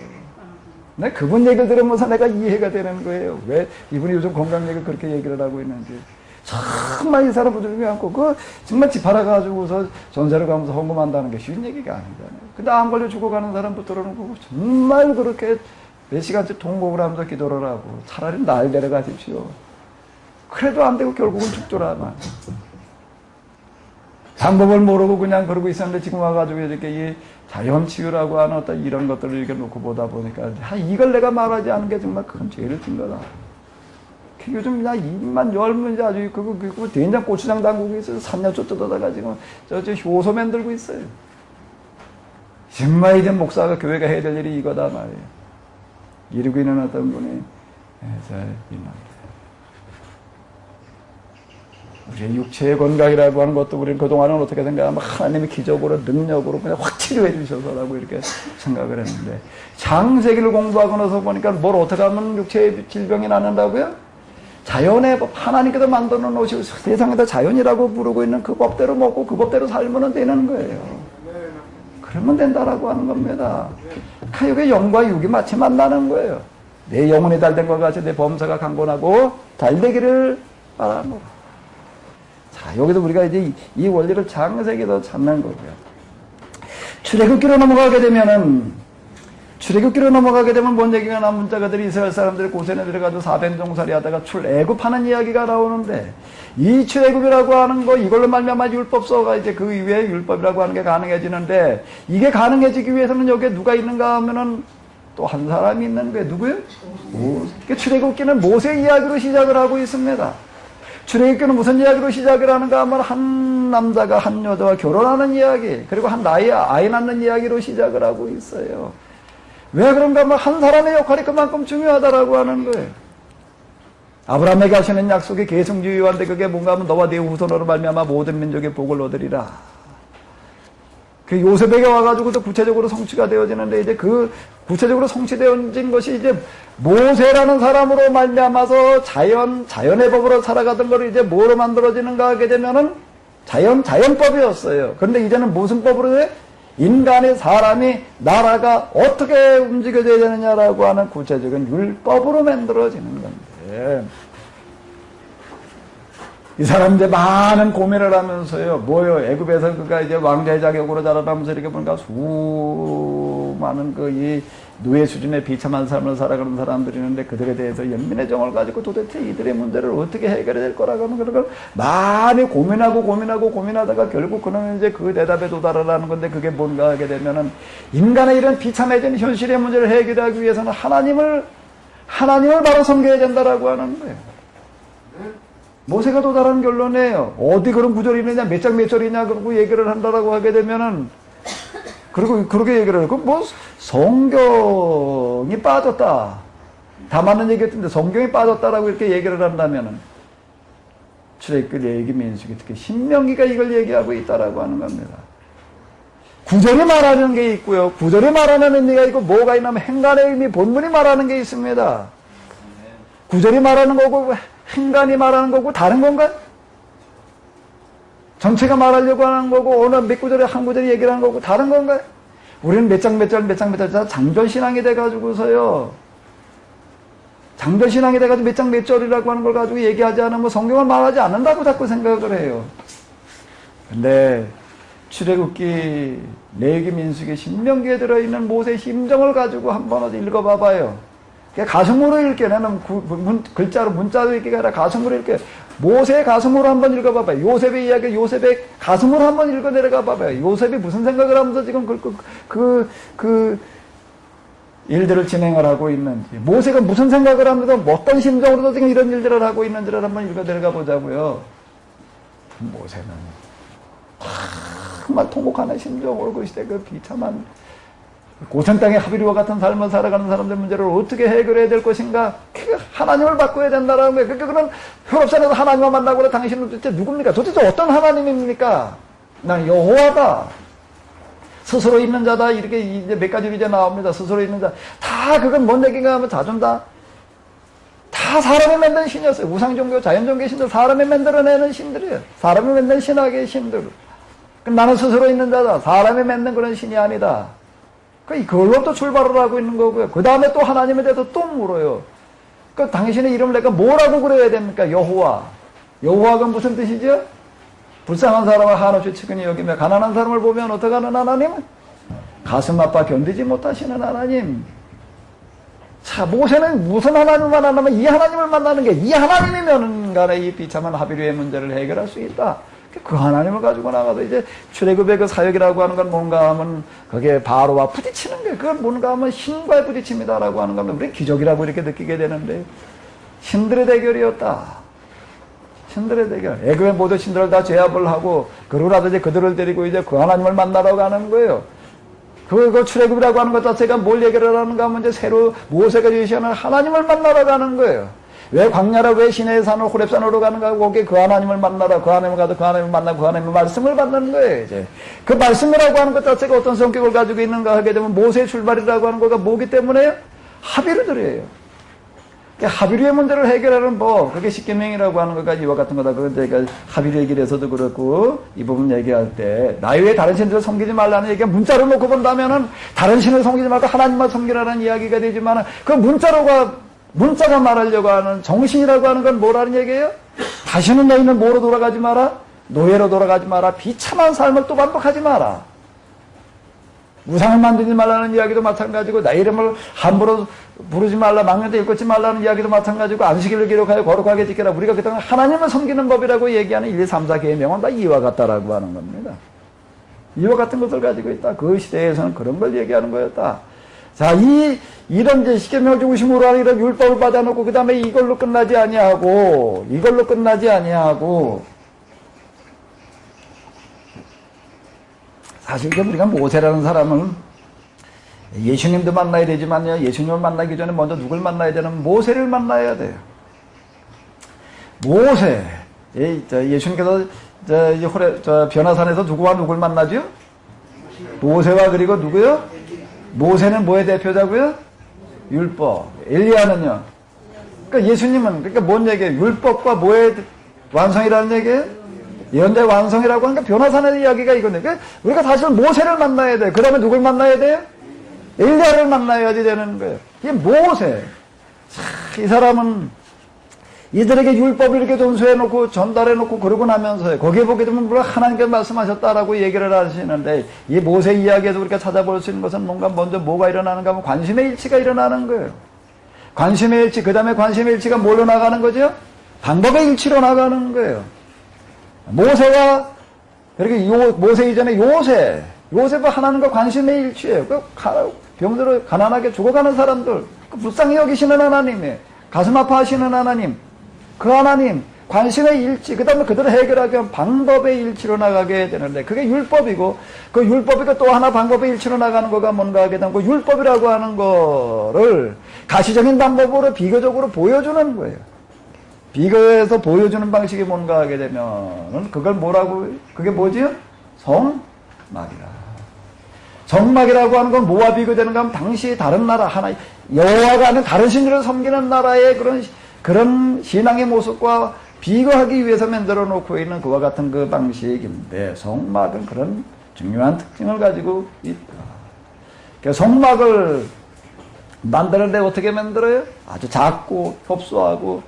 내 그분 얘기를 들으면서 내가 이해가 되는 거예요. 왜 이분이 요즘 건강 얘기를 그렇게 얘기를 하고 있는지. 정말 이 사람 부들미 않고, 정말 집 팔아가지고서 전세를 가면서 헌금한다는 게 쉬운 얘기가 아니잖아요. 근데 암 걸려 죽어가는 사람부터는 정말 그렇게 몇 시간째 통곡을 하면서 기도를 하고, 차라리 날 데려가십시오. 그래도 안 되고 결국은 죽더라만. 방법을 모르고 그냥 그러고 있었는데, 지금 와가지고 이렇게 이 자연치유라고 하는 어떤 이런 것들을 이렇게 놓고 보다 보니까, 이걸 내가 말하지 않은 게 정말 큰 죄를 진 거다. 요즘 그냥 입만 열면 아주 그거 된장 고추장 담그고 있어요. 산야초 뜯어다가 지금 저 효소 만들고 있어요. 정말 이제 목사가 교회가 해야 될 일이 이거다 말이에요. 이러고 있는 어떤 분이 있는데, 우리의 육체의 건강이라고 하는 것도 우리는 그동안은 어떻게 생각하면 하나님이 기적으로 능력으로 그냥 확 치료해 주셔서라고 이렇게 생각을 했는데, 창세기를 공부하고 나서 보니까 뭘 어떻게 하면 육체의 질병이 낫는다고요? 자연의 법, 하나님께서 만들어 놓으시고 세상에다 자연이라고 부르고 있는 그 법대로 먹고 그 법대로 살면 되는 거예요. 그러면 된다라고 하는 겁니다. 여기 영과 육이 마치 만나는 거예요. 내 영혼이 달된 것 같이 내 범사가 강건하고 달되기를 바라노라. 자, 여기서 우리가 이제 이 원리를 창세기에서 찾는 거고요. 출애굽기로 넘어가게 되면 뭔 얘기가 나면 문자가들이 이스라엘 사람들이 고센에 들어가서 400종살이 하다가 출애굽하는 이야기가 나오는데, 이 출애굽이라고 하는 거, 이걸로 말미암아 율법서가 이제 그 이후에 율법이라고 하는 게 가능해지는데, 이게 가능해지기 위해서는 여기에 누가 있는가 하면은 또 한 사람이 있는 거예요. 누구요? 모세. 출애굽기는 모세 이야기로 시작을 하고 있습니다. 출애굽기는 무슨 이야기로 시작을 하는가 하면 한 남자가 한 여자와 결혼하는 이야기, 그리고 한 아이 낳는 이야기로 시작을 하고 있어요. 왜 그런가 하면 한 사람의 역할이 그만큼 중요하다라고 하는 거예요. 아브라함에게 하시는 약속이 계승주의한데, 그게 뭔가 하면 너와 네 후손으로 말미암아 모든 민족의 복을 얻으리라. 그 요셉에게 와가지고도 구체적으로 성취가 되어지는데, 이제 그 구체적으로 성취되어진 것이 이제 모세라는 사람으로 말미암아서 자연의 법으로 살아가던 걸 이제 뭐로 만들어지는가 하게 되면은 자연법이었어요. 그런데 이제는 무슨 법으로 해? 인간의, 사람이, 나라가 어떻게 움직여져야 되느냐라고 하는 구체적인 율법으로 만들어지는 건데, 이 사람 이제 많은 고민을 하면서요, 뭐요, 애굽에서 그가 이제 왕자의 자격으로 자라나면서 이렇게 보니까 수많은 이 노예 수준의 비참한 삶을 살아가는 사람들이 있는데, 그들에 대해서 연민의 정을 가지고 도대체 이들의 문제를 어떻게 해결해야 될 거라고 하는 그런 걸 많이 고민하다가 결국 그는 이제 그 대답에 도달하라는 건데, 그게 뭔가 하게 되면은, 인간의 이런 비참해진 현실의 문제를 해결하기 위해서는 하나님을 바로 섬겨야 된다라고 하는 거예요. 모세가 도달한 결론이에요. 어디 그런 구절이 있느냐, 몇 장 몇 절이냐, 그러고 얘기를 한다라고 하게 되면은, 그리고 그렇게 얘기를 하고, 성경이 빠졌다. 다 맞는 얘기 같은데, 성경이 빠졌다라고 이렇게 얘기를 한다면은, 출애굽기, 레위기, 민수기, 특히 신명기가 이걸 얘기하고 있다라고 하는 겁니다. 구절이 말하는 게 있고요. 구절이 말하는 의미가 있고, 뭐가 있냐면 행간의 의미, 본문이 말하는 게 있습니다. 구절이 말하는 거고, 행간이 말하는 거고, 다른 건가요? 전체가 말하려고 하는 거고, 어느 몇 구절에 한 구절이 얘기를 하는 거고, 다른 건가요? 우리는 몇 장 몇 절 장전신앙이 돼가지고서요. 장전신앙이 돼가지고 몇 장 몇 절이라고 하는 걸 가지고 얘기하지 않으면 성경을 말하지 않는다고 자꾸 생각을 해요. 근데 출애굽기, 레위기, 민수기, 신명기에 들어있는 모세의 심정을 가지고 한번 읽어봐봐요. 가슴으로 읽게, 나는 글자로, 문자로 읽기가 아니라 가슴으로 읽게. 모세의 가슴으로 한번 읽어봐봐요. 요셉의 이야기, 요셉의 가슴으로 한번 읽어 내려가 봐봐요. 요셉이 무슨 생각을 하면서 지금 일들을 진행을 하고 있는지, 모세가 무슨 생각을 하면서 어떤 심정으로 지금 이런 일들을 하고 있는지를 한번 읽어 내려가 보자고요. 모세는 정말 통곡하는 심정으로 그 시대 그 비참한 고생 땅의 하비리와 같은 삶을 살아가는 사람들 문제를 어떻게 해결해야 될 것인가? 하나님을 바꿔야 된다라는 거예요. 그러니까 그런 혈업산에서 하나님을 만나고 그래 당신은 도대체 누굽니까? 도대체 어떤 하나님입니까? 난 여호와다. 스스로 있는 자다. 이렇게 이제 몇 가지 이제 나옵니다. 스스로 있는 자. 다 그건 뭔 얘기인가 하면 자존다. 다 사람이 만든 신이었어요. 우상종교, 자연종교 신들, 사람이 만들어내는 신들이에요. 사람이 만든 신학의 신들. 나는 스스로 있는 자다. 사람이 만든 그런 신이 아니다. 그걸로부터 출발을 하고 있는 거고요. 그 다음에 또 하나님에 대해서 또 물어요. 당신의 이름을 내가 뭐라고 그래야 됩니까? 여호와. 여호와가 무슨 뜻이죠? 불쌍한 사람을 한없이 측은히 여기며 가난한 사람을 보면 어떻게 하는 하나님? 가슴 아파 견디지 못하시는 하나님. 자, 모세는 무슨 하나님을 만나면 이 하나님을 만나는 게 이 하나님이면 간에 이 비참한 하비류의 문제를 해결할 수 있다. 그 하나님을 가지고 나가서 이제 출애굽의 그 사역이라고 하는 건 뭔가 하면 그게 바로와 부딪히는 게 그건 뭔가 하면 신과의 부딪힘이다라고 하는 겁니다. 우리 기적이라고 이렇게 느끼게 되는데 신들의 대결이었다. 신들의 대결. 애굽의 모든 신들을 다 제압을 하고 그러고 나서 이제 그들을 데리고 이제 그 하나님을 만나러 가는 거예요. 그 출애굽이라고 하는 것 자체가 뭘 얘기를 하는가 하면 이제 새로 모세가 제시하는 하나님을 만나러 가는 거예요. 왜 광야라 왜 시내의 산을 호렙산으로 가는가 하고 거기에 그 하나님을 만나라 그 하나님을 가서 그 하나님을 만나고 그 하나님의 말씀을 받는 거예요. 이제 그 말씀이라고 하는 것 자체가 어떤 성격을 가지고 있는가 하게 되면 모세의 출발이라고 하는 거가 뭐기 때문에요? 하비루들이에요. 하비루의 문제를 해결하는 법, 그게 십계명이라고 하는 것까지 이와 같은 거다. 그건 제가 하비루의 길에서도 그렇고 이 부분 얘기할 때 나의 외에 다른 신들을 섬기지 말라는 얘기가 문자로 놓고 본다면은 다른 신을 섬기지 말고 하나님만 섬기라는 이야기가 되지만 그 문자가 말하려고 하는 정신이라고 하는 건 뭐라는 얘기예요? 다시는 너희는 뭐로 돌아가지 마라? 노예로 돌아가지 마라. 비참한 삶을 또 반복하지 마라. 우상을 만들지 말라는 이야기도 마찬가지고 나 이름을 함부로 부르지 말라. 망령되 일컫지 말라는 이야기도 마찬가지고 안식일을 기록하여 거룩하게 지켜라. 우리가 그동안 하나님을 섬기는 법이라고 얘기하는 1, 2, 3, 4 계명은 다 이와 같다라고 하는 겁니다. 이와 같은 것을 가지고 있다. 그 시대에서는 그런 걸 얘기하는 거였다. 자, 이런 이제 십계명을 중심으로 하는 이런 율법을 받아놓고 그 다음에 이걸로 끝나지 아니하고 사실 우리가 모세라는 사람은 예수님도 만나야 되지만요, 예수님을 만나기 전에 먼저 누굴 만나야 되는 모세를 만나야 돼요. 모세. 예수님께서 변화산에서 누구와 누굴 만나죠? 모세와 그리고 누구요? 모세는 뭐의 대표자고요? 율법. 엘리야는요? 그러니까 예수님은, 그러니까 뭔 얘기예요? 율법과 뭐의 완성이라는 얘기예요? 예언자의 완성이라고 하니까 변화산의 이야기가 이거네. 그러니까 우리가 사실 모세를 만나야 돼요. 그 다음에 누굴 만나야 돼요? 엘리야를 만나야지 되는 거예요. 이게 모세. 이 사람은 이들에게 율법을 이렇게 전수해놓고 전달해놓고 그러고 나면서 거기에 보게 되면 물론 하나님께서 말씀하셨다라고 얘기를 하시는데 이 모세 이야기에서 우리가 찾아볼 수 있는 것은 뭔가 먼저 뭐가 일어나는가 하면 관심의 일치가 일어나는 거예요. 관심의 일치, 그 다음에 관심의 일치가 뭘로 나가는 거죠? 방법의 일치로 나가는 거예요. 모세와 이렇게 모세 이전에 요셉은 하나님과 관심의 일치예요. 병들어 가난하게 죽어가는 사람들, 불쌍히 여기시는 하나님이에요. 가슴 아파하시는 하나님, 그 하나님 관심의 일치, 그 다음에 그들을 해결하기 위한 방법의 일치로 나가게 되는데 그게 율법이고 그 율법이고 또 하나 방법의 일치로 나가는 거가 뭔가 하게 되면 그 율법이라고 하는 거를 가시적인 방법으로 비교적으로 보여주는 거예요. 비교해서 보여주는 방식이 뭔가 하게 되면은 그걸 그게 뭐지요? 성막이라. 성막이라고 하는 건 뭐와 비교되는가 하면 당시 다른 나라 하나 여호와가 아닌 다른 신들을 섬기는 나라의 그런 신앙의 모습과 비교하기 위해서 만들어 놓고 있는 그와 같은 그 방식인데 성막은 그런 중요한 특징을 가지고 있다. 그러니까 성막을 만드는데 어떻게 만들어요? 아주 작고 협소하고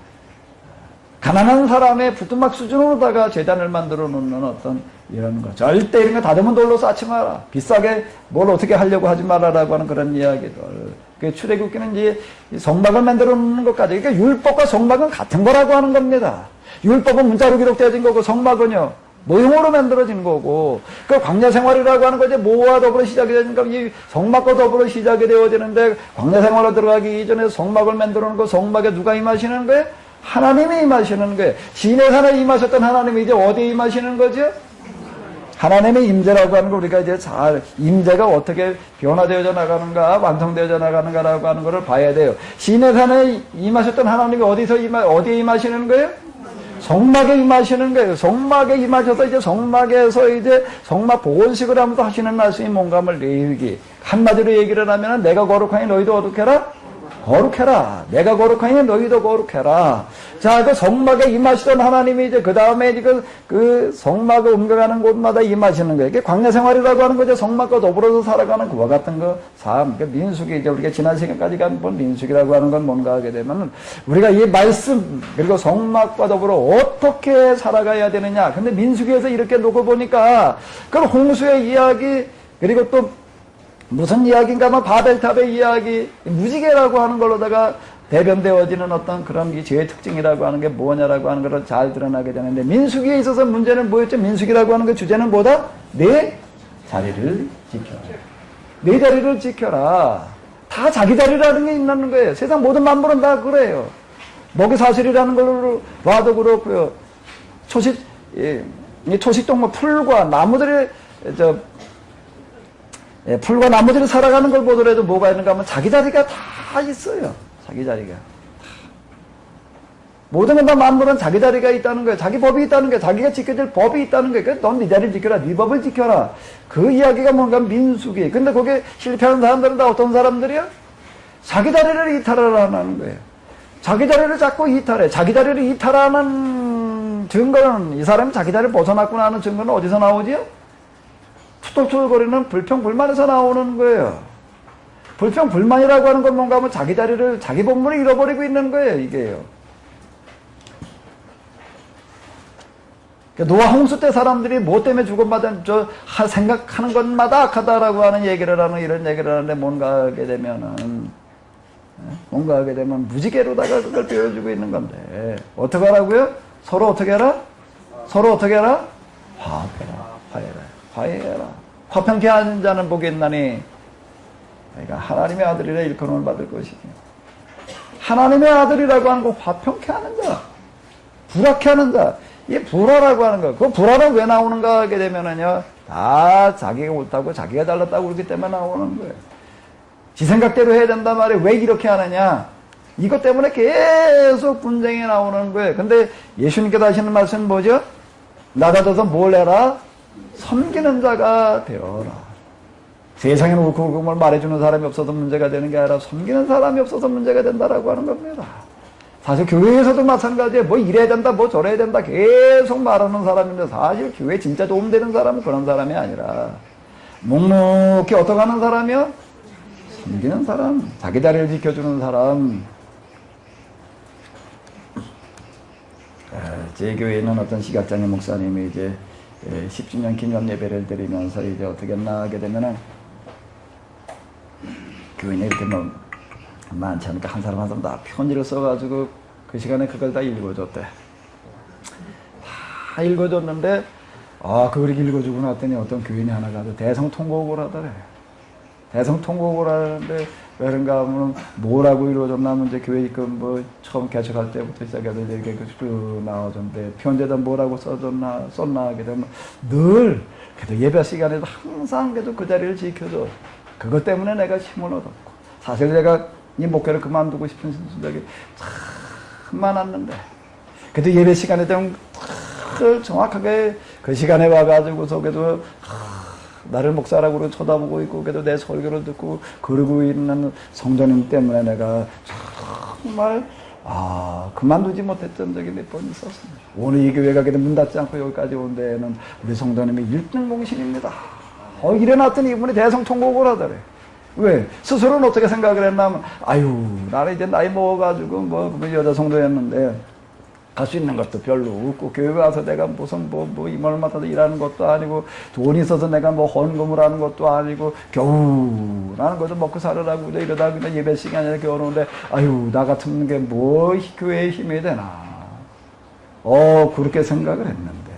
가난한 사람의 부뚜막 수준으로다가 재단을 만들어 놓는 어떤 이런 거. 절대 이런 거 다듬은 돌로 쌓지 마라. 비싸게 뭘 어떻게 하려고 하지 마라라고 하는 그런 이야기들. 그 출애굽기는 이제 성막을 만들어 놓는 것까지. 그러니까 율법과 성막은 같은 거라고 하는 겁니다. 율법은 문자로 기록되어진 거고 성막은요. 모형으로 만들어진 거고, 그 광야 생활이라고 하는 거지, 뭐와 더불어 시작이 되니까, 이 성막과 더불어 시작이 되어지는데, 광야 생활로 들어가기 이전에 성막을 만들어 놓은 거, 성막에 누가 임하시는 거예요? 하나님이 임하시는 거예요. 시내산에 임하셨던 하나님이 이제 어디에 임하시는 거죠? 하나님의 임재라고 하는 거 우리가 이제 잘, 임재가 어떻게 변화되어져 나가는가, 완성되어져 나가는가라고 하는 것을 봐야 돼요. 시내산에 임하셨던 하나님이 어디에 임하시는 거예요? 성막에 임하시는 거예요. 성막에 임하셔서 이제 성막에서 이제 성막 복원식을 하면서 하시는 말씀이 뭔가를 내기. 한마디로 얘기를 하면 내가 거룩하니 너희도 어떻게라? 거룩해라. 내가 거룩하니 너희도 거룩해라. 자, 그 성막에 임하시던 하나님이 이제 그 다음에 그 성막을 옮겨가는 곳마다 임하시는 거예요. 이게 광야 생활이라고 하는 거죠. 성막과 더불어서 살아가는 그와 같은 거 삶. 그러니까 민수기, 이제 우리가 지난 시간까지 본 민수기라고 하는 건 뭔가 하게 되면은 우리가 이 말씀, 그리고 성막과 더불어 어떻게 살아가야 되느냐. 근데 민수기에서 이렇게 놓고 보니까 그 홍수의 이야기, 그리고 또 무슨 이야기인가 하면 바벨탑의 이야기, 무지개라고 하는 걸로다가 대변되어지는 어떤 그런 이 죄의 특징이라고 하는 게 뭐냐라고 하는 것을 잘 드러나게 되는데, 민수기에 있어서 문제는 뭐였죠? 민수기라고 하는 그 주제는 뭐다? 내 자리를 지켜라. 내 자리를 지켜라. 다 자기 자리라는 게 있는 거예요. 세상 모든 만물은 다 그래요. 먹이사슬이라는 걸로 봐도 그렇고요. 초식동물 풀과 나무들이 풀과 나무들이 살아가는 걸 보더라도 뭐가 있는가 하면 자기 자리가 다 있어요. 자기 자리가. 모든 건 다 만물은 자기 자리가 있다는 거예요. 자기 법이 있다는 거예요. 자기가 지켜질 법이 있다는 거예요. 넌 네 자리를 지켜라. 네 법을 지켜라. 그 이야기가 뭔가 민수기. 근데 거기에 실패하는 사람들은 다 어떤 사람들이야? 자기 자리를 이탈하라는 거예요. 자기 자리를 자꾸 이탈해. 자기 자리를 이탈하는 증거는, 이 사람이 자기 자리를 벗어났구나 하는 증거는 어디서 나오지요? 투덜투덜거리는 불평불만에서 나오는 거예요. 불평불만이라고 하는 건 뭔가 하면 자기 자리를, 자기 본분을 잃어버리고 있는 거예요, 이게요. 노아 홍수 때 사람들이 뭐 때문에 죽음마다 생각하는 것마다 악하다라고 하는 얘기를 하는, 이런 얘기를 하는데 뭔가 하게 되면 무지개로다가 그걸 보여주고 있는 건데, 어떻게 하라고요? 서로 어떻게 해라? 서로 어떻게 해라? 화해해라. 화평케 하는 자는 복이 있나니, 그러니까 하나님의 아들이라 일컬음을 받을 것이니, 하나님의 아들이라고 하는 거 화평케 하는 자, 불화케 하는 자, 이 불화라고 하는 거, 그 불화는 왜 나오는가 하게 되면은요, 다 자기가 옳다고 자기가 잘났다고 그러기 때문에 나오는 거예요. 지 생각대로 해야 된단 말이에요. 왜 이렇게 하느냐? 이것 때문에 계속 분쟁이 나오는 거예요. 근데 예수님께서 하시는 말씀은 뭐죠? 나다져서 뭘 해라? 섬기는 자가 되어라. 세상에 옳고 그름을 말해주는 사람이 없어서 문제가 되는 게 아니라 섬기는 사람이 없어서 문제가 된다라고 하는 겁니다. 사실 교회에서도 마찬가지예요. 뭐 이래야 된다, 뭐 저래야 된다 계속 말하는 사람인데, 사실 교회에 진짜 도움되는 사람은 그런 사람이 아니라 묵묵히 어떻게 하는 사람이요? 섬기는 사람, 자기 자리를 지켜주는 사람. 제 교회에 있는 어떤 시각장애 목사님이 이제 10주년 기념 예배를 드리면서 이제 어떻게 했나 하게 되면은, 교인이 이렇게 뭐 많지 않으니까 한 사람 한 사람 다 편지를 써가지고 그 시간에 그걸 다 읽어줬대. 다 읽어줬는데, 그걸 읽어주고 났더니 어떤 교인이 하나 가서 대성통곡을 하더래. 대성통곡을 하는데, 왜 그런가 하면 뭐라고 읽어줬나 이제 교회 뭐 처음 개척할 때부터 시작해서 이렇게 쭉 나와줬는데, 편지에다 뭐라고 썼나 하게 되면 늘 그래도 예배 시간에도 항상 그래도 그 자리를 지켜줘. 그것 때문에 내가 힘을 얻었고, 사실 내가 이 목회를 그만두고 싶은 적이 참 많았는데, 그래도 예배 시간에 되면 정확하게 그 시간에 와가지고서 그래도 나를 목사라고 쳐다보고 있고, 그래도 내 설교를 듣고 그러고 있는 성도님 때문에 내가 정말 그만두지 못했던 적이 몇 번 있었습니다. 오늘 이 교회가 그래도 문 닫지 않고 여기까지 온 데에는 우리 성도님이 1등 공신입니다. 일어났더니 이분이 대성통곡을 하더래. 왜? 스스로는 어떻게 생각을 했나 하면, 나는 이제 나이 먹어가지고 여자 성도였는데 갈 수 있는 것도 별로 없고, 교회 가서 내가 무슨 이말마다 일하는 것도 아니고, 돈이 있어서 내가 헌금을 하는 것도 아니고, 겨우 나는 것도 먹고 살으라고 이러다 그냥 예배 시간에 겨우는데, 나 같은 게 교회에 힘이 되나? 그렇게 생각을 했는데,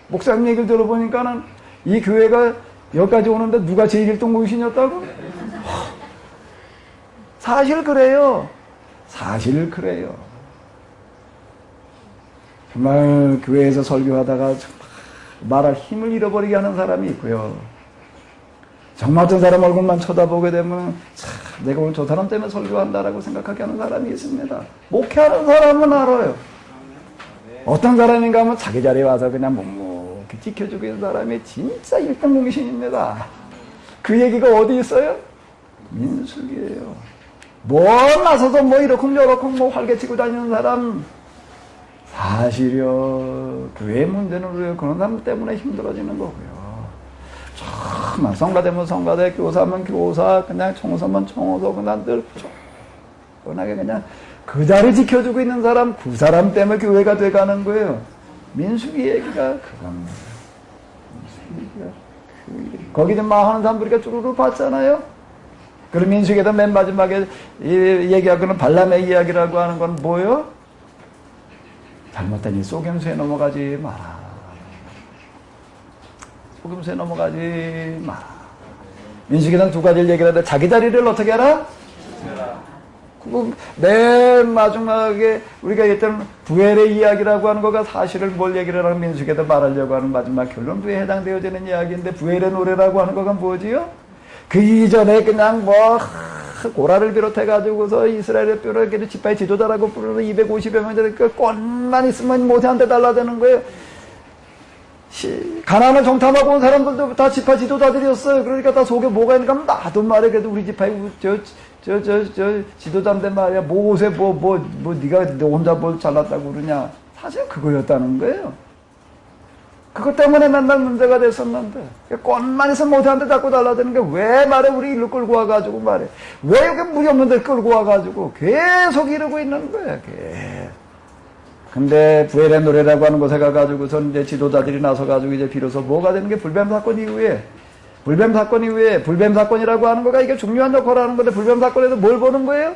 목사님 얘기를 들어보니까는 이 교회가 여기까지 오는데 누가 제1동공신이었다고? 사실 그래요. 사실 그래요. 정말 교회에서 설교하다가 정말 말할 힘을 잃어버리게 하는 사람이 있고요. 정말 어떤 사람 얼굴만 쳐다보게 되면 참 내가 오늘 저 사람 때문에 설교한다라고 생각하게 하는 사람이 있습니다. 목회하는 사람은 알아요. 어떤 사람인가 하면 자기 자리에 와서 그냥 묵묵히 지켜주고 있는 사람이 진짜 1등 공신입니다. 그 얘기가 어디 있어요? 민수기예요. 뭐 나서서 뭐 이렇쿵 저렇쿵 뭐 활개치고 다니는 사람, 사실요 교회 문제는 우리가 그런 사람 때문에 힘들어지는 거고요. 정말 성가되면 성가대, 교사면 교사, 그냥 총서면 총서, 그냥 늘 뻔하게 그냥 그 자리 지켜주고 있는 사람, 그 사람 때문에 교회가 돼가는 거예요. 민수기 얘기가 그겁니다. 민수기 얘기가 그 얘기. 거기 좀 하는 사람 우리가 쭈루루 봤잖아요. 그럼 민수기에다 맨 마지막에 얘기하고는 발람의 이야기라고 하는 건 뭐예요? 잘못된 이 속임수에 넘어가지 마라. 속임수에 넘어가지 마라. 민수기는 두 가지를 얘기를 하는데 자기 자리를 어떻게 하라? 맨 마지막에 우리가 했던 부엘의 이야기라고 하는 거가 사실을 뭘 얘기를 하는 민수기에다 말하려고 하는 마지막 결론부에 해당되어지는 이야기인데 부엘의 노래라고 하는 거가 뭐지요? 그 이전에 그냥 뭐 고라를 비롯해가지고서 이스라엘의 뼈를 지파의 지도자라고 부르는 250여 명들 그 꽃만 있으면 모세한테 달라대는 거예요. 가나안을 정탐하고 온 사람들도 다 지파 지도자들이었어요. 그러니까 다 속에 뭐가 있는가 하면 나도 말이야. 그래도 우리 지파의 저 지도자인데 말이야. 모세 네가 혼자 뭘 잘났다고 그러냐. 사실 그거였다는 거예요. 그것 때문에 맨날 문제가 됐었는데 꽃만 있으면 모세한테 자꾸 달라드는 게 왜 말해 우리 일로 끌고 와가지고 말해 왜 여기 물이 없는데 끌고 와가지고 계속 이러고 있는 거야. 근데 부엘의 노래라고 하는 곳에 가가지고선 이제 지도자들이 나서가지고 이제 비로소 뭐가 되는 게 불뱀 사건 이후에 불뱀 사건이라고 하는 거가 이게 중요한 역할을 하는 건데 불뱀 사건에서 뭘 보는 거예요?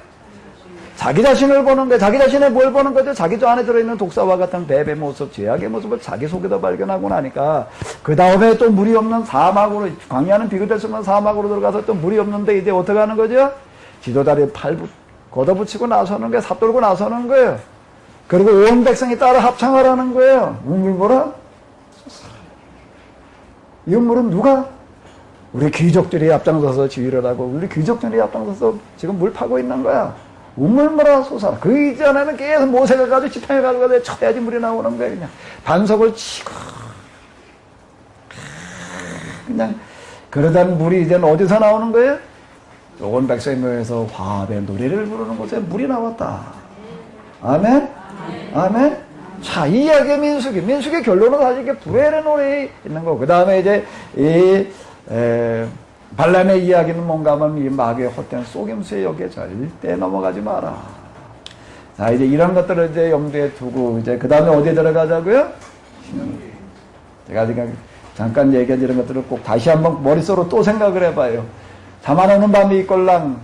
자기 자신을 보는 거예요. 자기 자신의 뭘 보는 거죠? 자기 저 안에 들어있는 독사와 같은 뱀의 모습, 죄악의 모습을 자기 속에서 발견하고 나니까 그 다음에 또 물이 없는 사막으로, 광야는 비교됐으면 사막으로 들어가서 또 물이 없는데 이제 어떻게 하는 거죠? 지도자리 걷어붙이고 나서는 거예요. 삽돌고 나서는 거예요. 그리고 온 백성이 따라 합창하라는 거예요. 우물 뭐라? 이 우물은 누가? 우리 귀족들이 앞장서서 지휘를 하고 우리 귀족들이 앞장서서 지금 물 파고 있는 거야. 우물물아 솟아라. 그 이전에는 계속 모세가 가지고 지팡이 가지고 쳐야지 물이 나오는 거야. 그냥 반석을 치고 그냥 그러던 물이 이제는 어디서 나오는 거예요? 온 백성이 모여서 화합의 노래를 부르는 곳에 물이 나왔다. 아멘? 아멘? 자, 이 이야기의 민수기 결론은 사실 이게 부엘의 노래에 있는 거고, 그 다음에 이제 발람의 이야기는 뭔가 하면 이 마귀의 헛된 속임수에 여기에 절대 넘어가지 마라. 자, 이제 이런 것들을 이제 염두에 두고, 이제 그 다음에 어디에 들어가자고요? 제가 지금 잠깐 얘기한 이런 것들을 꼭 다시 한번 머릿속으로 또 생각을 해봐요. 잠 안 오는 밤이 있걸랑,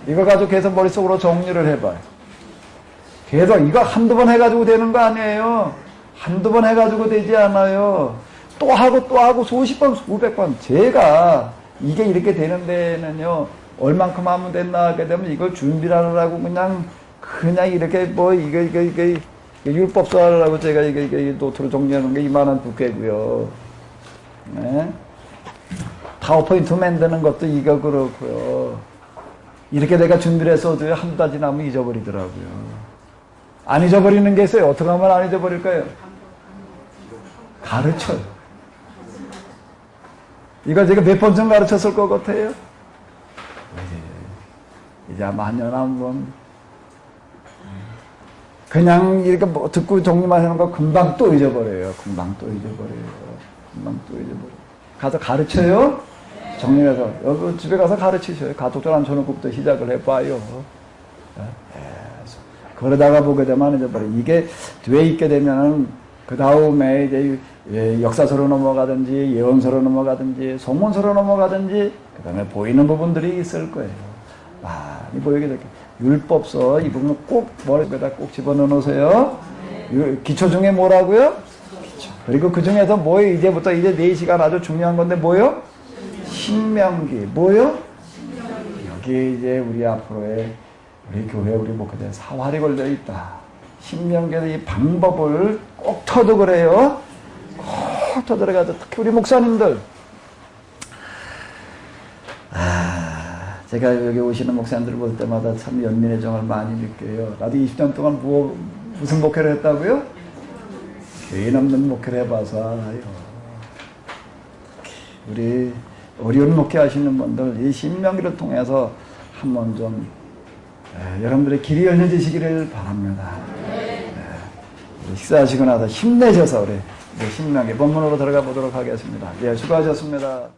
이거 가지고 계속 머릿속으로 정리를 해봐요. 계속 이거 한두 번 해가지고 되는 거 아니에요. 한두 번 해가지고 되지 않아요. 또 하고 수십 번, 수백 번. 제가 이게 이렇게 되는 데는요, 얼만큼 하면 됐나 하게 되면 이걸 준비를 하느라고 그냥 이렇게 뭐, 이거 율법서 하느라고 제가 이게 노트로 정리하는 게 이만한 두께고요. 네? 파워포인트 만드는 것도 이거 그렇고요. 이렇게 내가 준비를 했어도 한두 달 지나면 잊어버리더라고요. 안 잊어버리는 게 있어요. 어떻게 하면 안 잊어버릴까요? 가르쳐요. 이거 제가 몇 번쯤 가르쳤을 것 같아요? 이제 아마 한 년에 한 번. 그냥 이렇게 뭐 듣고 정리만 하는 거 금방 또 잊어버려요. 금방 또 잊어버려요. 가서 가르쳐요? 정리해서. 여기 집에 가서 가르치셔요. 가족들 앉혀놓고부터 시작을 해봐요. 그러다가 보게 되면 잊어버려. 이게 뒤에 있게 되면은 그 다음에 이제 역사서로 넘어가든지 예언서로 넘어가든지 성문서로 넘어가든지 그 다음에 보이는 부분들이 있을 거예요. 많이 보이게 될 거예요. 율법서 이 부분은 꼭 머릿속에다 꼭 집어넣으세요. 기초 중에 뭐라고요? 기초. 그리고 그 중에서 뭐예요? 이제부터 이제 4시간 아주 중요한 건데 뭐요? 신명기. 뭐요? 여기 이제 우리 앞으로의 우리 교회 우리 목회자의 사활이 걸려 있다. 신명기의 이 방법을 꼭 터득을 해요. 꼭 터득해가지고 특히 우리 목사님들. 제가 여기 오시는 목사님들 볼 때마다 참 연민의 정을 많이 느껴요. 나도 20년 동안 무슨 목회를 했다고요? 죄인 없는 목회를 해봐서 아유. 우리 어려운 목회하시는 분들 이 신명기를 통해서 한번 좀 여러분들의 길이 열려지시기를 바랍니다. 식사하시고 나서 힘내셔서 우리 신명기 본문으로 들어가 보도록 하겠습니다. 예, 수고하셨습니다.